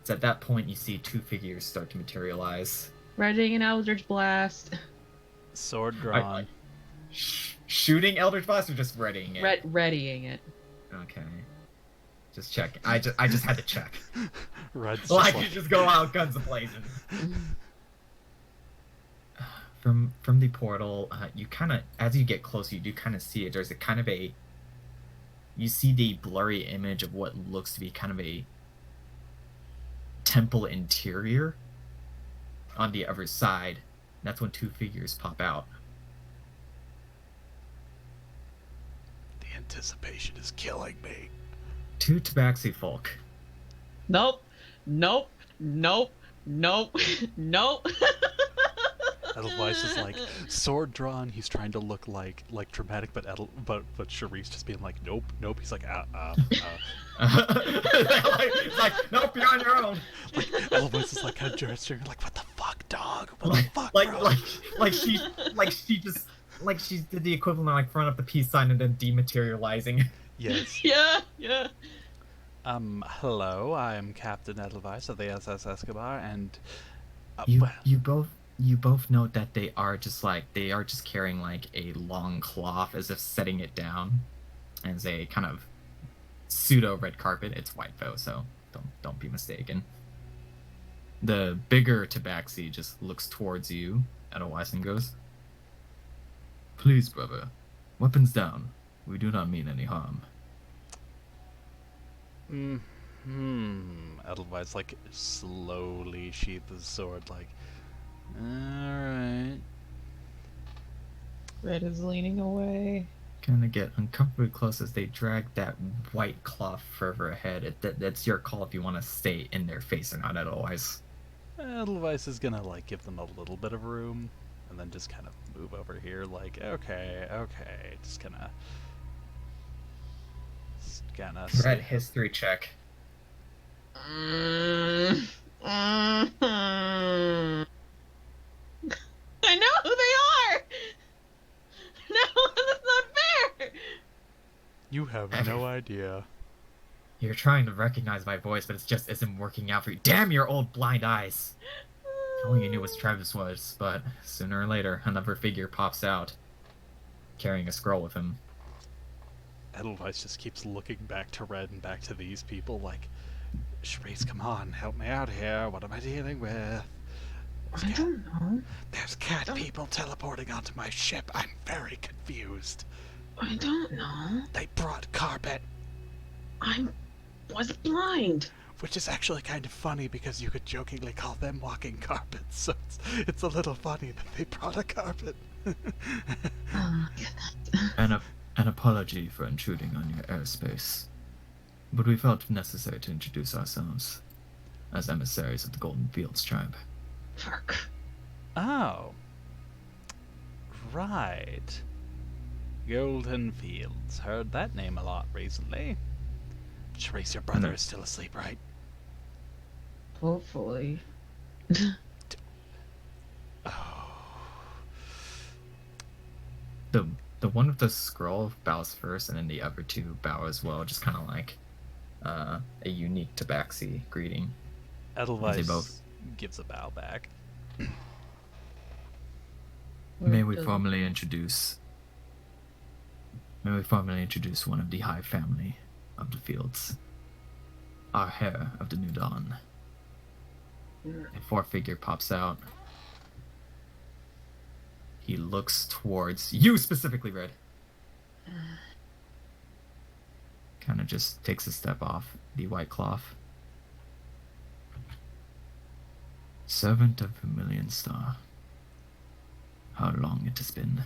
It's at that point you see two figures start to materialize. Readying an Eldritch Blast. Sword drawn. Shooting Eldritch Blast or just readying it? Readying it. Okay. Just check. I just had to check. Red's just Like, like, you just go out guns a-blazing. From the portal, you kind of, as you get closer, you do kind of see it. There's a kind of a, you see the blurry image of what looks to be kind of a temple interior on the other side. That's when two figures pop out. anticipation is killing me. 2 tabaxi folk. Nope. Nope. Nope. Nope. Nope. Edelweiss is like sword drawn. He's trying to look like dramatic, but Charisse just being like, nope. He's like, It's like, nope, you're on your own. Like Edelweiss is like kind of gesturing, like, what the fuck, dog? What the fuck, like, bro? like she did the equivalent of like throwing up the peace sign and then dematerializing. Yes. Yeah. Hello, I am Captain Edelweiss of the SS Escobar, and You both note that they are just carrying like a long cloth as if setting it down as a kind of pseudo red carpet. It's white though, so don't be mistaken. The bigger tabaxi just looks towards you, Edelweiss, and goes, "Please, brother, weapons down. We do not mean any harm." Edelweiss like slowly sheathes his sword, like, alright. Red is leaning away. Kind of get uncomfortably close as they drag that white cloth further ahead. That's your call if you want to stay in their face or not, Edelweiss. Edelweiss is gonna like give them a little bit of room, and then just kind of move over here, like, okay, just kinda Red history check. I know who they are. No, that's not fair. You have no idea. You're trying to recognize my voice, but it just isn't working out for you. Damn your old blind eyes! If only you knew what Travis was, but sooner or later, another figure pops out, carrying a scroll with him. Edelweiss just keeps looking back to Red and back to these people, like, Charisse, come on, help me out here. What am I dealing with? I don't know. There's cat people teleporting onto my ship. I'm very confused. I don't know. They brought carpet, I was blind. which is actually kind of funny because you could jokingly call them walking carpets, so it's a little funny that they brought a carpet. Oh, goodness. An apology for intruding on your airspace, but we felt it necessary to introduce ourselves as emissaries of the Golden Fields tribe. Fuck. Oh. Right. Golden Fields. Heard that name a lot recently. Charisse, your brother is still asleep, right? Hopefully. Oh. The one with the scroll bows first, and then the other two bow as well, just kind of like a unique tabaxi greeting. Edelweiss They both gives a bow back. May we formally introduce one of the high family of the Fields, our heir of the New Dawn. A 4-figure pops out. He looks towards you specifically, Red. Kind of just takes a step off the white cloth. Servant of Vermilion Star. How long it has been.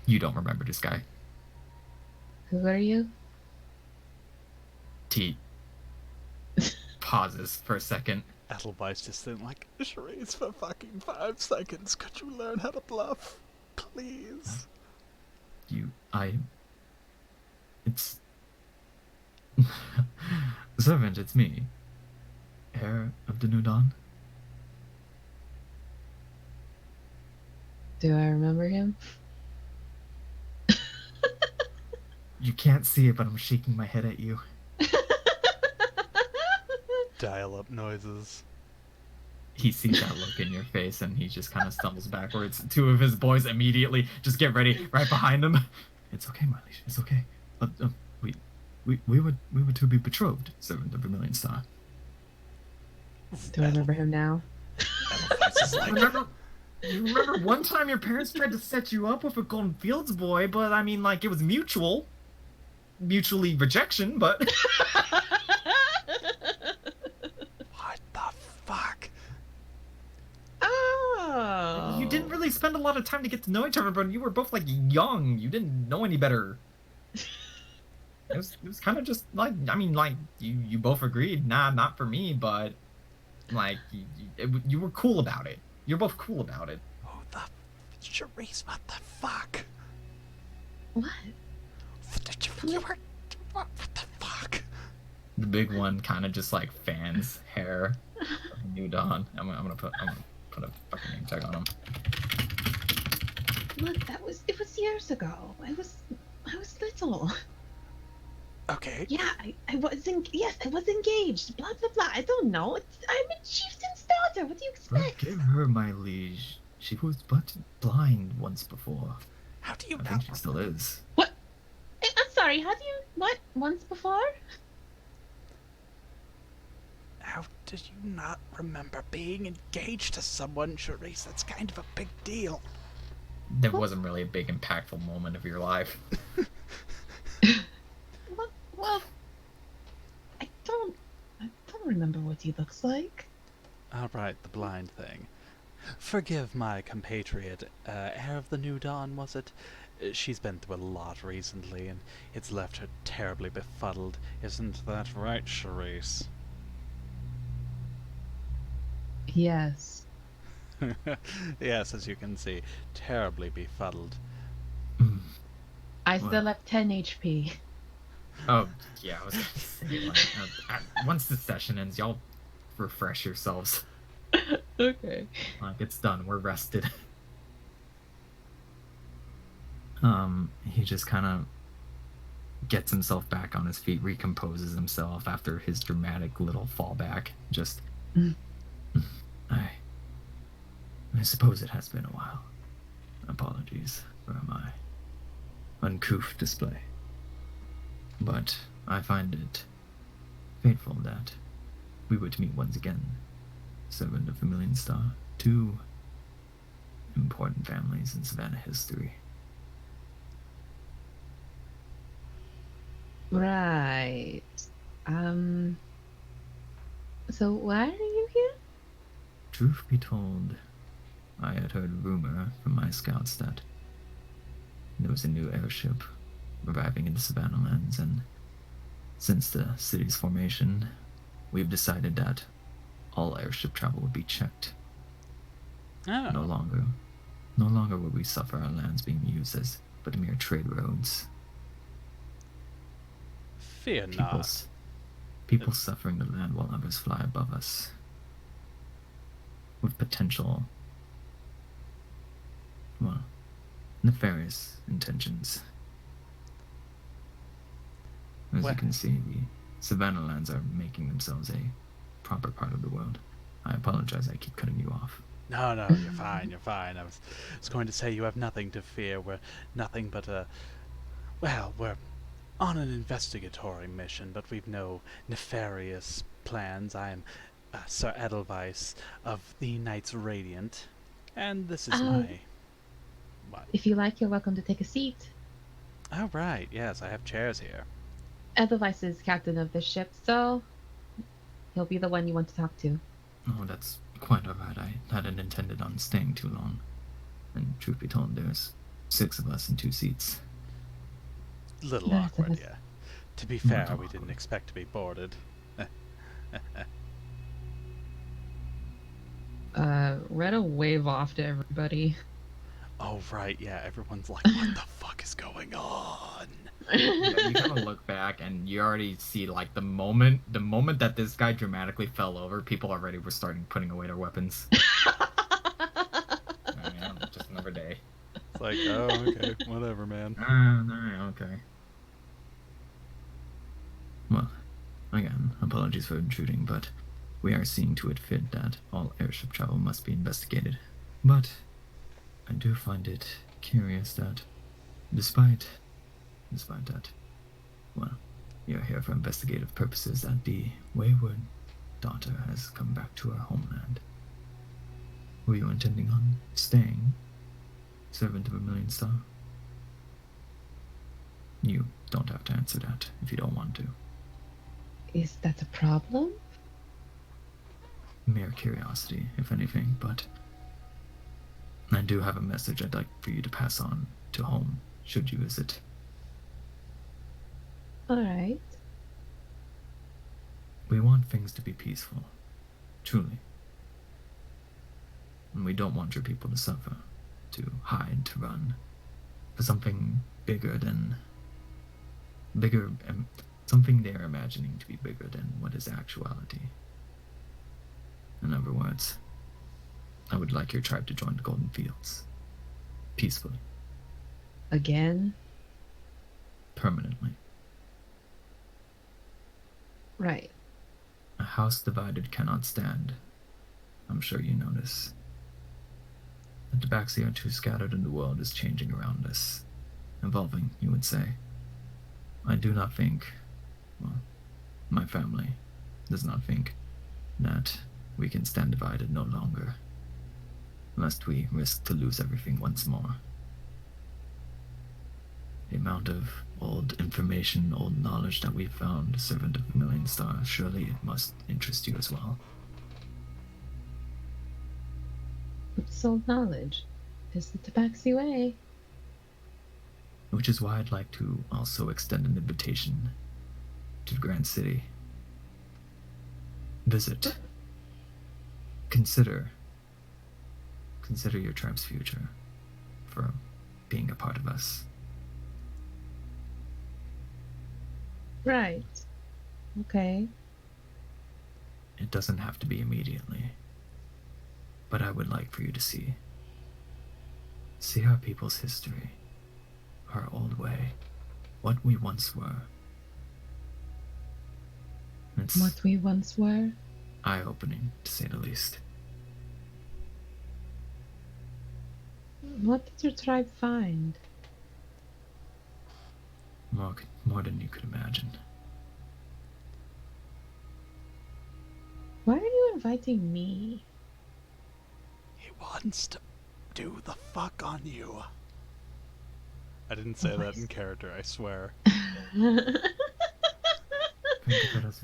You don't remember this guy. Who are you? T pauses for a second. Edelweiss just then like, Charisse, for fucking 5 seconds, could you learn how to bluff? Please. It's... Servant, it's me. Heir of the New Dawn. Do I remember him? You can't see it, but I'm shaking my head at you. Dial-up noises. He sees that look in your face, and he just kind of stumbles backwards. 2 of his boys immediately just get ready right behind him. It's okay, Miley. It's okay. We were to be betrothed, Servant of Vermilion Star. Do I remember him now? Edelweiss is like, You remember one time your parents tried to set you up with a Golden Fields boy, but I mean, like, it was mutually rejection, but... what the fuck? Oh. You didn't really spend a lot of time to get to know each other, but you were both like young. You didn't know any better. It was kind of just like, I mean, like you both agreed, nah, not for me, but like you were cool about it. You're both cool about it. Oh, the Charisse, what the fuck? What? You were. What the fuck? The big one kind of just like fans hair. New Dawn. I'm gonna put a fucking name tag on him. Look, it was years ago. I was little. Okay. Yeah, I was engaged. Blah blah blah. I don't know. I'm a chieftain's daughter. What do you expect? Forgive her, my liege. She was but blind once before. How do you I not? think she still is. What? I'm sorry. How do you what? Once before? How did you not remember being engaged to someone, Charisse? That's kind of a big deal. There wasn't really a big impactful moment of your life. Well, I don't remember what he looks like. All right, the blind thing. Forgive my compatriot, heir of the New Dawn, was it? She's been through a lot recently, and it's left her terribly befuddled. Isn't that right, Charisse? Yes. Yes, as you can see, terribly befuddled. I still have 10 HP. Oh, yeah, I was gonna say, like, once the session ends, y'all refresh yourselves. Okay. Like, it's done, we're rested. He just kind of gets himself back on his feet, recomposes himself after his dramatic little fallback. Just, I suppose it has been a while. Apologies for my uncouth display. But I find it fateful that we were to meet once again, servant of the Million Star, two important families in Savannah history. Right. So why are you here? Truth be told, I had heard rumor from my scouts that there was a new airship arriving in the Savannah lands, and since the city's formation, we've decided that all airship travel would be checked. Oh. No longer will we suffer our lands being used as but mere trade roads. Fear not. People suffering the land while others fly above us. With potential, well, nefarious intentions. As Well- you can see, the Savannah lands are making themselves a proper part of the world. I apologize, I keep cutting you off. No, you're fine, you're fine. I was going to say you have nothing to fear. We're nothing but we're on an investigatory mission, but we've no nefarious plans. I am Sir Edelweiss of the Knights Radiant, and this is my... What? If you like, you're welcome to take a seat. Oh, right, yes, I have chairs here. Edelweiss is captain of this ship, so he'll be the one you want to talk to. Oh, that's quite alright. I hadn't intended on staying too long. And truth be told, there's 6 of us in 2 seats. Little That's awkward, nice. yeah. To be Not fair, too we didn't awkward. expect to be boarded. Retta wave off to everybody. Oh, right, yeah, everyone's like, what the fuck is going on? Yeah, you kind of look back and you already see like the moment that this guy dramatically fell over, people already were starting putting away their weapons. Just another day. It's like, oh, okay, whatever, man. Okay. Well, again, apologies for intruding, but we are seeing to it fit that all airship travel must be investigated. But I do find it curious that, despite that, well, you're here for investigative purposes, that the wayward daughter has come back to her homeland. Were you intending on staying, servant of a Million Star? You don't have to answer that if you don't want to. Is that a problem? Mere curiosity, if anything, but I do have a message I'd like for you to pass on to home, should you visit. Alright. We want things to be peaceful, truly. And we don't want your people to suffer, to hide, to run, for something something they're imagining to be bigger than what is actuality. In other words, I would like your tribe to join the Golden Fields. Peacefully. Again? Permanently. Right. A house divided cannot stand. I'm sure you know this. The Tabaxi are too scattered and the world is changing around us. Evolving, you would say. I do not think, well, my family does not think that we can stand divided no longer, lest we risk to lose everything once more. The amount of old information, old knowledge that we've found, Servant of a Million Stars, surely it must interest you as well. It's old knowledge. It's the Tabaxi way. Which is why I'd like to also extend an invitation to the Grand City. Visit. Consider your tribe's future for being a part of us. Right. Okay. It doesn't have to be immediately, but I would like for you to see our people's history, our old way, what we once were. It's What we once were? eye-opening, to say the least. What did your tribe find? More than you could imagine. Why are you inviting me? He wants to do the fuck on you. I didn't say that in character, I swear. Think of it as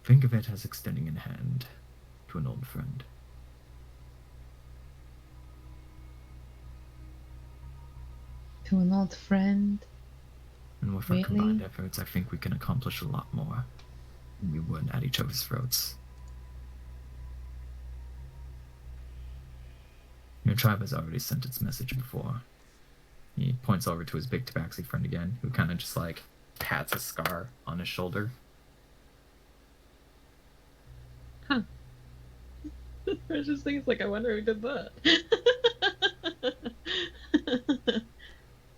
think of it as extending a hand to an old friend. To an old friend? And with our combined efforts, I think we can accomplish a lot more than we would at each other's throats. Your tribe has already sent its message before. He points over to his big Tabaxi friend again, who kind of just like pats a scar on his shoulder. Huh. I just think it's like, I wonder who did that.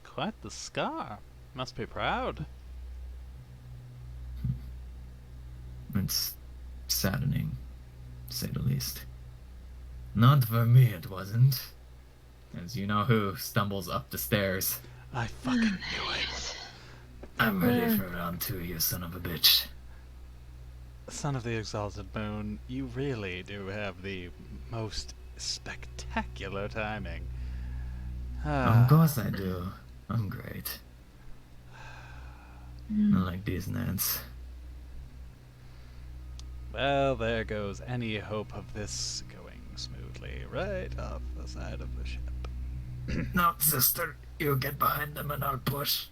Quite the scar. Must be proud. It's saddening, to say the least. Not for me, it wasn't. As you know who stumbles up the stairs. I fucking knew it. I'm ready for round 2, you son of a bitch. Son of the Exalted Moon, you really do have the most spectacular timing. Of course I do. I'm great. I like these nets. Well, there goes any hope of this going smoothly right off the side of the ship. No, sister, you get behind them and I'll push.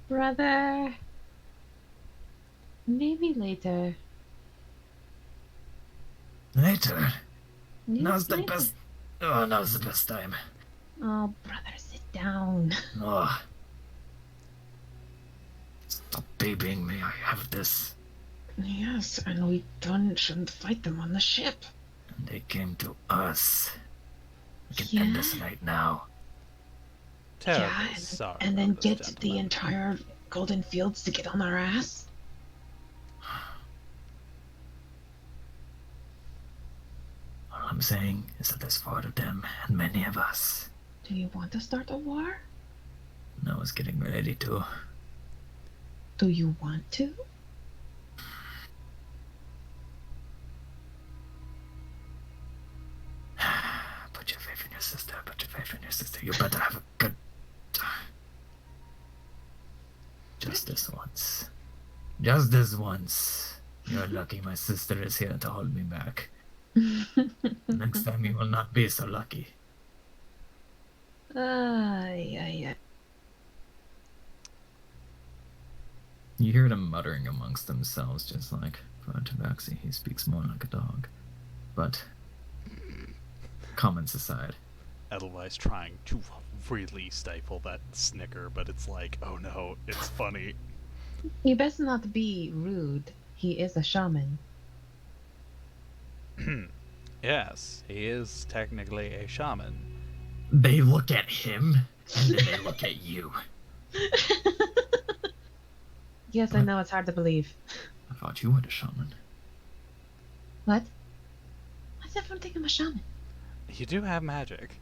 Brother. Maybe later. Later? Yes, Now's the later. best. Oh, now's the best time. Oh, brother, sit down. Oh. Stop babying me, I have this. Yes, and we shouldn't fight them on the ship. And they came to us. We can end this right now. Terribly sorry. and then about this, get the gentlemen. entire Golden Fields to get on our ass? All I'm saying is that there's 4 of them and many of us. Do you want to start a war? And I was getting ready to. Do you want to? Put your faith in your sister, put your faith in your sister. You better have a good time. Just this once. Just this once. You're lucky my sister is here to hold me back. Next time you will not be so lucky. Yeah. You hear them muttering amongst themselves, just like, Father Tabaxi, he speaks more like a dog. But, comments aside. Edelweiss trying to really stifle that snicker, but it's like, oh no, it's funny. He best not be rude. He is a shaman. Yes, he is technically a shaman. They look at him, and then they look at you. Yes, I know it's hard to believe. I thought you were the shaman. What? Why does everyone think I'm a shaman? You do have magic.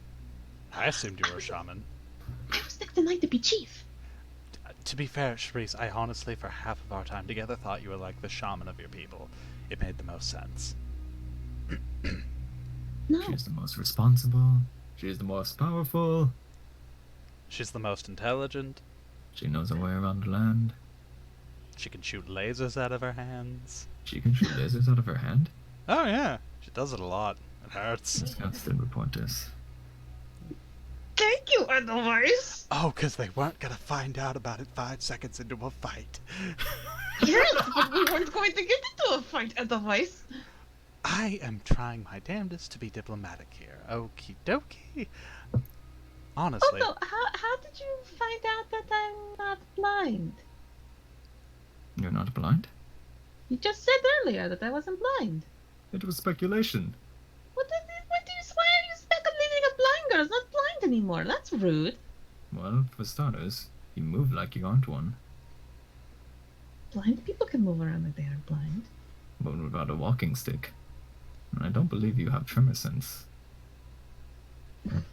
I assumed you were a shaman. I was next in line to be chief. To be fair, Sharice, I honestly, for half of our time together, thought you were like the shaman of your people. It made the most sense. No. She's the most responsible. She's the most powerful. She's the most intelligent. She knows her way around the land. She can shoot lasers out of her hands. She can shoot lasers out of her hand. Oh yeah, she does it a lot. It hurts. The scouts did report this. Thank you, Edelweiss. Oh, because they weren't gonna find out about it 5 seconds into a fight. Yes, but we weren't going to get into a fight, Edelweiss. I am trying my damnedest to be diplomatic here. Okie dokie. Honestly, Also, how did you find out that I'm not blind? You're not blind? You just said earlier that I wasn't blind. It was speculation. Why are you speculating a blind girl's not blind anymore? That's rude. Well, for starters, you move like you aren't one. Blind people can move around like they aren't blind. But without a walking stick. And I don't believe you have tremor sense. If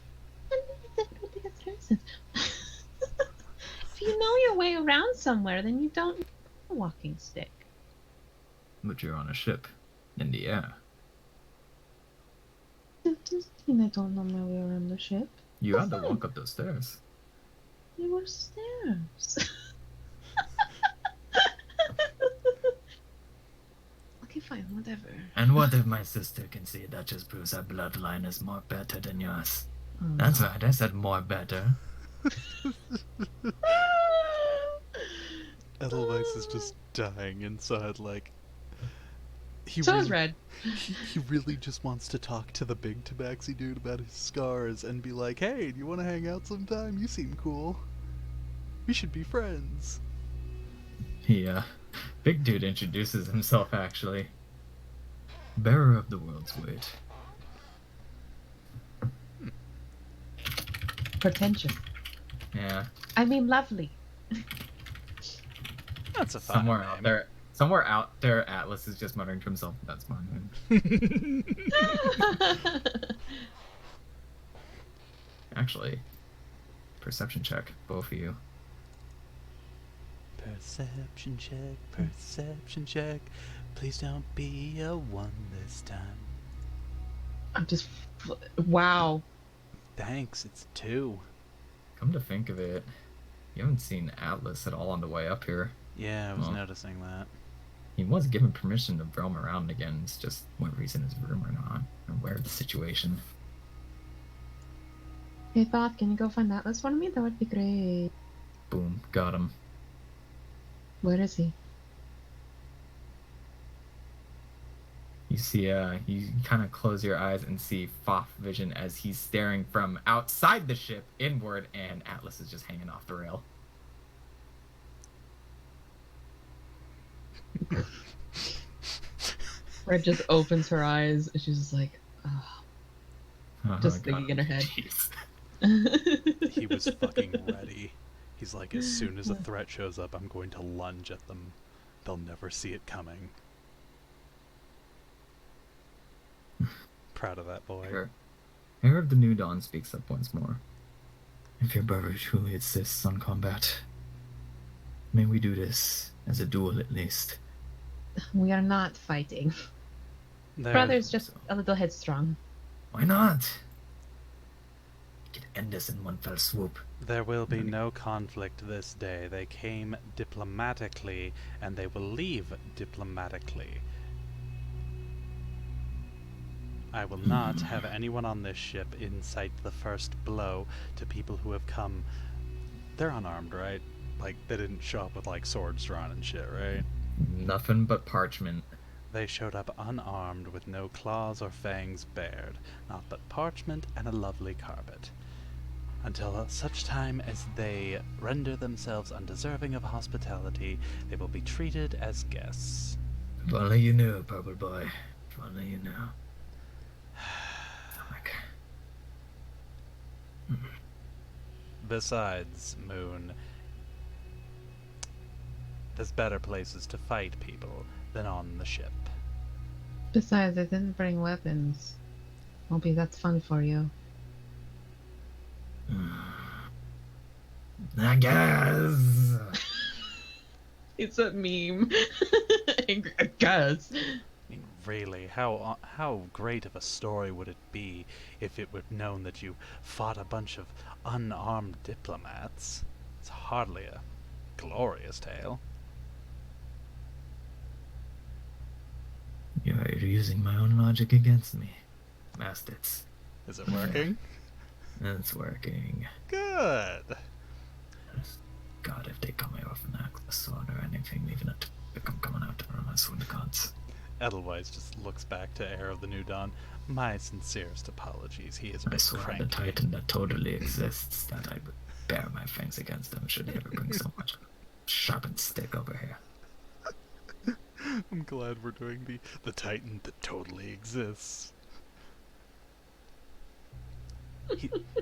you know your way around somewhere, then you don't need a walking stick. But you're on a ship. In the air. That doesn't mean I don't know my way around the ship. You had to walk up those stairs. There were stairs. Okay, fine, whatever. And what if my sister can see that just proves our bloodline is more better than yours? Oh, That's right, I said more better. Edelweiss is just dying inside, like... So is Red. He really just wants to talk to the big tabaxi dude about his scars and be like, hey, do you want to hang out sometime? You seem cool. We should be friends. Big dude introduces himself, actually. Bearer of the world's weight. Pretentious. Yeah. I mean, lovely. That's a fun Somewhere out there, Atlas is just muttering to himself, that's my name. Actually, perception check, both of you. Perception check. Please don't be a 1 this time. I'm just. Wow. Thanks, it's 2. Come to think of it, you haven't seen Atlas at all on the way up here. Yeah, I was Well. noticing that. He was given permission to roam around again, it's just whether he's in his room or not, or aware of the situation. Hey, Thoth, can you go find Atlas for me? That would be great. Boom, got him. Where is he? You see, you kind of close your eyes and see Foth vision as he's staring from outside the ship inward, and Atlas is just hanging off the rail. Red just opens her eyes and she's just like, Oh, Just God. thinking in her head. Jeez. He was fucking ready. He's like, as soon as a threat shows up, I'm going to lunge at them. They'll never see it coming. Proud of that boy. Hair of the New Dawn speaks up once more. If your brother truly insists on combat, may we do this as a duel at least. We are not fighting. There, Brother's just a little headstrong. Why not? We could end this in one fell swoop. there will be no conflict this day. They came diplomatically, and they will leave diplomatically. I will not have anyone on this ship incite the first blow to people who have come. They're unarmed, right? Like, they didn't show up with, like, swords drawn and shit, right? Nothing but parchment. They showed up unarmed with no claws or fangs bared, naught but parchment and a lovely carpet. Until such time as they render themselves undeserving of hospitality, they will be treated as guests. If only you knew, Purple Boy. If only you knew. Stomach. Besides, Moon, there's better places to fight people than on the ship. Besides, I didn't bring weapons. Maybe that's fun for you. I guess. It's a meme. I guess. I mean, really, how great of a story would it be if it were known that you fought a bunch of unarmed diplomats? It's hardly a glorious tale. You're using my own logic against me. Bastards. Is it working? It's working. Good. God, if they come here with an axe, sword, or anything, even a I'm coming after them, I swear to God. Edelweiss just looks back to Heir of the New Dawn. My sincerest apologies. He is a I bit swear cranky. the Titan that totally exists, that I would bare my fangs against him should he ever bring so much sharpened stick over here. I'm glad we're doing the Titan that totally exists.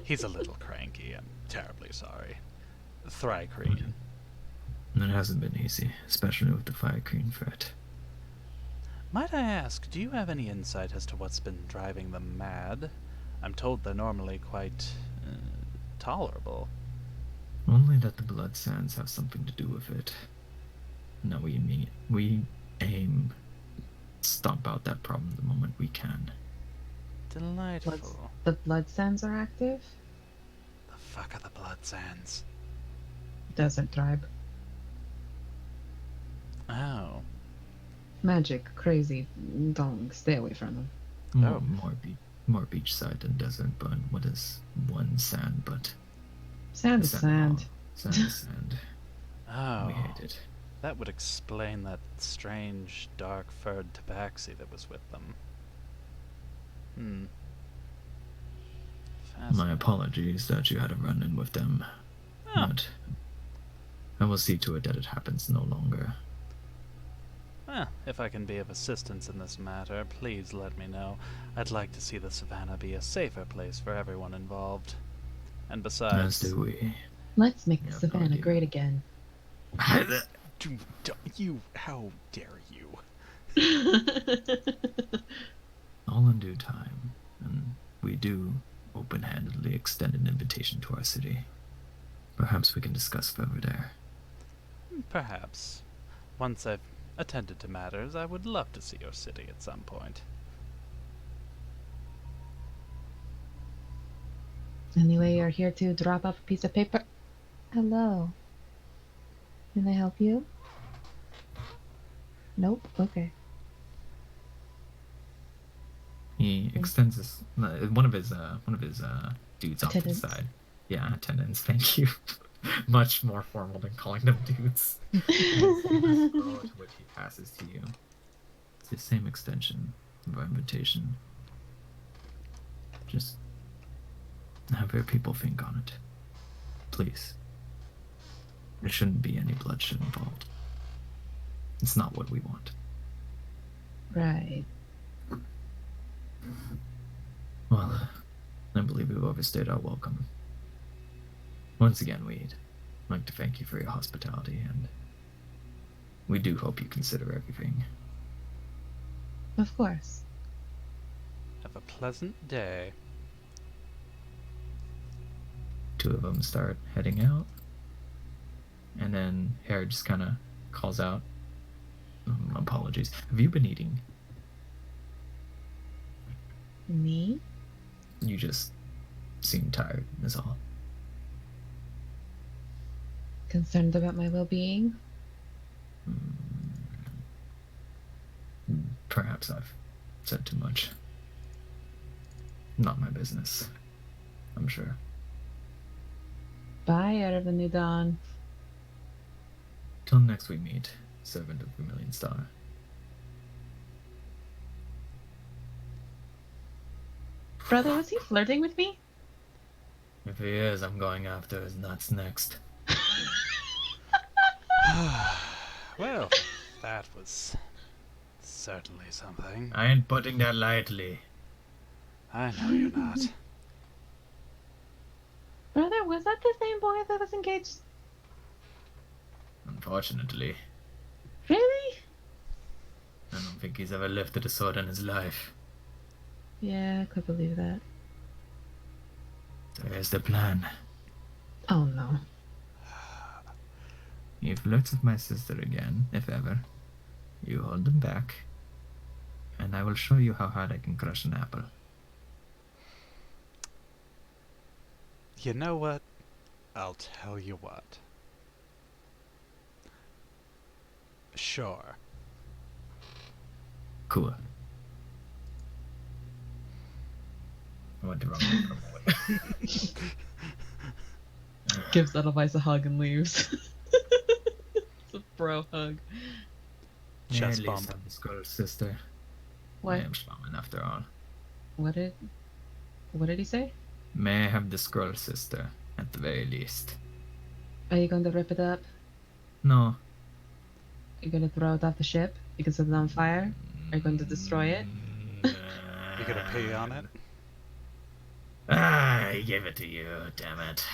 He's a little cranky. I'm terribly sorry. Thrycreen. It hasn't been easy, especially with the Fire Queen threat. Might I ask, do you have any insight as to what's been driving them mad? I'm told they're normally quite tolerable. Only that the Blood Sands have something to do with it. Now we aim stomp out that problem the moment we can. Delightful. The blood sands are active? The fuck are the Blood Sands? Desert tribe. Oh. Magic, crazy. Don't stay away from them. Oh. More beachside than desert, but what is one sand but Sand is sand. Sand is sand. Oh. We hate it. That would explain that strange, dark-furred tabaxi that was with them. My Fascinating. apologies that you had a run-in with them. Oh. But I will see to it that it happens no longer. Well, if I can be of assistance in this matter, please let me know. I'd like to see the Savannah be a safer place for everyone involved. And As besides... do we. Let's make Yeah, Savannah idea. great again. How dare you? All in due time, and we do open-handedly extend an invitation to our city. Perhaps we can discuss further there. Perhaps. Once I've attended to matters, I would love to see your city at some point. Anyway, you're here to drop off a piece of paper. Hello. Can I help you? Nope. Okay. He extends his one of his dudes off to the Attendants. side. Yeah, attendants. Thank you. Much more formal than calling them dudes. To which he passes to you. It's the same extension of our invitation. Just have your people think on it, please. There shouldn't be any bloodshed involved. It's not what we want. Right. Well, I believe we've overstayed our welcome. Once again, we'd like to thank you for your hospitality, and we do hope you consider everything. Of course. Have a pleasant day. Two of them start heading out, and then Hare just kind of calls out, apologies. Have you been eating? Me? You just seem tired, is all. Concerned about my well-being? Perhaps I've said too much. Not my business. I'm sure. Bye, Out of the New Dawn. Till next we meet, servant of Vermilion Star. Brother, was he flirting with me? If he is, I'm going after his nuts next. Well, that was certainly something. I ain't putting that lightly. I know you're not. Brother, was that the same boy that was engaged? Unfortunately, Really? I don't think he's ever lifted a sword in his life. Yeah, I could believe that. So here's the plan. Oh no. He flirts with my sister again, if ever. You hold him back, and I will show you how hard I can crush an apple. You know what? I'll tell you what. Sure. Cool. I went the wrong way for a moment. Gives Edelweiss a hug and leaves. It's a bro hug. Chest At bump. least I'm the Skull's sister. What? I am shaman after all. What did he say? May I have the Skrull sister, at the very least. Are you going to rip it up? No. You're going to throw it off the ship? You can set it on fire? Are you going to destroy it? You gonna pee on it? I gave it to you, damn it.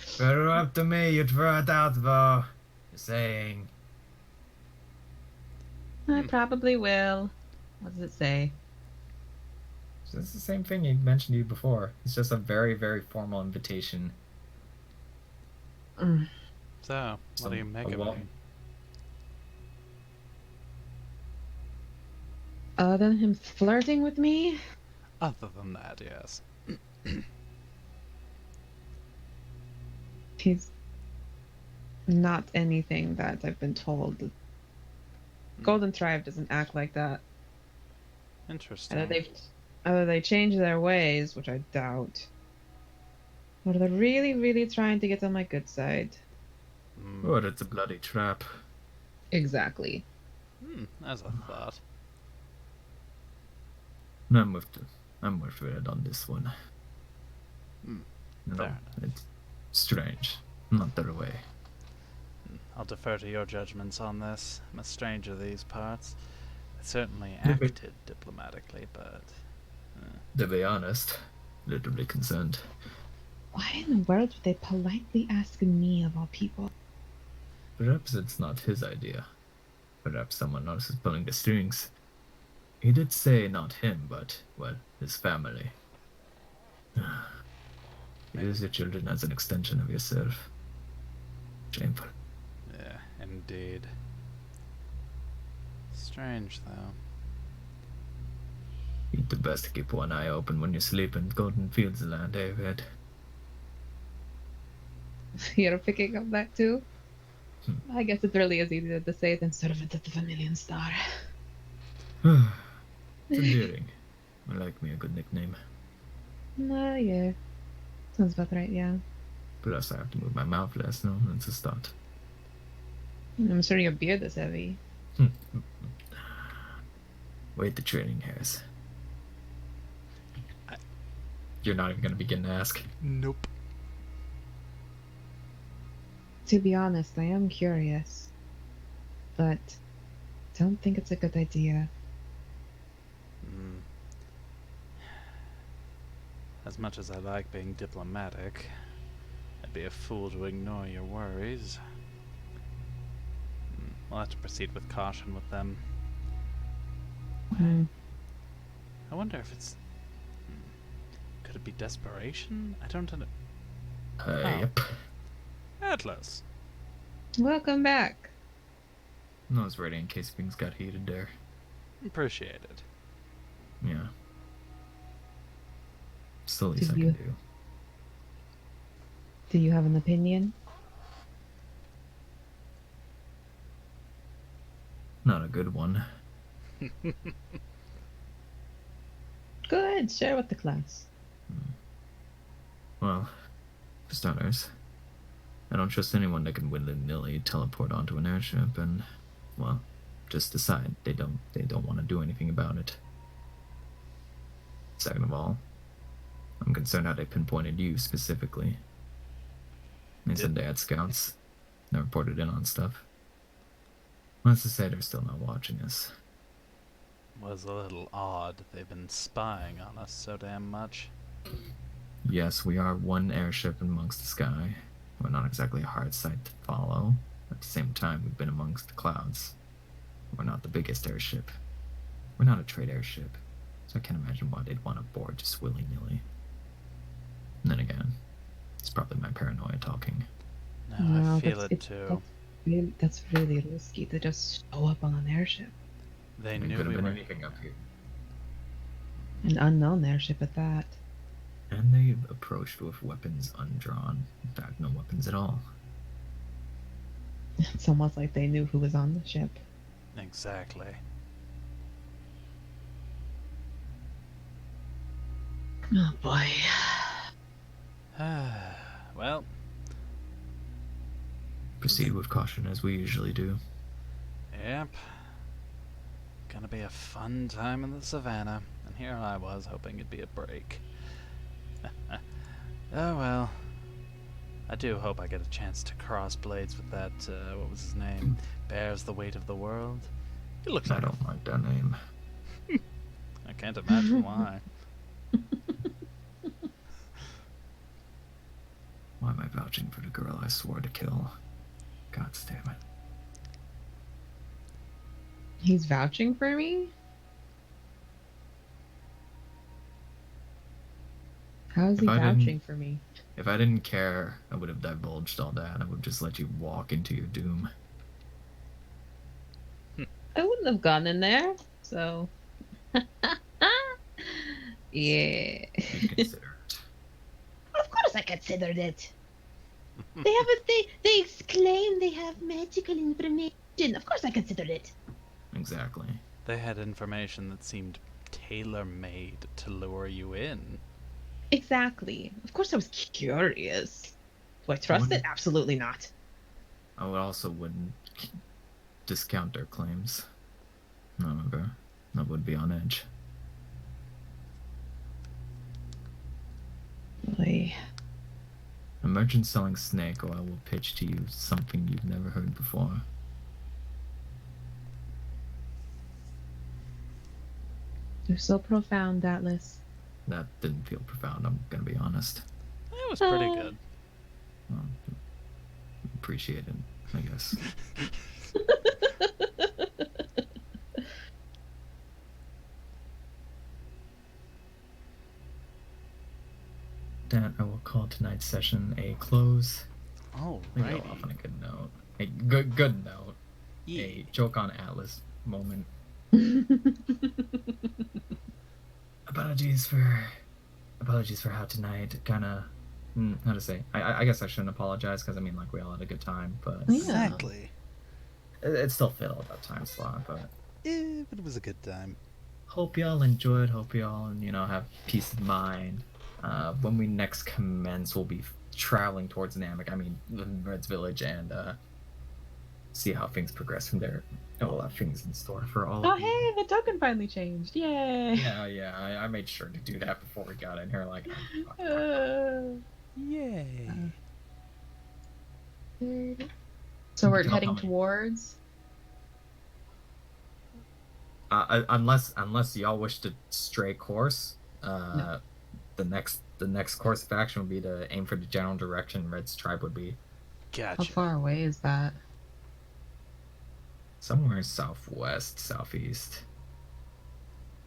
If it were up to me, you'd throw it out, though. Just saying. I probably will. What does it say? It's the same thing he mentioned to you before. It's just a very, very formal invitation. Mm. So, what do you make of well- it? Other than him flirting with me? Other than that, yes. He's not anything that I've been told. Golden Tribe doesn't act like that. Interesting. Either they change their ways, which I doubt, or they're really, really trying to get on my good side. Mm. Oh, that's a bloody trap. Exactly. As a thought. I'm with Red on this one. Hmm, You know, fair enough. it's strange. Not their way. I'll defer to your judgments on this. I'm a stranger to these parts. I certainly Yeah, but- acted diplomatically, but... To be honest, literally concerned. Why in the world would they politely ask me of all people? Perhaps it's not his idea. Perhaps someone else is pulling the strings. He did say not him, but, well, his family. Use your children as an extension of yourself. Shameful. yeah, indeed. Strange, though. You'd the best to keep one eye open when you sleep in Golden Fields land, eh, Red? You're picking up that too? Hmm. I guess it really is easier to say than Servant of the Vermilion Star. It's endearing. I like me a good nickname. Yeah. Sounds about right, yeah. Plus, I have to move my mouth less, no? That's a start. I'm sure your beard is heavy. Wait the training hairs. I- You're not even gonna begin to ask. Nope. To be honest, I am curious. But don't think it's a good idea. Mm. As much as I like being diplomatic, I'd be a fool to ignore your worries. We'll have to proceed with caution with them. Hmm. I wonder if it's... Could it be desperation? I don't know. Yep. Atlas! Welcome back. No, I was ready in case things got heated there. Appreciate it. Yeah. It's the least I Did can you- do. Do you have an opinion? Not a good one. Good. Share with the class. Well, for starters, I don't trust anyone that can willy-nilly teleport onto an airship and, well, just decide they don't want to do anything about it. Second of all, I'm concerned how they pinpointed you specifically. They said they had scouts. They reported in on stuff. Let's just say they're still not watching us. Was a little odd. They've been spying on us so damn much. Yes, we are one airship amongst the sky. We're not exactly a hard sight to follow. At the same time, we've been amongst the clouds. We're not the biggest airship. We're not a trade airship. So I can't imagine why they'd want to board just willy-nilly. And then again, it's probably my paranoia talking. No, I feel it too. That's really risky to just show up on an airship. They It knew could have we been were. anything up here. An unknown airship at that. And they approached with weapons undrawn. In fact, no weapons at all. It's almost like they knew who was on the ship. Exactly. Oh boy. Well, Proceed with caution as we usually do. yep. Gonna be a fun time in the savannah, and here I was hoping it'd be a break. Oh well. I do hope I get a chance to cross blades with that, what was his name? Bears the weight of the world? He looks I like don't like that name. I can't imagine why. Why am I vouching for the girl I swore to kill? God damn it. He's vouching for me? How is he If I didn't- vouching for me? If I didn't care, I would have divulged all that. I would just let you walk into your doom. I wouldn't have gone in there, so. Yeah. You'd consider it. Of course I considered it. They exclaim they have magical information. Of course I considered it. Exactly. They had information that seemed tailor-made to lure you in. Exactly. Of course I was curious. Do I trust it? Absolutely not. I would also wouldn't discount their claims. However, I would be on edge. Boy. A merchant selling snake, or I will pitch to you something you've never heard before. You're so profound, Atlas. That didn't feel profound, I'm gonna be honest. It was pretty good. Well, appreciate it, I guess. That I will call tonight's session a close. We go off on a good note. A good note. Yeah. A joke on Atlas moment. Apologies for how tonight kind of how to say. I guess I shouldn't apologize because I mean like we all had a good time, but Yeah. Exactly. it still fit all that time slot. But But it was a good time. hope y'all enjoyed. Hope y'all have peace of mind. When we next commence, we'll be traveling towards Namek. I mean, Red's Village, and see how things progress from there. And we'll have things in store for all Oh, of you. hey, the token finally changed. Yay. Yeah. I made sure to do that before we got in here. Like, Yay. So we're Tell heading how many- towards. unless y'all wish to stray course, No. the next course of action would be to aim for the general direction Red's tribe would be. How Gotcha. far away is that? Somewhere southwest, southeast.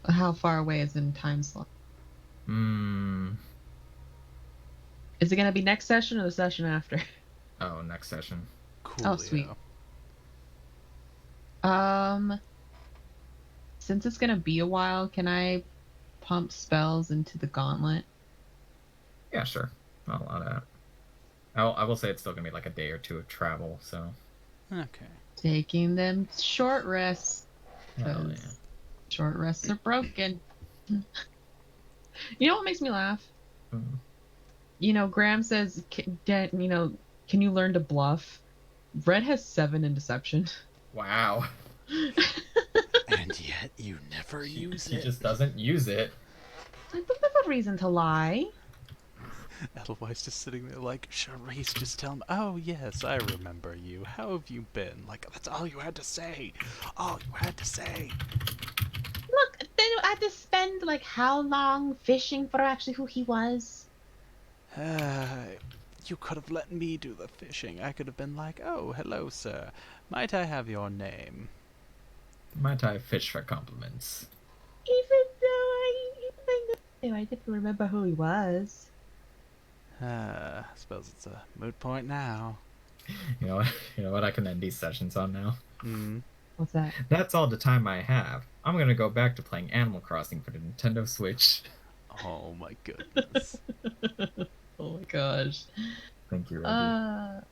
How far away is in time slot? Is it gonna be next session or the session after? Oh, next session. Cool. sweet. Since it's gonna be a while, can I pump spells into the gauntlet? Yeah, sure. I'll allow that. I will say it's still gonna be like a day or two of travel, so Okay. Taking them short rests. Hell yeah. Because short rests are broken. You know what makes me laugh? Mm. You know, Graham says, can you learn to bluff? Red has 7 in deception. Wow. And yet you never use He it. just doesn't use it. I don't have a reason to lie. Edelweiss just sitting there like, Charisse, just tell him, oh yes, I remember you. How have you been? Like, that's all you had to say. All you had to say. Look, then I had to spend like how long fishing for actually who he was. You could have let me do the fishing. I could have been like, oh, hello, sir. Might I have your name? Might I fish for compliments? Even though I didn't remember who he was. I suppose it's a moot point now. You know what? You know what I can end these sessions on now? What's that? That's all the time I have. I'm gonna go back to playing Animal Crossing for the Nintendo Switch. Oh my goodness. Oh my gosh. Thank you, Reggie.